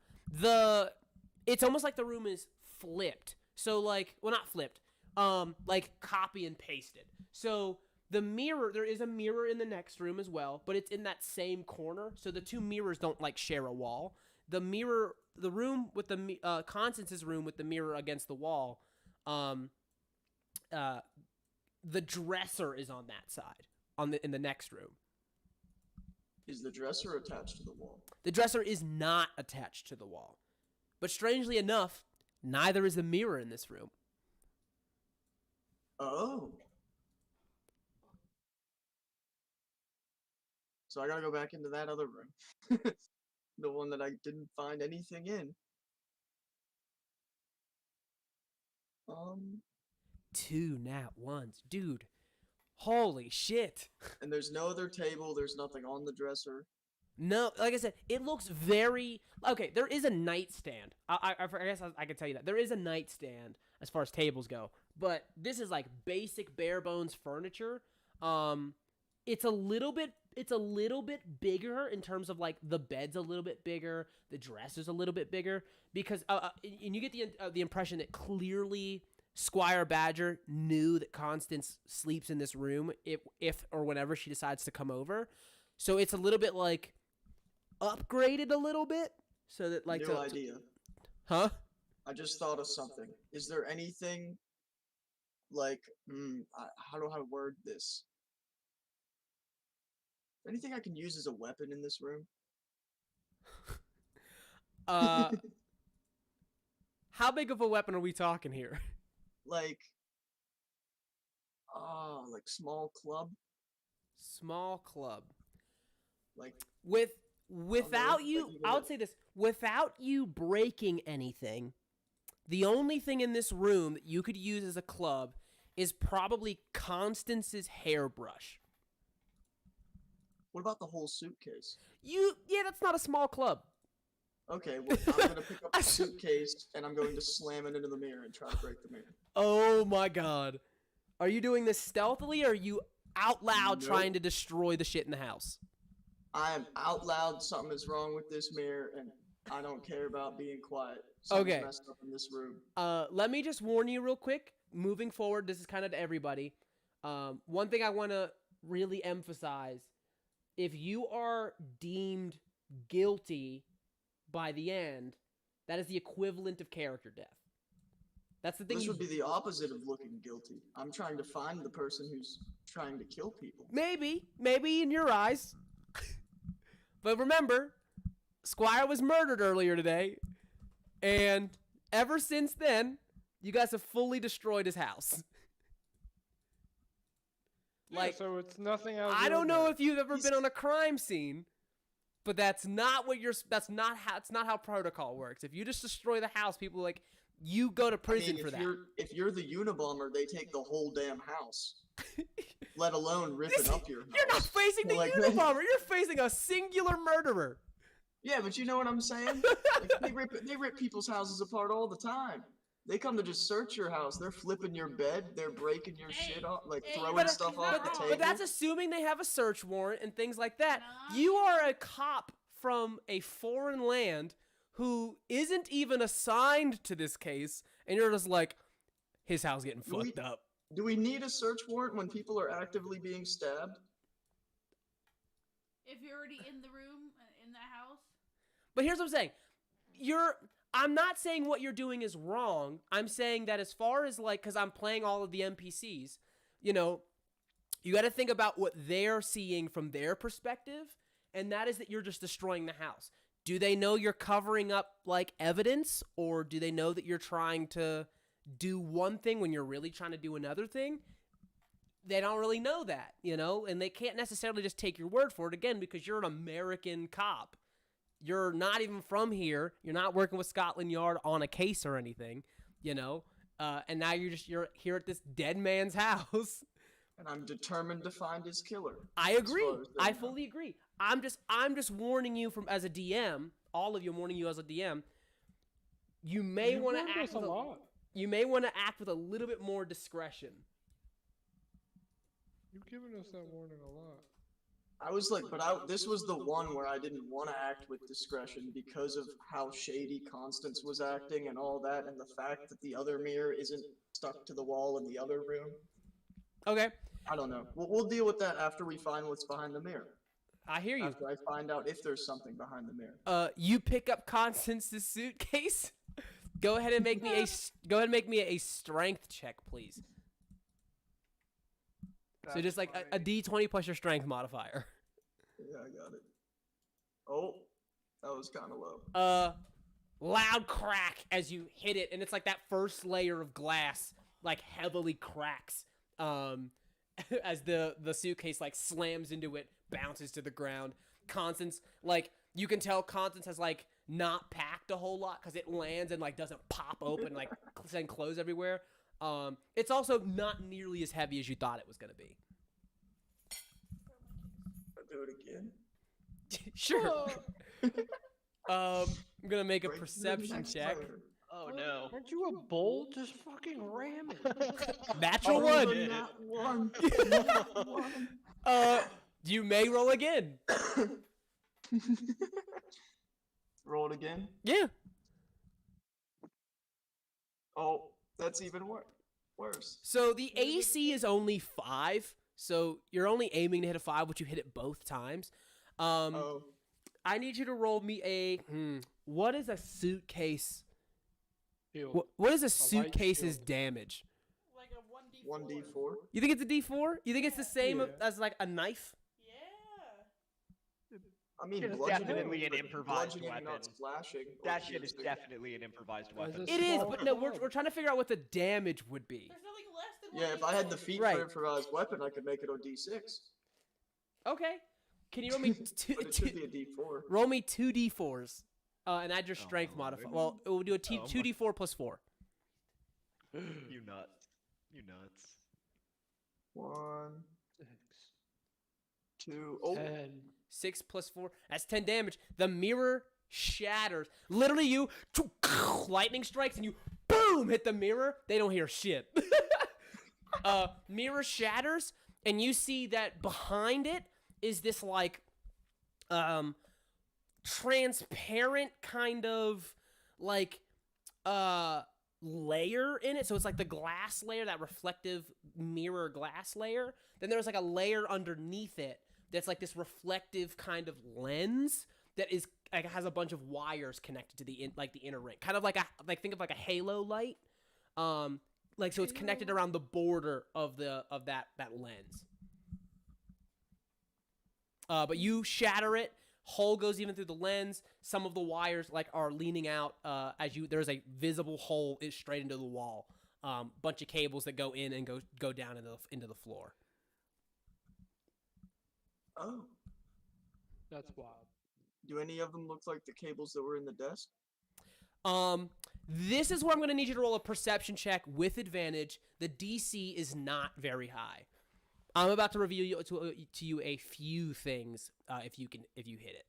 Speaker 1: it's almost like the room is flipped. So like, well, not flipped. Like copy and pasted. So the mirror, there is a mirror in the next room as well, but it's in that same corner. So the two mirrors don't like share a wall. The room with the Constance's room with the mirror against the wall, the dresser is on that side, in the next room.
Speaker 6: Is the dresser attached to the wall?
Speaker 1: The dresser is not attached to the wall. But strangely enough, neither is the mirror in this room.
Speaker 6: Oh. So I gotta go back into that other room. The one that I didn't find anything in.
Speaker 1: 2 nat 1s. Dude. Holy shit.
Speaker 6: And there's no other table, there's nothing on the dresser.
Speaker 1: No, like I said, it looks very... Okay, there is a nightstand. I guess I can tell you that. There is a nightstand as far as tables go. But this is like basic bare bones furniture. It's a little bit bigger in terms of like the bed's a little bit bigger, the dresser's a little bit bigger, because and you get the impression that clearly Squire Badger knew that Constance sleeps in this room if or whenever she decides to come over. So it's a little bit like upgraded a little bit so that like
Speaker 6: New idea.
Speaker 1: Huh?
Speaker 6: I just thought of something. Is there anything like how do I word this? Anything I can use as a weapon in this room?
Speaker 1: How big of a weapon are we talking here?
Speaker 6: like small club?
Speaker 1: Small club.
Speaker 6: Like
Speaker 1: Without you, I would say this, without you breaking anything, the only thing in this room that you could use as a club is probably Constance's hairbrush.
Speaker 6: What about the whole suitcase?
Speaker 1: Yeah, that's not a small club.
Speaker 6: Okay, well, I'm gonna pick up the suitcase and I'm going to slam it into the mirror and try to break the mirror.
Speaker 1: Oh my god. Are you doing this stealthily, or are you out loud
Speaker 6: Nope.
Speaker 1: trying to destroy the shit in the house?
Speaker 6: I am out loud, something is wrong with this mirror, and I don't care about being quiet. Something's
Speaker 1: Okay.
Speaker 6: messed up in this room.
Speaker 1: Let me just warn you real quick. Moving forward, this is kind of to everybody. One thing I want to really emphasize: if you are deemed guilty by the end, that is the equivalent of character death. That's the thing.
Speaker 6: This would be the opposite of looking guilty. I'm trying to find the person who's trying to kill people.
Speaker 1: Maybe in your eyes. But remember, Squire was murdered earlier today, and ever since then, you guys have fully destroyed his house.
Speaker 3: Yeah, so it's nothing else.
Speaker 1: I don't know if you've ever been on a crime scene, but that's not how protocol works. If you just destroy the house, people like you go to prison for that.
Speaker 6: If you're the Unabomber, they take the whole damn house. Let alone ripping up your house.
Speaker 1: You're not facing the Unabomber. You're facing a singular murderer.
Speaker 6: Yeah, but you know what I'm saying? Like, they rip people's houses apart all the time. They come to just search your house. They're flipping your bed. They're breaking your shit off, like throwing stuff off the table.
Speaker 1: But that's assuming they have a search warrant and things like that.
Speaker 4: No.
Speaker 1: You are a cop from a foreign land who isn't even assigned to this case, and you're just like, his house getting fucked up.
Speaker 6: Do we need a search warrant when people are actively being stabbed?
Speaker 4: If you're already in the room, in that house.
Speaker 1: But here's what I'm saying. I'm not saying what you're doing is wrong. I'm saying that as far as like, because I'm playing all of the NPCs, you know, you got to think about what they're seeing from their perspective, and that is that you're just destroying the house. Do they know you're covering up like evidence, or do they know that you're trying to do one thing when you're really trying to do another thing? They don't really know that, you know, and they can't necessarily just take your word for it again because you're an American cop. You're not even from here. You're not working with Scotland Yard on a case or anything, you know, and now you're here at this dead man's house.
Speaker 6: And I'm determined to find his killer.
Speaker 1: I agree. I fully agree. I'm just warning you from as a DM. All of you, I'm warning you as a DM. You may want to act with you may want to act with a little bit more discretion.
Speaker 3: You've given us that warning a lot.
Speaker 6: I was like, this was the one where I didn't want to act with discretion because of how shady Constance was acting and all that, and the fact that the other mirror isn't stuck to the wall in the other room.
Speaker 1: Okay.
Speaker 6: I don't know. We'll deal with that after we find what's behind the mirror.
Speaker 1: I hear you.
Speaker 6: After I find out if there's something behind the mirror.
Speaker 1: You pick up Constance's suitcase. Go ahead and make me a strength check, please. So just like a D20 plus your strength modifier.
Speaker 6: Yeah, I got it. Oh, that was kind of low.
Speaker 1: Loud crack as you hit it, and it's like that first layer of glass like heavily cracks. As the suitcase like slams into it, bounces to the ground. Constance, like you can tell Constance has like not packed a whole lot because it lands and like doesn't pop open, like send clothes everywhere. It's also not nearly as heavy as you thought it was gonna be.
Speaker 6: I'll do it again.
Speaker 1: Sure. I'm gonna make a perception check.
Speaker 5: Oh no.
Speaker 3: Aren't you a bull? Just fucking ram it.
Speaker 1: Natural one.
Speaker 6: Not one.
Speaker 1: You may roll again.
Speaker 6: Roll it again.
Speaker 1: Yeah.
Speaker 6: Oh, that's even worse.
Speaker 1: So the AC is only 5, so you're only aiming to hit a 5, but you hit it both times. I need you to roll me a. What is a suitcase? What is a suitcase's damage?
Speaker 4: Like a 1d4.
Speaker 6: 1d4.
Speaker 1: You think it's a D4? You think it's the same as like a knife?
Speaker 4: Yeah.
Speaker 6: I mean,
Speaker 2: It's
Speaker 6: bludgeoning,
Speaker 2: definitely an improvised
Speaker 6: bludgeoning,
Speaker 2: weapon.
Speaker 6: not splashing.
Speaker 2: That shit is definitely an improvised weapon.
Speaker 1: It is, but no, we're trying to figure out what the damage would be.
Speaker 4: There's nothing less than
Speaker 6: Yeah, if I had the feat
Speaker 1: Right.
Speaker 6: for improvised weapon, I could make it a d6.
Speaker 1: Okay. Can you roll me
Speaker 6: But it should be a d4.
Speaker 1: roll me 2 D4s, and add your strength modifier. Well, we'll do a 2d4 plus 4.
Speaker 2: You nuts. You nuts.
Speaker 6: 1,
Speaker 3: 6,
Speaker 6: 2. Oh,
Speaker 3: 10.
Speaker 1: 6 plus 4. That's 10 damage. The mirror shatters. Literally, you lightning strikes and you boom hit the mirror. They don't hear shit. Mirror shatters, and you see that behind it is this like transparent kind of like layer in it. So it's like the glass layer, that reflective mirror glass layer. Then there's like a layer underneath it that's like this reflective kind of lens that is like has a bunch of wires connected to the inner ring. Kind of like think of like a halo light. Like so it's connected around the border of that lens. But you shatter it. Hole goes even through the lens. Some of the wires like are leaning out there's a visible hole straight into the wall. Bunch of cables that go in and go down into the floor.
Speaker 6: Oh.
Speaker 3: That's wild.
Speaker 6: Do any of them look like the cables that were in the desk?
Speaker 1: This is where I'm going to need you to roll a perception check with advantage. The DC is not very high. I'm about to reveal to you a few things if you hit it.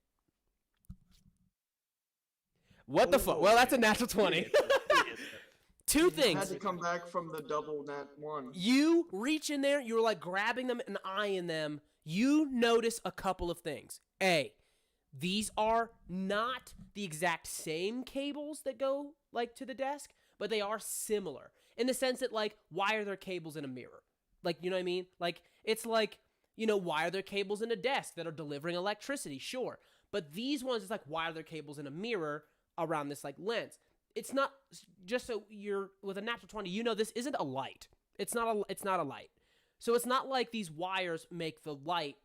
Speaker 1: What the fuck? Well, that's a natural 20. Two things.
Speaker 6: Had to come back from the double nat 1.
Speaker 1: You reach in there, you're like grabbing them and eyeing them. You notice a couple of things. A, these are not the exact same cables that go like to the desk, but they are similar in the sense that like, why are there cables in a mirror? Like, you know what I mean? Like, it's like, why are there cables in a desk that are delivering electricity? Sure. But these ones, it's like, why are there cables in a mirror around this like lens? It's not just so you're with a natural 20, this isn't a light. It's not a light. So it's not like these wires make the light,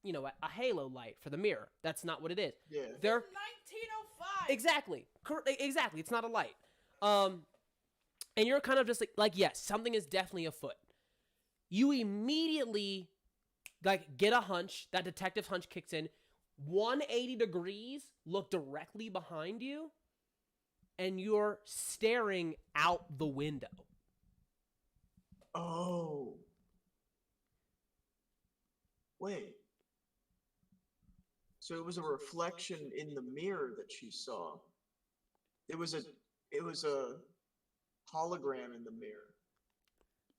Speaker 1: a halo light for the mirror. That's not what it is.
Speaker 6: Yeah.
Speaker 1: They're
Speaker 4: 1905.
Speaker 1: Exactly. Exactly. It's not a light. And you're kind of just like yes, something is definitely afoot. You immediately get a hunch. That detective hunch kicks in. 180 degrees, look directly behind you, and you're staring out the window.
Speaker 6: Oh. Wait. So it was a reflection in the mirror that she saw. It was a hologram in the mirror.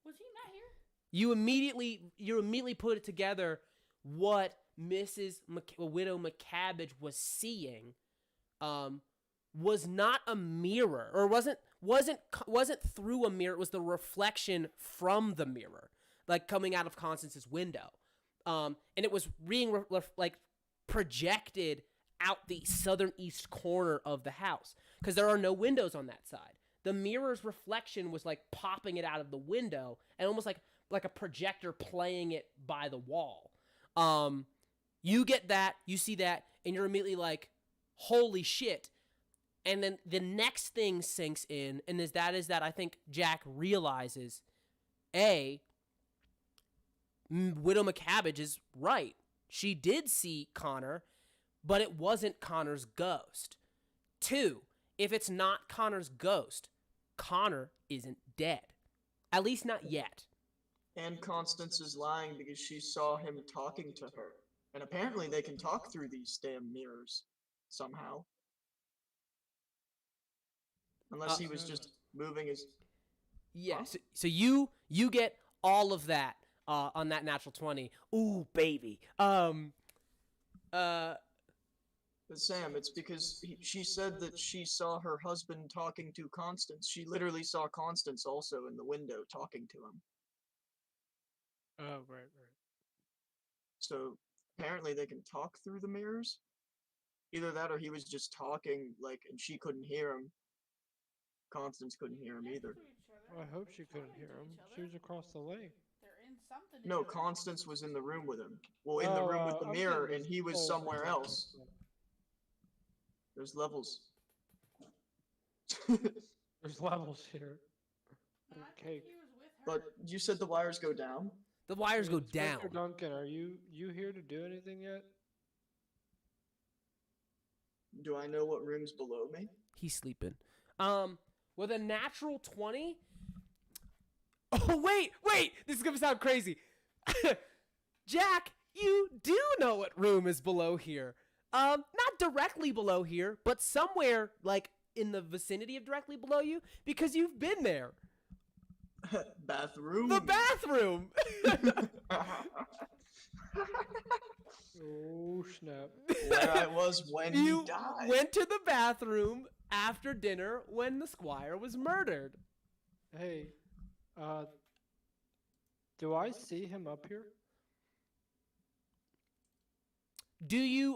Speaker 4: Was he not here?
Speaker 1: You immediately put it together. What Widow McCabbage was seeing, was not a mirror, or wasn't through a mirror. It was the reflection from the mirror, like coming out of Constance's window, and it was being projected out the southern east corner of the house because there are no windows on that side. The mirror's reflection was like popping it out of the window and almost like a projector playing it by the wall. You get that, you see that, and you're immediately like, holy shit. And then the next thing sinks in, and is that I think Jack realizes, Widow McCabbage is right. She did see Connor, but it wasn't Connor's ghost. 2, if it's not Connor's ghost, Connor isn't dead. At least not yet.
Speaker 6: And Constance is lying because she saw him talking to her. And apparently they can talk through these damn mirrors somehow. Unless he was just moving his...
Speaker 1: Yeah, so you get all of that on that natural 20. Ooh, baby.
Speaker 6: But Sam, it's because she said that she saw her husband talking to Constance. She literally saw Constance also in the window talking to him.
Speaker 3: Oh, right.
Speaker 6: So apparently they can talk through the mirrors. Either that or he was just talking, and she couldn't hear him. Constance couldn't hear him either.
Speaker 3: Well, I hope she couldn't hear him. She was across the lake.
Speaker 4: They're in something.
Speaker 6: No, Constance was in the room with him. Well, in the room with the mirror, and he was somewhere else. There's levels.
Speaker 3: There's levels here.
Speaker 4: No, I
Speaker 3: Okay.
Speaker 4: think he was with her.
Speaker 6: But you said the wires go down?
Speaker 1: The wires go down.
Speaker 3: Inspector Duncan, are you here to do anything yet?
Speaker 6: Do I know what room's below me?
Speaker 1: He's sleeping. With a natural 20. Oh, wait! This is gonna sound crazy. Jack, you do know what room is below here. Not directly below here, but somewhere, in the vicinity of directly below you, because you've been there.
Speaker 6: Bathroom?
Speaker 1: The bathroom!
Speaker 3: Oh snap!
Speaker 6: Where I was when he
Speaker 1: You
Speaker 6: died.
Speaker 1: went to the bathroom after dinner when the squire was murdered.
Speaker 3: Hey, do I see him up here?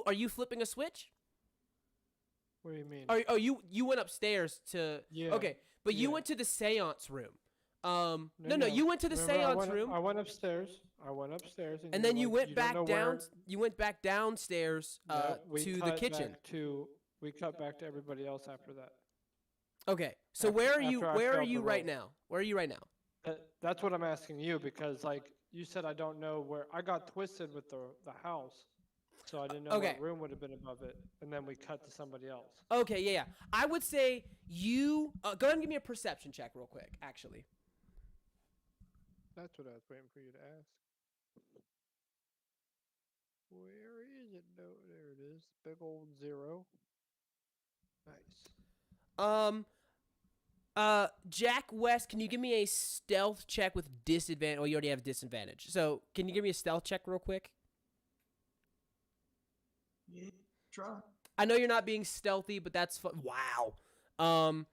Speaker 1: Are you flipping a switch?
Speaker 3: What do you mean?
Speaker 1: You went upstairs to.
Speaker 3: Yeah.
Speaker 1: Okay, but you
Speaker 3: yeah.
Speaker 1: went to the seance room. No,
Speaker 3: No.
Speaker 1: you went to the
Speaker 3: Remember,
Speaker 1: seance room.
Speaker 3: I went upstairs.
Speaker 1: And then you
Speaker 3: were like,
Speaker 1: went
Speaker 3: "You don't know
Speaker 1: back down. You went back downstairs
Speaker 3: No, we
Speaker 1: to the
Speaker 3: cut
Speaker 1: kitchen.
Speaker 3: back to we cut back to everybody else after that.
Speaker 1: Okay, so
Speaker 3: After-
Speaker 1: where are you?
Speaker 3: after I
Speaker 1: Where are
Speaker 3: failed
Speaker 1: you
Speaker 3: the
Speaker 1: right
Speaker 3: roll.
Speaker 1: now? Where are you right now?
Speaker 3: That's what I'm asking you because like you said, I don't know where I got twisted with the house, so I didn't know
Speaker 1: Okay.
Speaker 3: what room would have been above it, and then we cut to somebody else.
Speaker 1: Okay, yeah. I would say you go ahead and give me a perception check real quick. Actually,
Speaker 3: That's what I was waiting for you to ask. Where is it? No, there it is. Big old 0. Nice.
Speaker 1: Jack West, can you give me a stealth check with disadvantage? Oh, you already have disadvantage. So can you give me a stealth check real quick?
Speaker 6: Yeah, try.
Speaker 1: I know you're not being stealthy, but that's wow. I'll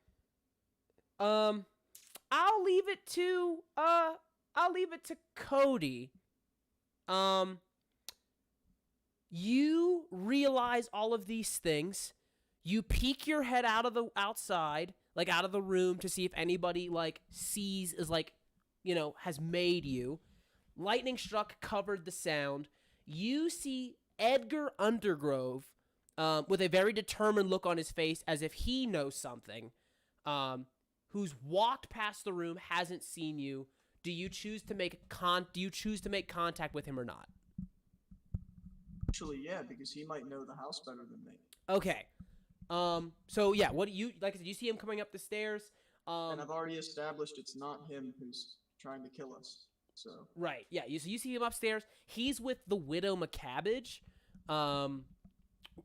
Speaker 1: leave it to Cody. You realize all of these things. You peek your head out of the outside, like out of the room to see if anybody like sees is like, has made you. Lightning struck covered the sound. You see Edgar Undergrove with a very determined look on his face as if he knows something, who's walked past the room, hasn't seen you. Do you choose to make contact with him or not?
Speaker 6: Actually, yeah, because he might know the house better than me.
Speaker 1: Okay. So yeah, what do you like I said, you see him coming up the stairs.
Speaker 6: And I've already established it's not him who's trying to kill us. So
Speaker 1: Right. Yeah, you see him upstairs. He's with the widow McCabbage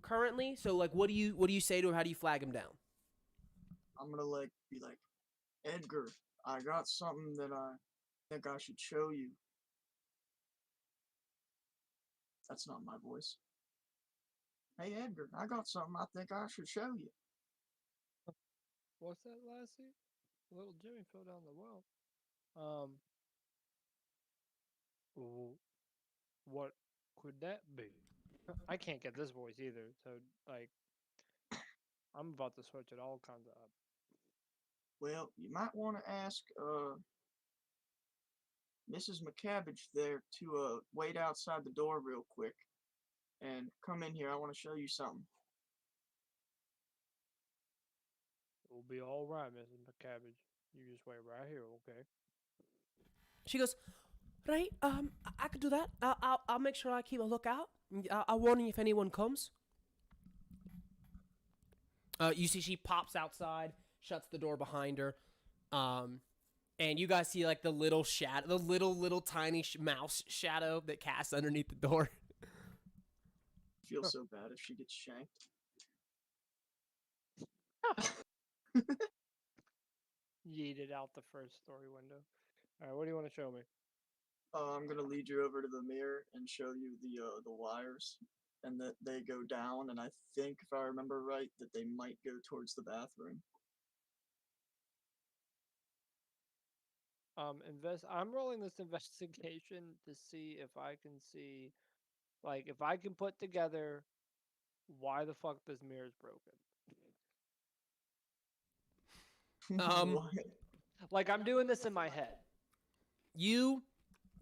Speaker 1: currently. So like what do you say to him? How do you flag him down?
Speaker 6: I'm gonna be like, Edgar, I got something that I think I should show you. That's not my voice. Hey Edgar, I got something I think I should show you.
Speaker 3: What's that, Lassie? Little Jimmy fell down the well. What could that be? I can't get this voice either, so like, I'm about to switch it all kinds of up.
Speaker 6: Well, you might want to ask Mrs. McCabbage there to wait outside the door real quick and come in here. I want to show you something.
Speaker 3: It'll be all right, Mrs. McCabbage. You just wait right here, okay?
Speaker 1: She goes, right. I could do that. I'll make sure I keep a lookout. I'll warn you if anyone comes. You see, she pops outside, shuts the door behind her, and you guys see like the little shadow, the little tiny mouse shadow that casts underneath the door.
Speaker 6: I feel so bad if she gets shanked.
Speaker 3: Yeeted out the first story window. All right, what do you want to show me?
Speaker 6: I'm gonna lead you over to the mirror and show you the wires, and that they go down. And I think, if I remember right, that they might go towards the bathroom.
Speaker 3: I'm rolling this investigation to see if I can see, like, if I can put together why the fuck this mirror is broken.
Speaker 6: What?
Speaker 3: Like, I'm doing this in my head.
Speaker 1: You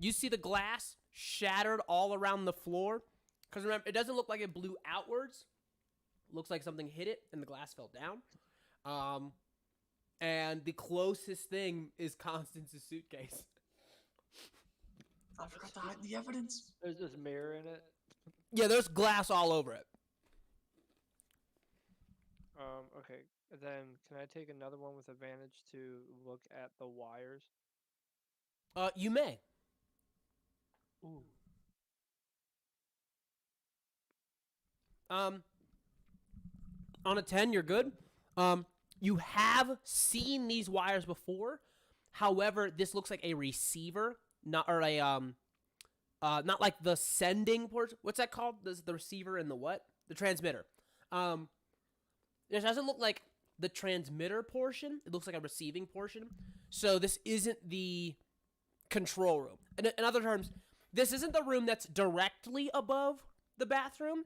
Speaker 1: see the glass shattered all around the floor. Because remember, it doesn't look like it blew outwards. It looks like something hit it and the glass fell down. And the closest thing is Constance's suitcase.
Speaker 6: I forgot to hide the evidence.
Speaker 3: There's this mirror in it.
Speaker 1: Yeah, there's glass all over it.
Speaker 3: Okay. Then can I take another one with advantage to look at the wires?
Speaker 1: You may.
Speaker 3: Ooh.
Speaker 1: On a 10, you're good. You have seen these wires before. However, this looks like a receiver, not or not like the sending port. What's that called? The receiver and the what? The transmitter. It doesn't look like the transmitter portion. It looks like a receiving portion. So this isn't the control room. In other terms, this isn't the room that's directly above the bathroom.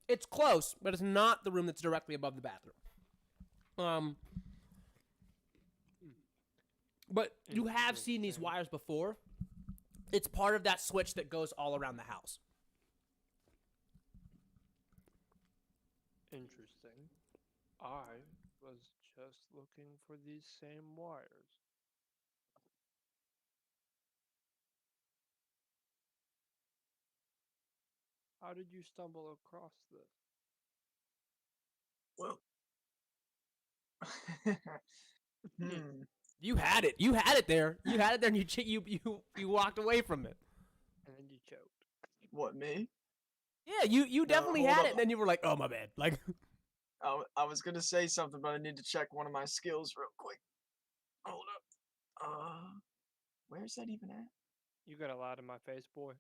Speaker 1: It's close, but it's not the room that's directly above the bathroom. But you have seen these wires before. It's part of that switch that goes all around the house.
Speaker 3: Interesting. I was just looking for these same wires. How did you stumble across this?
Speaker 6: Well.
Speaker 1: You had it. You had it there. You had it there, and you walked away from it.
Speaker 3: And then you choked.
Speaker 6: What, me?
Speaker 1: Yeah, you definitely
Speaker 6: hold
Speaker 1: had
Speaker 6: up.
Speaker 1: it, and then you were like, "Oh my bad." Like,
Speaker 6: I was gonna say something, but I need to check one of my skills real quick. Hold up. Where's that even at?
Speaker 3: You got a lot in my face, boy.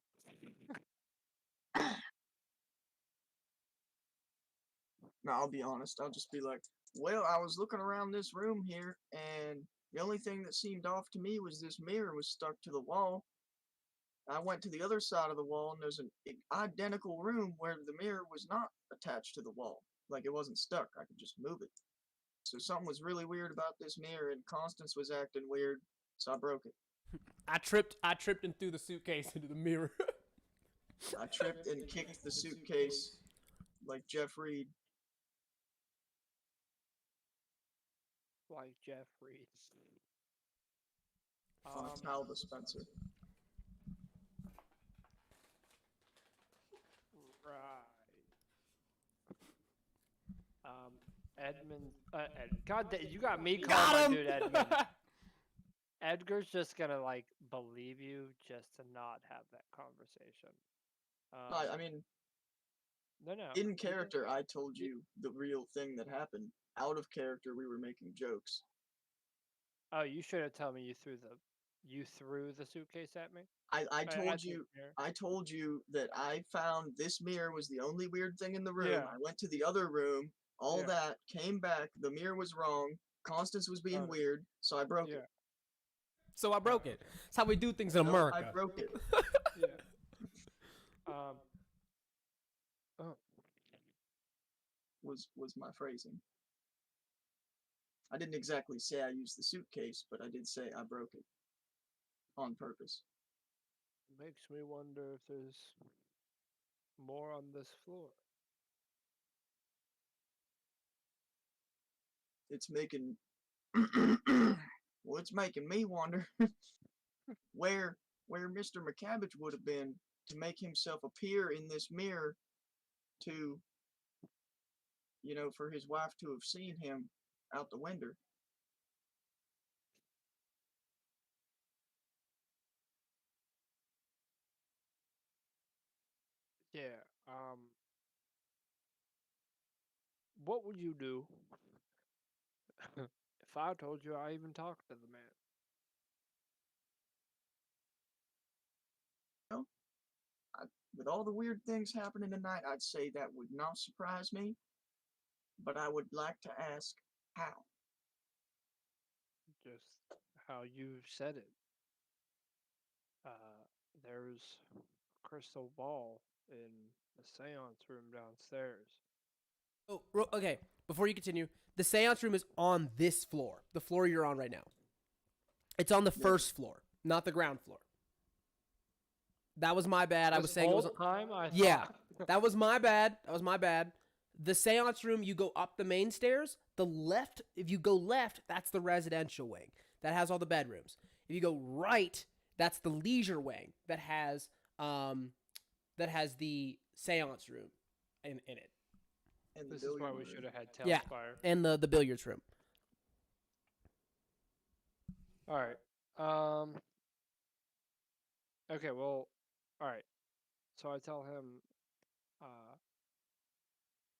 Speaker 6: No, I'll be honest. I'll just be like, well, I was looking around this room here, and the only thing that seemed off to me was this mirror was stuck to the wall. I went to the other side of the wall, and there's an identical room where the mirror was not attached to the wall. Like, it wasn't stuck. I could just move it. So something was really weird about this mirror, and Constance was acting weird, so I broke it.
Speaker 1: I tripped and threw the suitcase into the mirror.
Speaker 6: I tripped and kicked the suitcase like Jeff Reed.
Speaker 3: Like Jeff Reed's.
Speaker 6: Fox Hal dispenser.
Speaker 3: Right. Edmund. God, you got me
Speaker 1: Got
Speaker 3: calling my
Speaker 1: him.
Speaker 3: dude Edmund. Edgar's just gonna like believe you just to not have that conversation.
Speaker 6: I mean,
Speaker 3: no.
Speaker 6: in character, I told you the real thing that happened. Out of character, we were making jokes.
Speaker 3: Oh, you should have told me you threw the suitcase at me.
Speaker 6: I told
Speaker 3: at the
Speaker 6: you
Speaker 3: mirror.
Speaker 6: I told you that I found this mirror was the only weird thing in the room.
Speaker 3: Yeah.
Speaker 6: I went to the other room, all
Speaker 3: Yeah.
Speaker 6: that, came back, the mirror was wrong, Constance was being weird, so I broke
Speaker 3: Yeah.
Speaker 6: it.
Speaker 1: So I broke it. That's how we do things in
Speaker 6: No,
Speaker 1: America.
Speaker 6: I broke it.
Speaker 3: Yeah. Oh.
Speaker 6: Was my phrasing. I didn't exactly say I used the suitcase, but I did say I broke it. On purpose.
Speaker 3: Makes me wonder if there's more on this floor.
Speaker 6: It's making well, it's making me wonder where Mr. McCabbage would have been to make himself appear in this mirror to, for his wife to have seen him out the window.
Speaker 3: Yeah. What would you do if I told you I even talked to the man?
Speaker 6: With all the weird things happening tonight, I'd say that would not surprise me, but I would like to ask how.
Speaker 3: Just how you said it. There's a crystal ball in the seance room downstairs.
Speaker 1: Oh, okay. Before you continue, the seance room is on this floor, the floor you're on right now. It's on the first floor, not the ground floor. That was my bad. I was saying it was.
Speaker 3: Time.
Speaker 1: Yeah, that was my bad. That was my bad. The seance room, you go up the main stairs. The left, if you go left, that's the residential wing that has all the bedrooms. If you go right, that's the leisure wing that has the seance room in it.
Speaker 6: And
Speaker 3: This is why we should have had
Speaker 1: Yeah.
Speaker 3: Tailspire.
Speaker 1: And the billiards room.
Speaker 3: All right. Okay. Well. All right. So I tell him,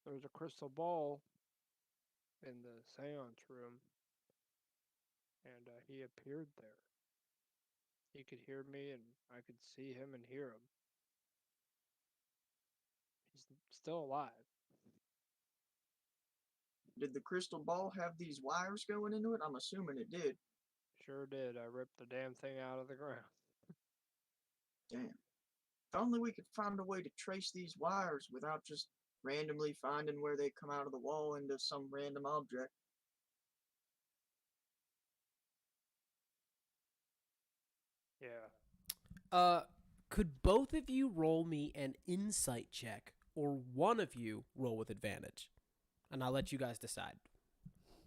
Speaker 3: there's a crystal ball in the seance room, and he appeared there. He could hear me, and I could see him and hear him. He's still alive.
Speaker 6: Did the crystal ball have these wires going into it? I'm assuming it did.
Speaker 3: Sure did. I ripped the damn thing out of the ground.
Speaker 6: Damn. If only we could find a way to trace these wires without just randomly finding where they come out of the wall into some random object.
Speaker 3: Yeah.
Speaker 1: Could both of you roll me an insight check, or one of you roll with advantage? And I'll let you guys decide.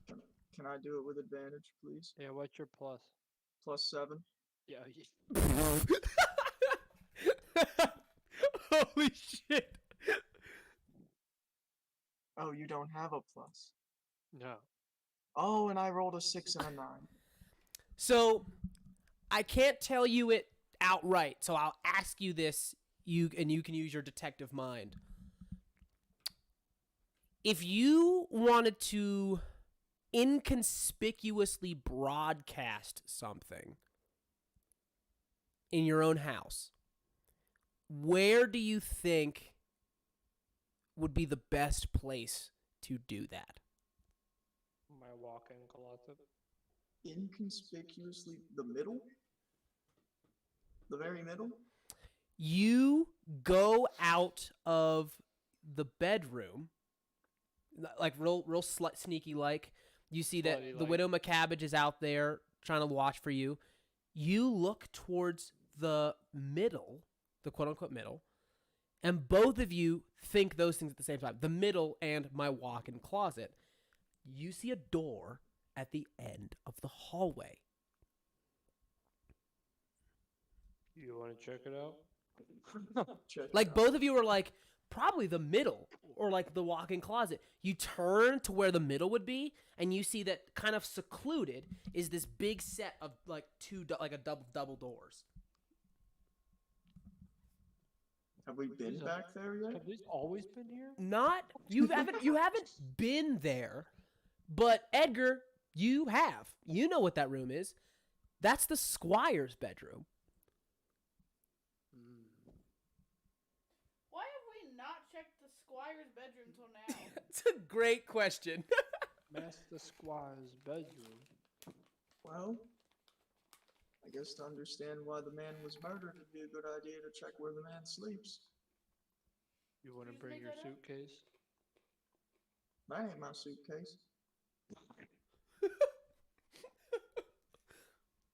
Speaker 6: Can I do it with advantage, please?
Speaker 3: Yeah, what's your plus?
Speaker 6: +7.
Speaker 3: Yeah,
Speaker 1: Holy shit.
Speaker 6: Oh, you don't have a plus.
Speaker 3: no.
Speaker 6: Oh, and I rolled a 6 and a 9.
Speaker 1: So, I can't tell you it outright, so I'll ask you this, and you can use your detective mind. If you wanted to inconspicuously broadcast something in your own house, where do you think would be the best place to do that?
Speaker 3: My walk-in closet.
Speaker 6: Inconspicuously, the middle? The very middle?
Speaker 1: You go out of the bedroom, like real sneaky like. You see that
Speaker 3: Slutty
Speaker 1: the
Speaker 3: like.
Speaker 1: Widow McCabbage is out there trying to watch for you. You look towards the middle, the quote-unquote middle, and both of you think those things at the same time. The middle and my walk-in closet. You see a door at the end of the hallway.
Speaker 3: You want to check it out?
Speaker 6: Check it
Speaker 1: Like
Speaker 6: out.
Speaker 1: both of you are like, probably the middle or like the walk-in closet. You turn to where the middle would be, and you see that kind of secluded is this big set of like like a double doors.
Speaker 6: Have we been back there yet?
Speaker 3: Have these always been here?
Speaker 1: Not you haven't been there, but Edgar, you have. You know what that room is. That's the squire's bedroom.
Speaker 4: Why have we not checked the squire's bedroom till now?
Speaker 1: It's a great question.
Speaker 3: Master Squire's bedroom.
Speaker 6: Well, I guess to understand why the man was murdered, it'd be a good idea to check where the man sleeps.
Speaker 3: You want to
Speaker 4: Please
Speaker 3: bring
Speaker 4: make
Speaker 3: your
Speaker 4: that up.
Speaker 3: suitcase?
Speaker 6: That ain't my suitcase.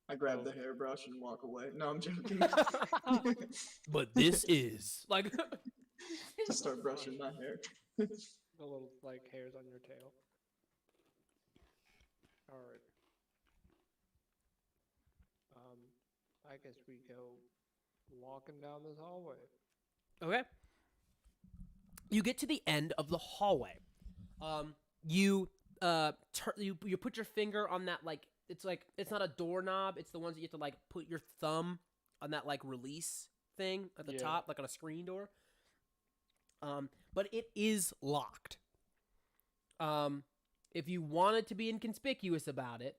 Speaker 6: I grab the hairbrush and walk away. No, I'm joking.
Speaker 1: But this is like
Speaker 6: Just start brushing my hair.
Speaker 3: The little like hairs on your tail. All right. I guess we go walking down this hallway.
Speaker 1: okay. You get to the end of the hallway. You you put your finger on that it's not a doorknob. It's the ones that you have to like put your thumb on that like release thing at the
Speaker 3: Yeah.
Speaker 1: top, like on a screen door. But it is locked. If you wanted to be inconspicuous about it,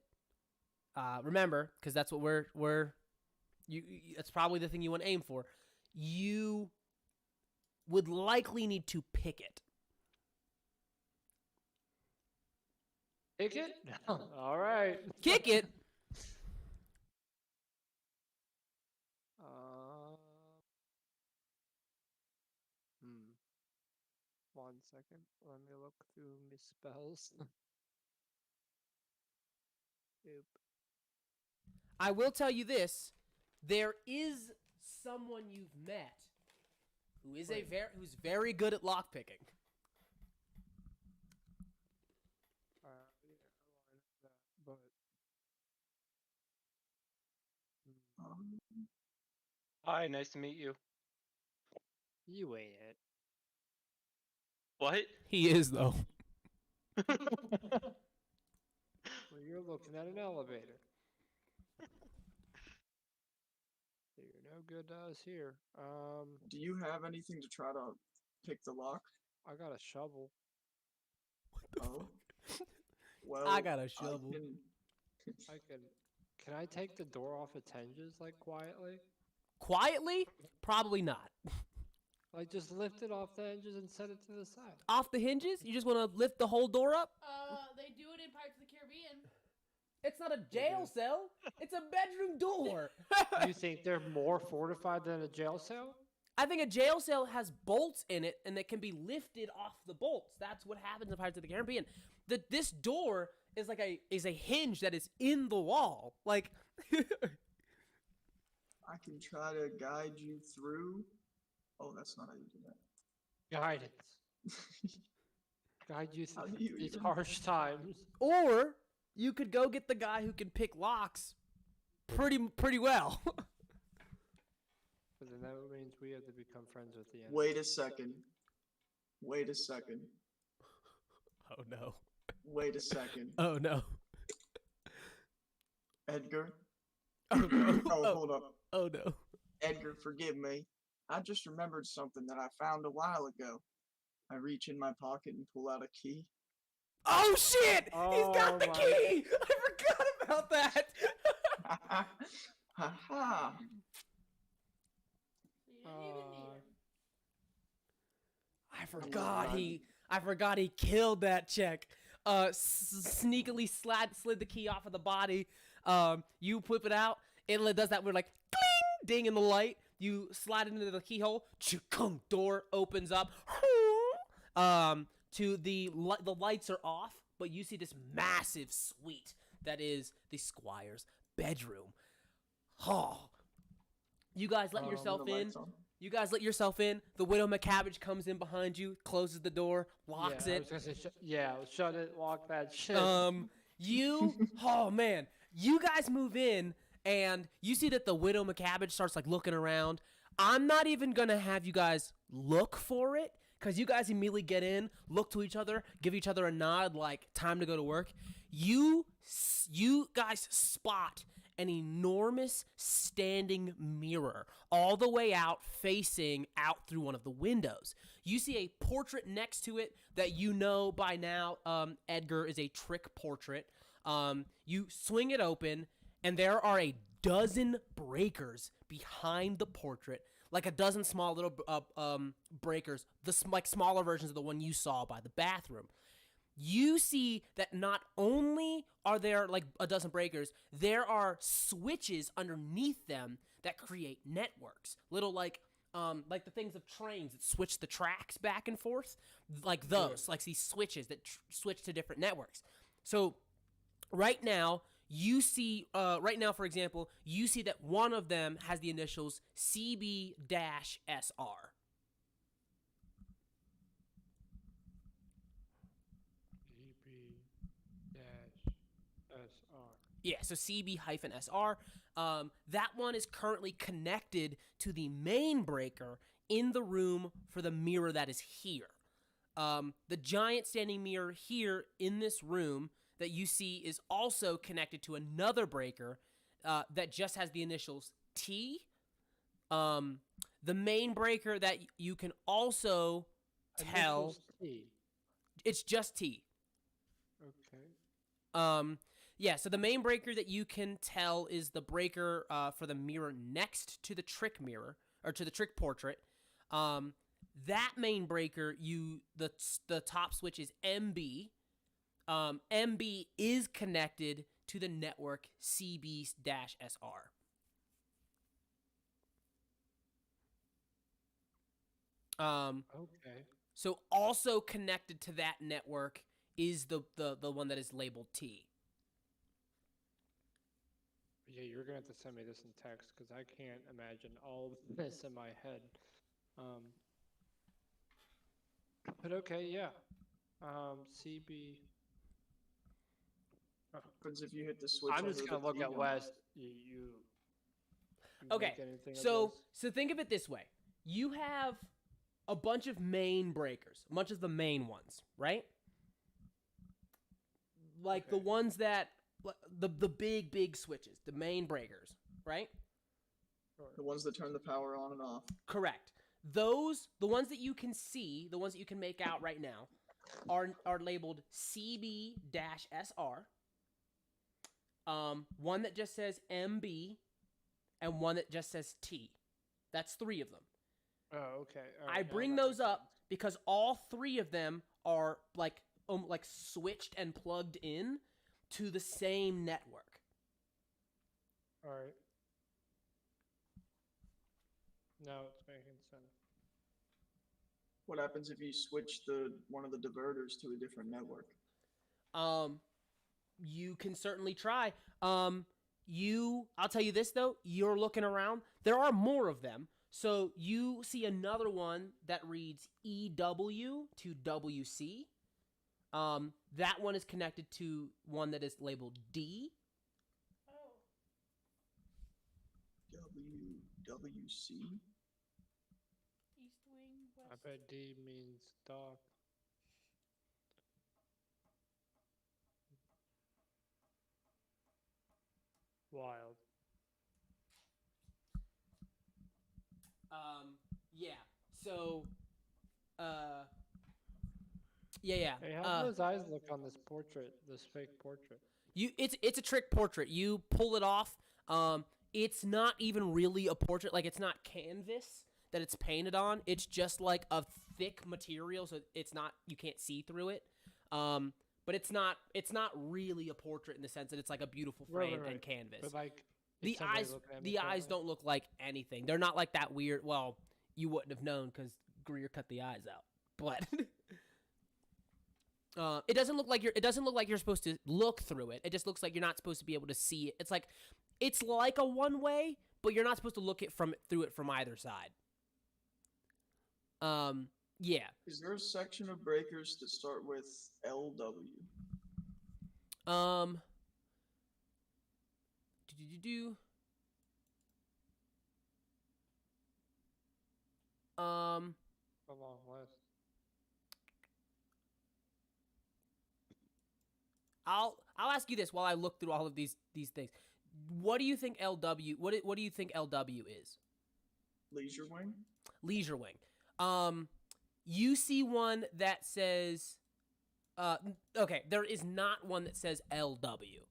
Speaker 1: remember, because that's what that's probably the thing you want to aim for. You would likely need to pick it.
Speaker 3: Pick it? All right.
Speaker 1: Kick it.
Speaker 3: Hmm. 1 second. Let me look through my spells. Oop.
Speaker 1: I will tell you this: there is someone you've met who is
Speaker 3: Wait.
Speaker 1: who's very good at lockpicking.
Speaker 3: Yeah, I know that, but
Speaker 5: Hi, nice to meet you.
Speaker 3: you ain't it.
Speaker 5: What?
Speaker 1: He is though.
Speaker 3: Well, you're looking at an elevator. You're no good to us here.
Speaker 6: Do you have anything to try to pick the lock?
Speaker 3: I got a shovel.
Speaker 6: Oh. Well,
Speaker 1: I got a shovel.
Speaker 3: I can Can I take the door off its hinges, like, quietly?
Speaker 1: Quietly? Probably not.
Speaker 3: Like, just lift it off the hinges and set it to the side.
Speaker 1: Off the hinges? You just want to lift the whole door up?
Speaker 4: They do it in Pirates of the Caribbean.
Speaker 1: It's not a jail cell. It's a bedroom door.
Speaker 3: You think they're more fortified than a jail cell?
Speaker 1: I think a jail cell has bolts in it, and that can be lifted off the bolts. That's what happens in Pirates of the Caribbean. This door is like a hinge that is in the wall. Like,
Speaker 6: I can try to guide you through. Oh, that's not how you do that.
Speaker 3: Guidance. Guide you
Speaker 6: How
Speaker 3: through
Speaker 6: do you
Speaker 3: these
Speaker 6: even-
Speaker 3: harsh times.
Speaker 1: or you could go get the guy who can pick locks pretty well.
Speaker 3: But then that means we have to become friends with the enemy.
Speaker 6: Wait a second. Wait a second.
Speaker 1: Oh no.
Speaker 6: Wait a second.
Speaker 1: Oh no.
Speaker 6: Edgar.
Speaker 1: Oh no.
Speaker 6: Oh, hold up.
Speaker 1: Oh no.
Speaker 6: Edgar, forgive me. I just remembered something that I found a while ago. I reach in my pocket and pull out a key.
Speaker 1: Oh shit! He's got
Speaker 3: Oh
Speaker 1: the
Speaker 3: my-
Speaker 1: key! I forgot about that!
Speaker 6: Ha ha.
Speaker 4: So you didn't even need him.
Speaker 1: I forgot he killed that chick. Sneakily slid the key off of the body. You whip it out. It does that weird like cling ding in the light. You slide it into the keyhole. Chukung, door opens up. To the lights are off, but you see this massive suite that is the squire's bedroom. Oh, you guys let yourself
Speaker 6: The
Speaker 1: in.
Speaker 6: lights on.
Speaker 1: You guys let yourself in. The widow McCabbage comes in behind you, closes the door, locks
Speaker 3: yeah,
Speaker 1: it.
Speaker 3: I was gonna say, shut it, lock that shit.
Speaker 1: Oh man, you guys move in, and you see that the widow McCabbage starts like looking around. I'm not even gonna have you guys look for it, because you guys immediately get in, look to each other, give each other a nod, like time to go to work. You guys spot an enormous standing mirror all the way out, facing out through one of the windows. You see a portrait next to it that you know by now, Edgar, is a trick portrait. You swing it open, and there are a dozen breakers behind the portrait, like a dozen small little breakers, like smaller versions of the one you saw by the bathroom. You see that not only are there like a dozen breakers, there are switches underneath them that create networks. Little like the things of trains that switch the tracks back and forth, like those, like these switches that switch to different networks. So right now, you see, for example, you see that one of them has the initials CB-SR.
Speaker 3: CB-SR.
Speaker 1: Yeah, so CB-SR. That one is currently connected to the main breaker in the room for the mirror that is here. The giant standing mirror here in this room that you see is also connected to another breaker that just has the initials T. The main breaker that you can also tell,
Speaker 3: Initials T.
Speaker 1: it's just T.
Speaker 3: Okay.
Speaker 1: Yeah, so the main breaker that you can tell is the breaker for the mirror next to the trick mirror, or to the trick portrait. That main breaker, the top switch is MB. MB is connected to the network CB-SR.
Speaker 3: Okay.
Speaker 1: So also connected to that network is the one that is labeled T.
Speaker 3: Yeah, you're gonna have to send me this in text because I can't imagine all of this in my head. But okay, yeah. CB.
Speaker 6: Because if you hit the switch,
Speaker 3: I'm just
Speaker 6: under
Speaker 3: gonna
Speaker 6: the
Speaker 3: look
Speaker 6: key,
Speaker 3: at
Speaker 6: you'll-
Speaker 3: West. You
Speaker 1: Okay,
Speaker 3: make anything of
Speaker 1: so
Speaker 3: this?
Speaker 1: think of it this way: you have a bunch of main breakers, a bunch of the main ones, right? Like the
Speaker 3: Okay.
Speaker 1: ones that the big switches, the main breakers, right?
Speaker 6: The ones that turn the power on and off.
Speaker 1: Correct. Those, the ones that you can see, the ones that you can make out right now, are labeled CB-SR. one that just says MB, and one that just says T. That's 3 of them.
Speaker 3: Oh, okay. All
Speaker 1: I
Speaker 3: right, now
Speaker 1: bring
Speaker 3: that
Speaker 1: those
Speaker 3: makes
Speaker 1: up
Speaker 3: sense.
Speaker 1: because all 3 of them are like switched and plugged in to the same network.
Speaker 3: All right. Now it's making sense.
Speaker 6: What happens if you switch one of the diverters to a different network?
Speaker 1: You can certainly try. I'll tell you this though, you're looking around, there are more of them. So you see another one that reads EW to WC. That one is connected to one that is labeled D.
Speaker 4: Oh.
Speaker 6: WWC?
Speaker 4: East wing, west.
Speaker 3: I bet D means dock. Wild.
Speaker 1: Yeah. So, yeah.
Speaker 3: Hey, how do those eyes look on this portrait, this fake portrait?
Speaker 1: It's a trick portrait. You pull it off. It's not even really a portrait. Like, it's not canvas that it's painted on. It's just like a thick material, so it's not, you can't see through it. But it's not really a portrait in the sense that it's like a beautiful frame and canvas.
Speaker 3: But like
Speaker 1: The eyes don't look like anything. They're not like that weird. Well, you wouldn't have known because Greer cut the eyes out. But it doesn't look like you're supposed to look through it. It just looks like you're not supposed to be able to see it. It's like a one way, but you're not supposed to look through it from either side. Yeah.
Speaker 6: Is there a section of breakers that start with LW?
Speaker 1: Do.
Speaker 3: A long list.
Speaker 1: I'll ask you this while I look through all of these things. What do you think LW? What do you think LW is?
Speaker 6: Leisure wing?
Speaker 1: Leisure wing. You see one that says. Okay, there is not one that says LW.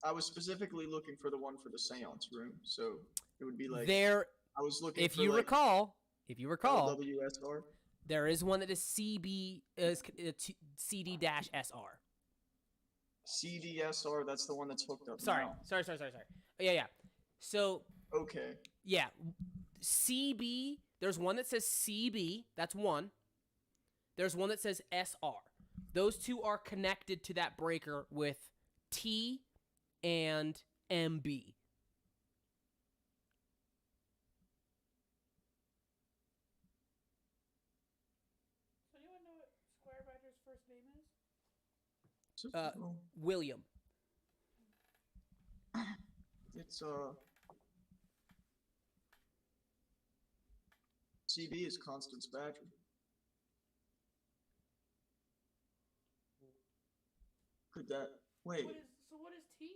Speaker 6: I was specifically looking for the one for the seance room, so it would be like
Speaker 1: There.
Speaker 6: I was looking
Speaker 1: If
Speaker 6: for
Speaker 1: you
Speaker 6: like
Speaker 1: recall,
Speaker 6: LWSR.
Speaker 1: there is one that is CD-SR.
Speaker 6: CDSR, that's the one that's hooked up
Speaker 1: Sorry.
Speaker 6: now.
Speaker 1: Yeah. So
Speaker 6: Okay.
Speaker 1: yeah, CB. There's one that says CB. That's one. There's one that says SR. Those two are connected to that breaker with T and MB.
Speaker 4: So anyone know what Square Badger's first name is?
Speaker 1: William.
Speaker 6: It's CB is Constance Badger. Could that wait?
Speaker 4: What is T?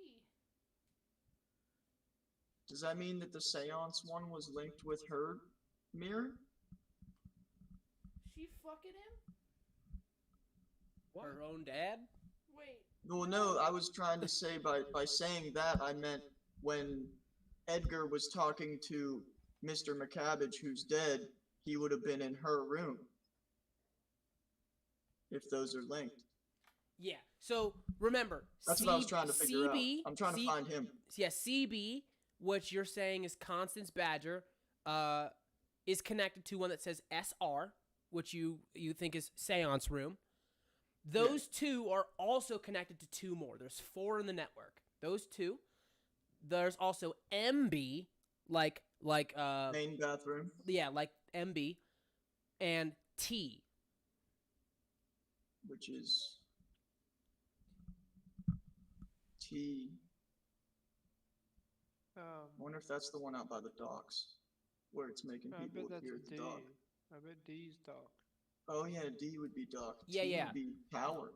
Speaker 6: Does that mean that the seance one was linked with her mirror?
Speaker 4: She fucking him?
Speaker 1: Her own dad?
Speaker 4: Wait.
Speaker 6: Well, no, I was trying to say by saying that I meant when Edgar was talking to Mr. McCabbage, who's dead, he would have been in her room. If those are linked.
Speaker 1: Yeah. So remember,
Speaker 6: That's what I was trying to figure out.
Speaker 1: CB,
Speaker 6: I'm trying to find him.
Speaker 1: Yeah, CB, which you're saying is Constance Badger, is connected to one that says SR, which you think is Seance Room. Those two are also connected to 2 more. There's 4 in the network. Those 2. There's also MB, like
Speaker 6: Main bathroom.
Speaker 1: yeah, like MB, and T,
Speaker 6: Which is T. I wonder if that's the one out by the docks, where it's making
Speaker 3: I
Speaker 6: people
Speaker 3: bet that's
Speaker 6: appear at the
Speaker 3: D.
Speaker 6: dock.
Speaker 3: I bet D's dock.
Speaker 6: Oh yeah, D would be dock.
Speaker 1: Yeah,
Speaker 6: T
Speaker 1: yeah.
Speaker 6: would be tower.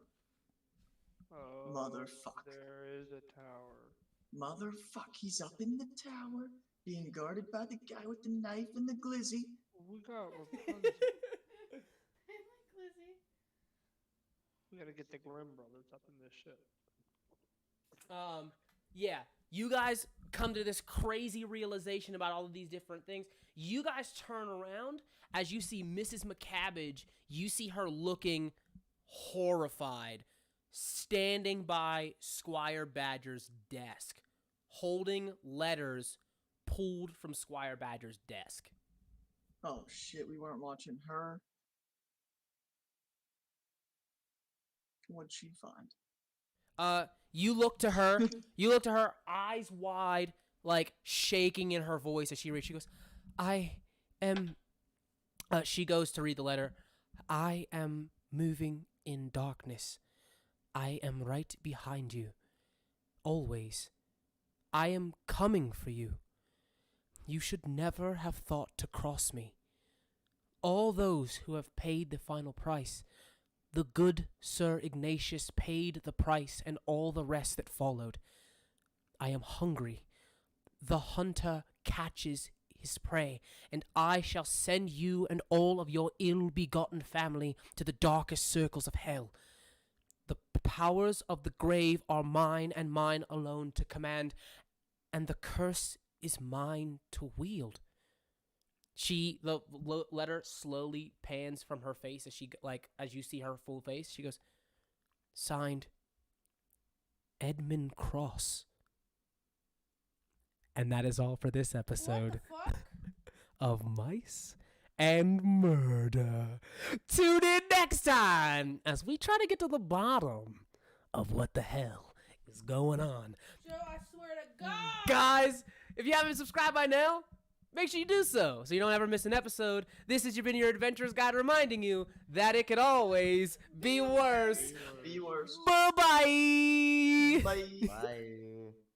Speaker 3: Oh,
Speaker 6: Motherfuck.
Speaker 3: There is a tower.
Speaker 6: Motherfuck, he's up in the tower, being guarded by the guy with the knife and the glizzy.
Speaker 3: We got
Speaker 4: I like Lizzie.
Speaker 3: we gotta get the Grimm brothers up in this shit.
Speaker 1: Yeah, you guys come to this crazy realization about all of these different things. You guys turn around as you see Mrs. McCabbage. You see her looking horrified, standing by Squire Badger's desk, holding letters pulled from Squire Badger's desk.
Speaker 6: Oh shit, we weren't watching her. What'd she find?
Speaker 1: You look to her. You look to her, eyes wide, like shaking in her voice as she reads. She goes, I am. She goes to read the letter. I am moving in darkness. I am right behind you. Always. I am coming for you. You should never have thought to cross me. All those who have paid the final price, the good Sir Ignatius paid the price and all the rest that followed. I am hungry. The hunter catches his prey, and I shall send you and all of your ill-begotten family to the darkest circles of hell. The powers of the grave are mine and mine alone to command, and the curse is mine to wield. The letter slowly pans from her face as you see her full face. She goes, signed, Edmund Cross. And that is all for this episode
Speaker 4: What the fuck?
Speaker 1: of Mice and Murder. Tune in next time as we try to get to the bottom of what the hell is going on.
Speaker 4: Joe, I swear to God.
Speaker 1: Guys, if you haven't subscribed by now, make sure you do so you don't ever miss an episode. This has been your Adventurer's Guide reminding you that it could always be worse.
Speaker 6: Be worse.
Speaker 1: Bye-bye.
Speaker 6: Bye.
Speaker 2: Bye.